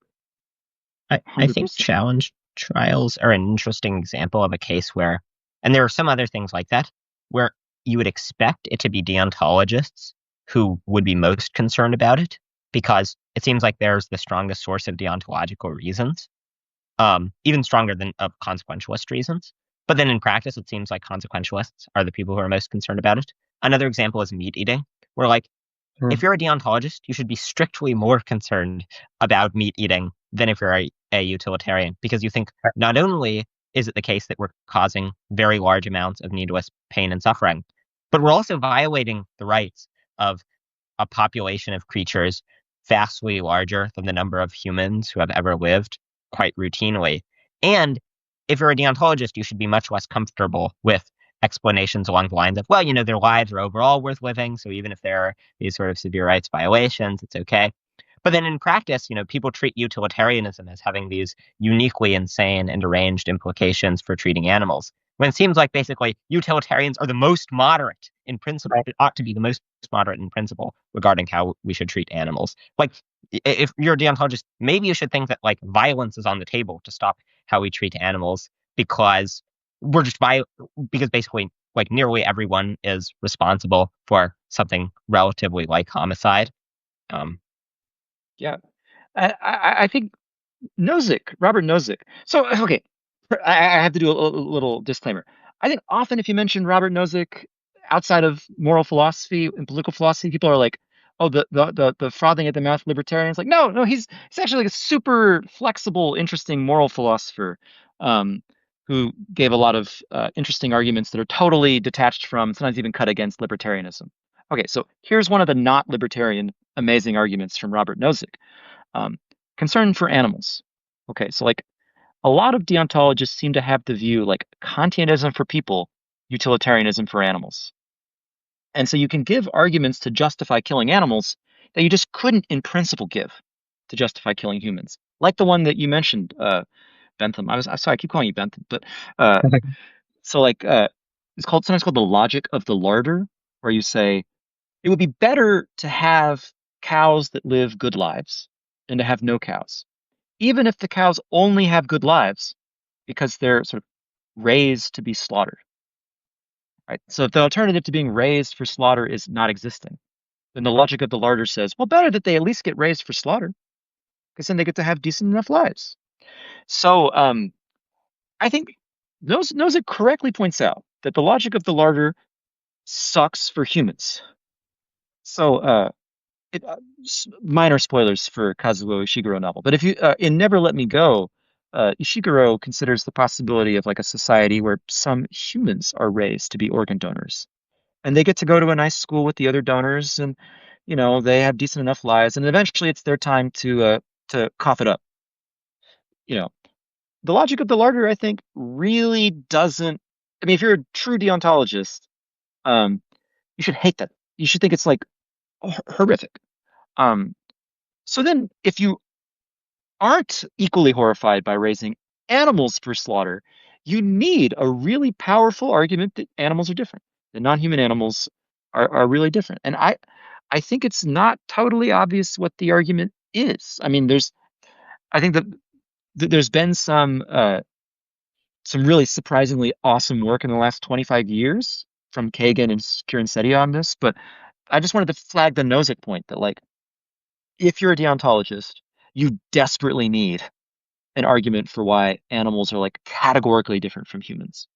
I think challenge trials are an interesting example of a case where, and there are some other things like that, where you would expect it to be deontologists who would be most concerned about it, because it seems like there's the strongest source of deontological reasons, even stronger than of consequentialist reasons. But then in practice, it seems like consequentialists are the people who are most concerned about it. Another example is meat eating, where like, if you're a deontologist, you should be strictly more concerned about meat eating than if you're a utilitarian, because you think not only is it the case that we're causing very large amounts of needless pain and suffering, but we're also violating the rights of a population of creatures vastly larger than the number of humans who have ever lived quite routinely. And if you're a deontologist, you should be much less comfortable with explanations along the lines of, well, their lives are overall worth living, so even if there are these sort of severe rights violations, it's okay. But then in practice, people treat utilitarianism as having these uniquely insane and deranged implications for treating animals, when it seems like basically utilitarians are the most moderate in principle. It ought to be the most moderate in principle regarding how we should treat animals. Like, if you're a deontologist, maybe you should think that like violence is on the table to stop how we treat animals, because because basically like nearly everyone is responsible for something relatively like homicide. Yeah, I think Robert Nozick. So, okay, I have to do a little disclaimer. I think often if you mention Robert Nozick outside of moral philosophy and political philosophy, people are like, "Oh, the frothing at the mouth libertarian." It's like, no, he's actually like a super flexible, interesting moral philosopher, um, who gave a lot of interesting arguments that are totally detached from, sometimes even cut against libertarianism. Okay, so here's one of the not libertarian amazing arguments from Robert Nozick. Um, Concern for animals. Okay, so like a lot of deontologists seem to have the view like Kantianism for people, utilitarianism for animals. And so you can give arguments to justify killing animals that you just couldn't in principle give to justify killing humans. Like the one that you mentioned, Bentham. I'm sorry, I keep calling you Bentham, but uh, so like it's sometimes called the logic of the larder, where you say it would be better to have cows that live good lives than to have no cows, even if the cows only have good lives because they're sort of raised to be slaughtered. Right? So if the alternative to being raised for slaughter is not existing, then the logic of the larder says, well, better that they at least get raised for slaughter, because then they get to have decent enough lives. So I think Nozick correctly points out that the logic of the larder sucks for humans. So minor spoilers for Kazuo Ishiguro novel, but if you in Never Let Me Go, Ishiguro considers the possibility of like a society where some humans are raised to be organ donors, and they get to go to a nice school with the other donors, and they have decent enough lives, and eventually it's their time to cough it up. You know, the logic of the larder, I think, really doesn't. I mean, if you're a true deontologist, um, you should hate that. You should think it's like horrific. Um, so then, if you aren't equally horrified by raising animals for slaughter, you need a really powerful argument that animals are different, that non-human animals are really different. And I think it's not totally obvious what the argument is. I mean, I think that there's been some really surprisingly awesome work in the last 25 years from Kagan and Kieran Setia on this, but I just wanted to flag the Nozick point that like if you're a deontologist, you desperately need an argument for why animals are like categorically different from humans.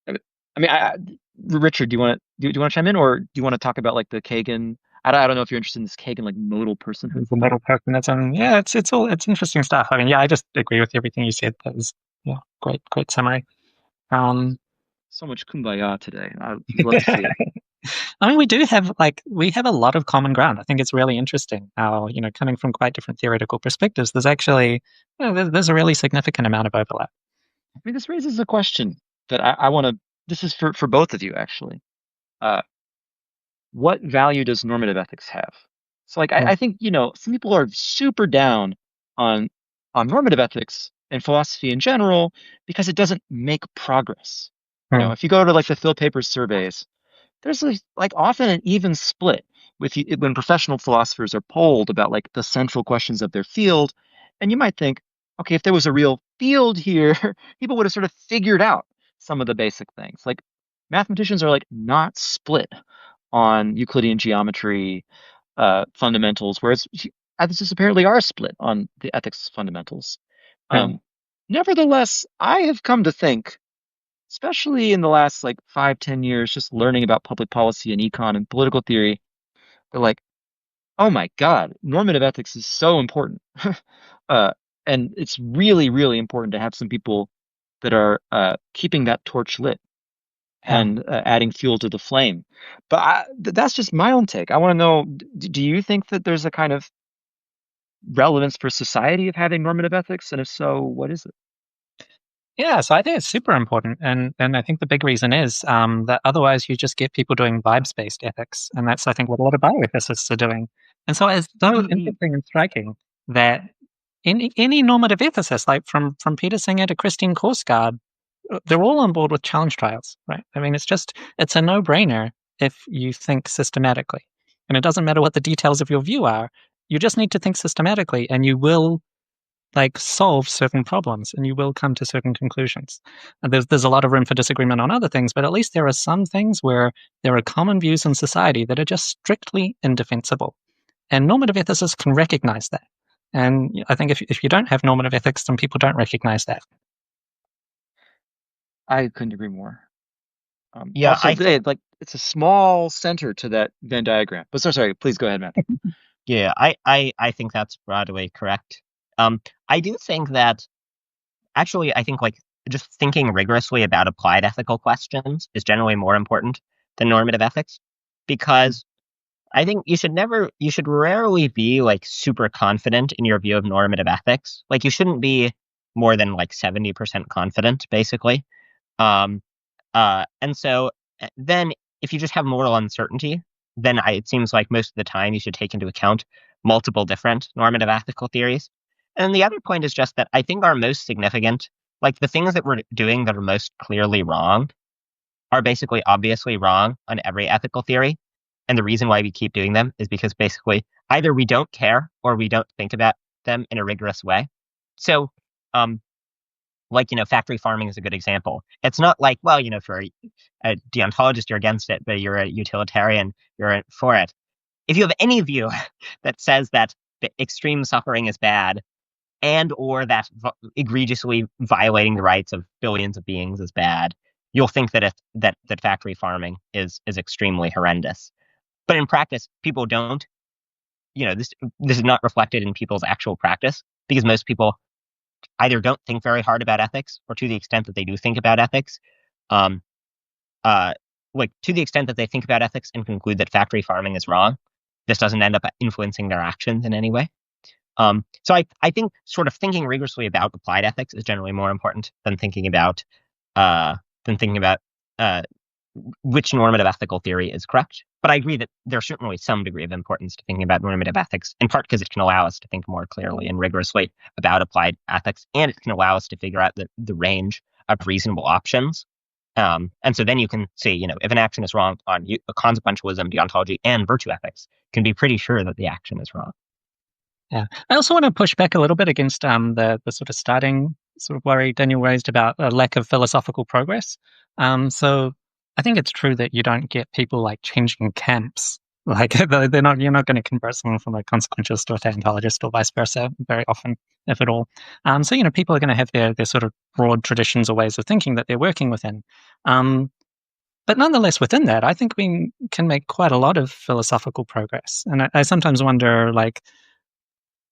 I mean, Richard, do you want to chime in, or do you want to talk about like the Kagan? I don't know if you're interested in this Kagan like modal personhood. The middle personism. Yeah, it's interesting stuff. I mean, yeah, I just agree with everything you said. That was great summary. So much kumbaya today. I'd love to see it. I mean, we have a lot of common ground. I think it's really interesting how, coming from quite different theoretical perspectives, there's actually, there's a really significant amount of overlap. I mean, this raises a question that I want to. This is for both of you, actually. Uh, what value does normative ethics have? So, like, Mm, I think some people are super down on normative ethics and philosophy in general because it doesn't make progress. mm, If you go to like the Phil Papers surveys, there's like often an even split when professional philosophers are polled about like the central questions of their field. And you might think, okay, if there was a real field here, people would have sort of figured out some of the basic things. Like mathematicians are like not split on Euclidean geometry fundamentals, whereas ethicists apparently are split on the ethics fundamentals. mm. Um, Nevertheless, I have come to think, especially in the last like 5, 10 years, just learning about public policy and econ and political theory, they're like, oh my God, normative ethics is so important. uh, and it's really, really important to have some people that are keeping that torch lit Yeah. and adding fuel to the flame. But that's just my own take. I want to know, do you think that there's a kind of relevance for society of having normative ethics? And if so, what is it? Yeah, so I think it's super important, and I think the big reason is that otherwise you just get people doing vibes-based ethics, and that's I think what a lot of bioethicists are doing. And so it's so Mm-mm. interesting and striking that any normative ethicist, like from Peter Singer to Christine Korsgaard, they're all on board with challenge trials, right? I mean, it's a no-brainer if you think systematically, and it doesn't matter what the details of your view are. You just need to think systematically, and you will like solve certain problems and you will come to certain conclusions. And there's a lot of room for disagreement on other things, but at least there are some things where there are common views in society that are just strictly indefensible. And normative ethicists can recognize that. And I think if you don't have normative ethics, then people don't recognize that. I couldn't agree more. Yeah, Also, like it's a small center to that Venn diagram. But sorry, please go ahead, Matt. yeah, I think that's broadly correct. I do think that actually, I think like just thinking rigorously about applied ethical questions is generally more important than normative ethics because I think you should rarely be like super confident in your view of normative ethics. Like you shouldn't be more than like 70% confident, basically. Um, and so then if you just have moral uncertainty, then it seems like most of the time you should take into account multiple different normative ethical theories. And the other point is just that I think our most significant, like the things that we're doing that are most clearly wrong, are basically obviously wrong on every ethical theory. And the reason why we keep doing them is because basically either we don't care or we don't think about them in a rigorous way. So, um, like, factory farming is a good example. It's not like, well, if you're a deontologist, you're against it, but you're a utilitarian, you're for it. If you have any view that says that the extreme suffering is bad and or that egregiously violating the rights of billions of beings is bad, you'll think that that factory farming is extremely horrendous. But in practice, people don't. This is not reflected in people's actual practice because most people either don't think very hard about ethics, or to the extent that they do think about ethics, um, like to the extent that they think about ethics and conclude that factory farming is wrong, this doesn't end up influencing their actions in any way. So I think sort of thinking rigorously about applied ethics is generally more important uh, than thinking about uh, which normative ethical theory is correct. But I agree that there's certainly some degree of importance to thinking about normative ethics, in part because it can allow us to think more clearly and rigorously about applied ethics, and it can allow us to figure out the range of reasonable options. And so then you can see, if an action is wrong on consequentialism, deontology, and virtue ethics, can be pretty sure that the action is wrong. Yeah. I also want to push back a little bit against the sort of starting sort of worry Daniel raised about a lack of philosophical progress. So I think it's true that you don't get people like changing camps. Like they're not you're not going to convert someone from a consequentialist to a deontologist or vice versa very often, if at all. So people are going to have their sort of broad traditions or ways of thinking that they're working within. But nonetheless, within that, I think we can make quite a lot of philosophical progress. And I sometimes wonder, like,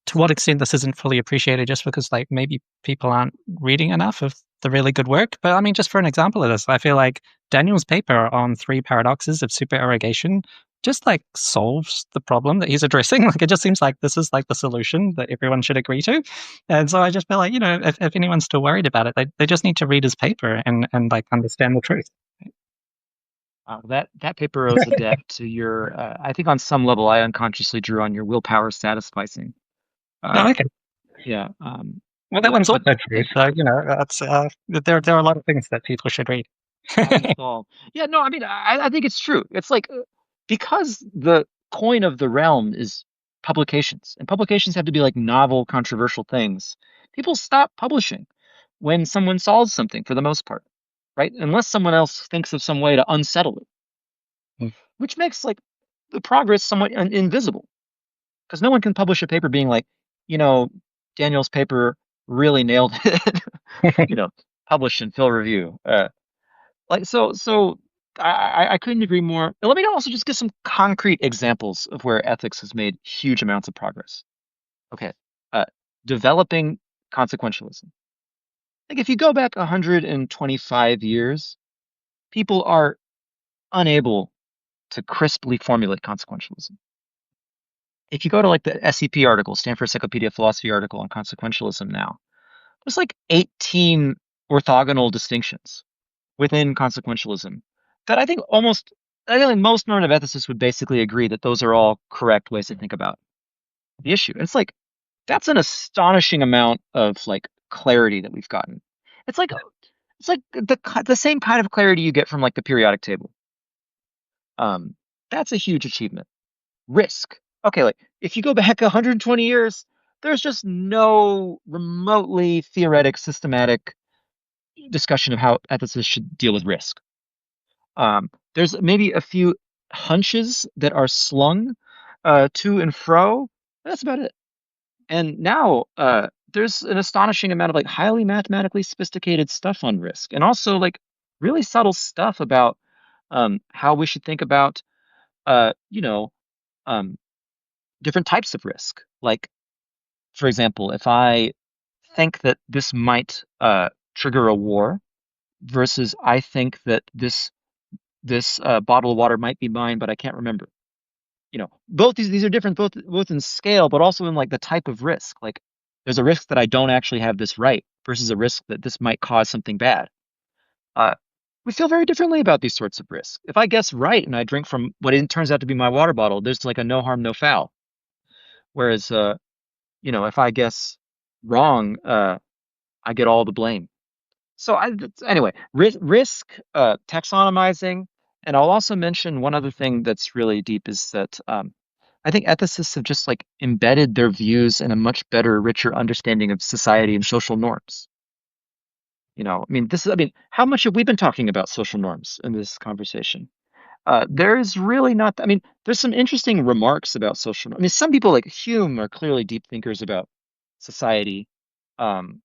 to what extent this isn't fully appreciated just because like maybe people aren't reading enough of the really good work. But I mean, just for an example of this, I feel like Daniel's paper on 3 paradoxes of supererogation just like solves the problem that he's addressing. Like, it just seems like this is like the solution that everyone should agree to. And so I just feel like, if anyone's still worried about it, they just need to read his paper and like understand the truth. That paper owes a debt to your. I think on some level, I unconsciously drew on your willpower satisficing. Oh, okay. Yeah. Well, that one's also true. So, that's there are a lot of things that people should read. Yeah, no, I mean, I think it's true. It's like because the coin of the realm is publications, and publications have to be like novel, controversial things. People stop publishing when someone solves something for the most part, right? Unless someone else thinks of some way to unsettle it, which makes like the progress somewhat invisible because no one can publish a paper being like, you know, Daniel's paper really nailed it, published in Phil Review. I couldn't agree more. Let me also just give some concrete examples of where ethics has made huge amounts of progress. Okay, developing consequentialism. Like if you go back 125 years, people are unable to crisply formulate consequentialism. If you go to like the SEP article, Stanford Encyclopedia of Philosophy article on consequentialism now, there's like 18 orthogonal distinctions within consequentialism that I think most normative ethicists would basically agree that those are all correct ways to think about the issue. And it's like that's an astonishing amount of like clarity that we've gotten. It's like the same kind of clarity you get from like the periodic table. That's a huge achievement. Risk. Okay, like if you go back 120 years, there's just no remotely theoretic, systematic discussion of how ethicists should deal with risk. There's maybe a few hunches that are slung to and fro. That's about it. And now there's an astonishing amount of like highly mathematically sophisticated stuff on risk, and also like really subtle stuff about how we should think about uh, you know um, different types of risk. Like, for example, if I think that this might trigger a war, versus I think that this bottle of water might be mine, but I can't remember. Both these are different, both in scale, but also in like the type of risk. Like, there's a risk that I don't actually have this right, versus a risk that this might cause something bad. Uh, we feel very differently about these sorts of risks. If I guess right and I drink from what it turns out to be my water bottle, there's like a no harm, no foul. Whereas, if I guess wrong, I get all the blame. So anyway, risk, taxonomizing, and I'll also mention one other thing that's really deep is that I think ethicists have just like embedded their views in a much better, richer understanding of society and social norms. How much have we been talking about social norms in this conversation? There's really not. There's some interesting remarks about social norms. Some people like Hume are clearly deep thinkers about society. Um,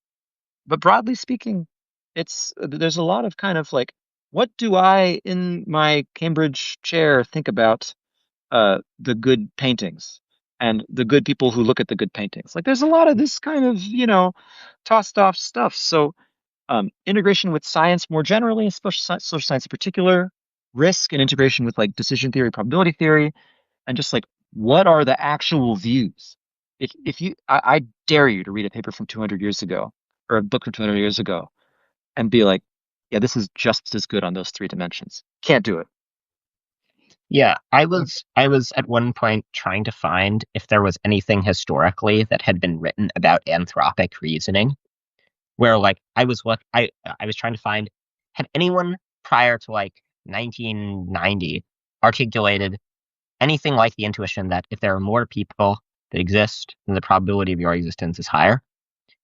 but broadly speaking, there's a lot of kind of like, what do I in my Cambridge chair think about the good paintings and the good people who look at the good paintings? Like, there's a lot of this kind of tossed off stuff. So integration with science more generally, and social science in particular, risk and integration with like decision theory, probability theory, and just like what are the actual views? I dare you to read a paper from 200 years ago or a book from 200 years ago and be like, yeah, this is just as good on those 3 dimensions. Can't do it. Yeah, I was at one point trying to find if there was anything historically that had been written about anthropic reasoning, where like I was trying to find, had anyone prior to like 1990 articulated anything like the intuition that if there are more people that exist, then the probability of your existence is higher.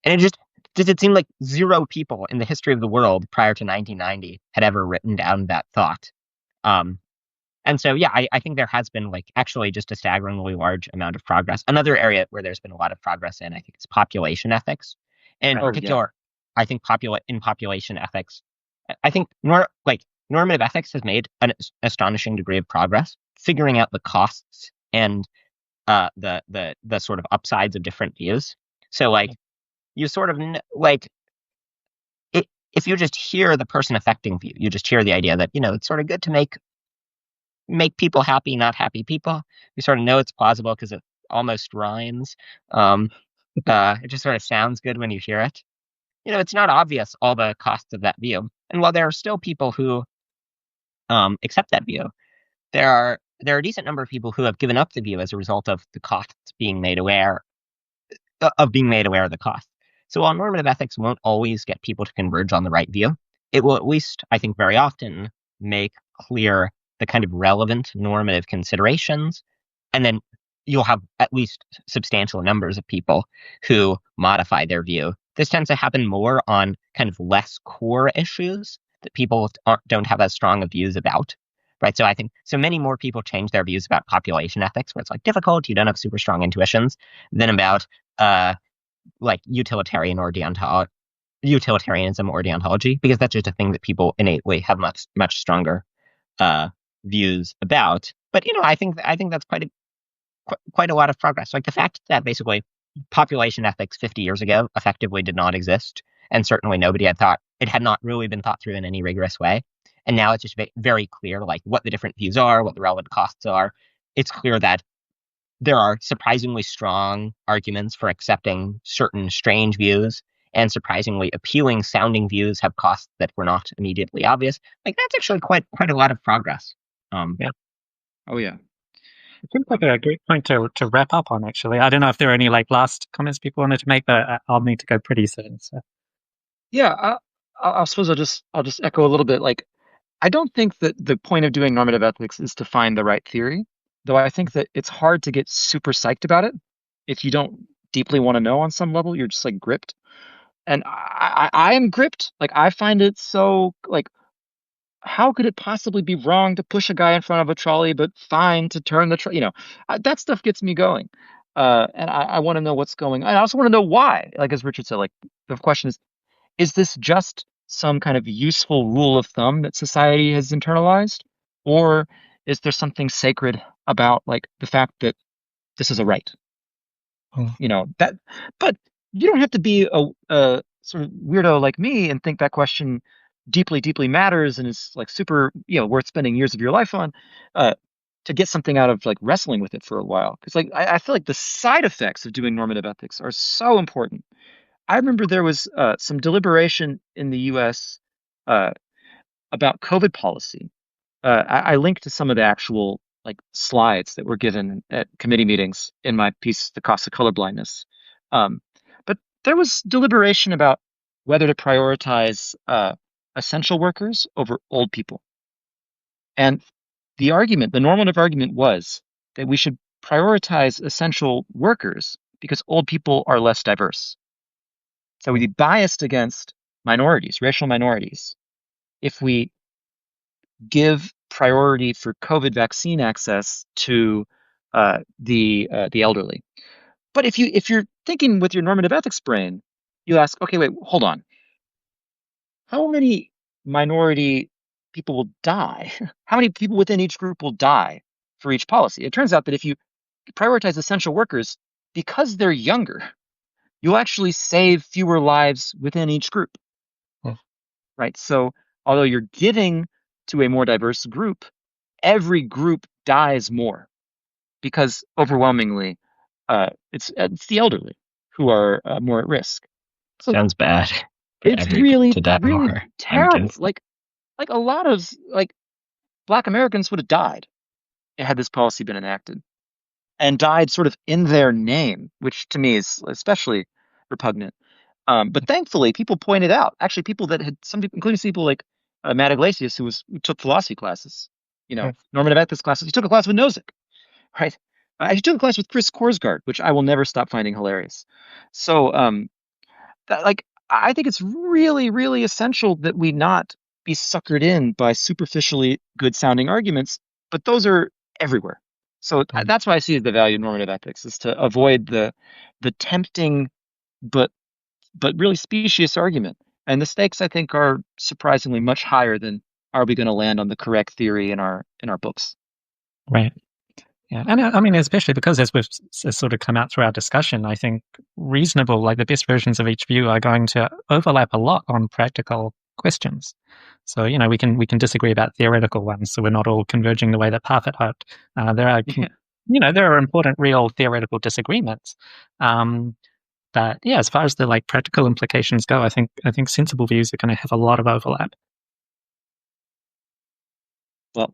And it seemed like 0 people in the history of the world prior to 1990 had ever written down that thought. Um, and so, yeah, I think there has been like actually just a staggeringly large amount of progress. Another area where there's been a lot of progress in, I think, is population ethics. In Oh, yeah. particular, I think in population ethics, I think normative ethics has made an astonishing degree of progress, figuring out the costs and the sort of upsides of different views. So like you sort of like if you just hear the person affecting view, you just hear the idea that, it's sort of good to make people happy, not happy people. You sort of know it's plausible because it almost rhymes. It just sort of sounds good when you hear it. It's not obvious all the costs of that view. And while there are still people who accept that view, there are a decent number of people who have given up the view as a result of the costs being made aware of the cost. So while normative ethics won't always get people to converge on the right view, it will at least, I think, very often make clear the kind of relevant normative considerations, and then you'll have at least substantial numbers of people who modify their view. This tends to happen more on kind of less core issues that people don't have as strong of views about, right? So I think many more people change their views about population ethics, where it's like difficult, you don't have super strong intuitions, than about like utilitarianism or deontology, because that's just a thing that people innately have much stronger views about. But I think that's quite a lot of progress. Like the fact that basically population ethics 50 years ago effectively did not exist, and certainly nobody had not really been thought through in any rigorous way. And now it's just very clear, like what the different views are, what the relevant costs are. It's clear that there are surprisingly strong arguments for accepting certain strange views, and surprisingly appealing sounding views have costs that were not immediately obvious. Like that's actually quite a lot of progress. Yeah. Oh yeah. It seems like a great point to wrap up on, actually. I don't know if there are any last comments people wanted to make, but I'll need to go pretty soon. So. Yeah, I suppose I'll just echo a little bit. Like, I don't think that the point of doing normative ethics is to find the right theory, though I think that it's hard to get super psyched about it if you don't deeply want to know on some level. You're just like gripped, and I am gripped. Like, I find it so like, how could it possibly be wrong to push a guy in front of a trolley, but fine to turn the trolley? That stuff gets me going. And I want to know what's going on. I also want to know why. Like as Richard said, like the question is this just some kind of useful rule of thumb that society has internalized? Or is there something sacred about like the fact that this is a right? That, but you don't have to be a sort of weirdo like me and think that question deeply matters and is like super, worth spending years of your life on, to get something out of like wrestling with it for a while. Because like I feel like the side effects of doing normative ethics are so important. I remember there was some deliberation in the U.S. About COVID policy. I linked to some of the actual like slides that were given at committee meetings in my piece, "The Cost of Colorblindness." But there was deliberation about whether to prioritize essential workers over old people. And the normative argument was that we should prioritize essential workers because old people are less diverse. So we'd be biased against minorities, racial minorities, if we give priority for COVID vaccine access to the elderly. But if you're thinking with your normative ethics brain, you ask, okay, wait, hold on. How many minority people will die? How many people within each group will die for each policy? It turns out that if you prioritize essential workers because they're younger, you'll actually save fewer lives within each group. Right? So although you're giving to a more diverse group, every group dies more because overwhelmingly it's the elderly who are more at risk. So sounds bad. It's really terrible. Like a lot of like Black Americans would have died had this policy been enacted, and died sort of in their name, which to me is especially repugnant. But thankfully, people pointed out, actually, people that had some people, including people like Matt Iglesias, who took philosophy classes, normative ethics classes. He took a class with Nozick, right? He took a class with Chris Korsgaard, which I will never stop finding hilarious. So, I think it's really, really essential that we not be suckered in by superficially good sounding arguments, but those are everywhere. So that's why I see the value of normative ethics, is to avoid the tempting but really specious argument. And the stakes, I think, are surprisingly much higher than are we going to land on the correct theory in our books. Right. Yeah, and I mean, especially because as we've sort of come out through our discussion, I think reasonable, like the best versions of each view are going to overlap a lot on practical questions. So, we can disagree about theoretical ones, so we're not all converging the way that Parfit hoped. There are, there are important real theoretical disagreements. But yeah, as far as the practical implications go, I think sensible views are going to have a lot of overlap. Well,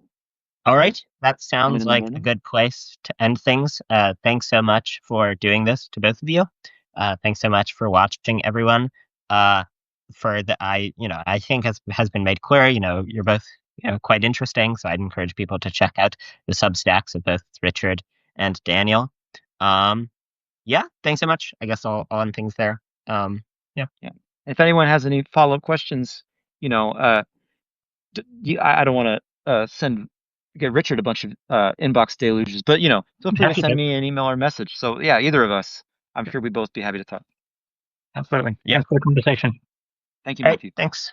all right. That sounds like a good place to end things. Thanks so much for doing this to both of you. Thanks so much for watching, everyone. I think has been made clear, you're both, quite interesting. So I'd encourage people to check out the Substacks of both Richard and Daniel. Yeah, thanks so much. I guess I'll end things there. Yeah. If anyone has any follow-up questions, I don't want to get Richard a bunch of inbox deluges, but feel free to send me an email or message. So yeah, either of us, I'm sure we'd both be happy to talk. Absolutely. Yeah. Thanks for the conversation. Thank you, Matthew. Thanks.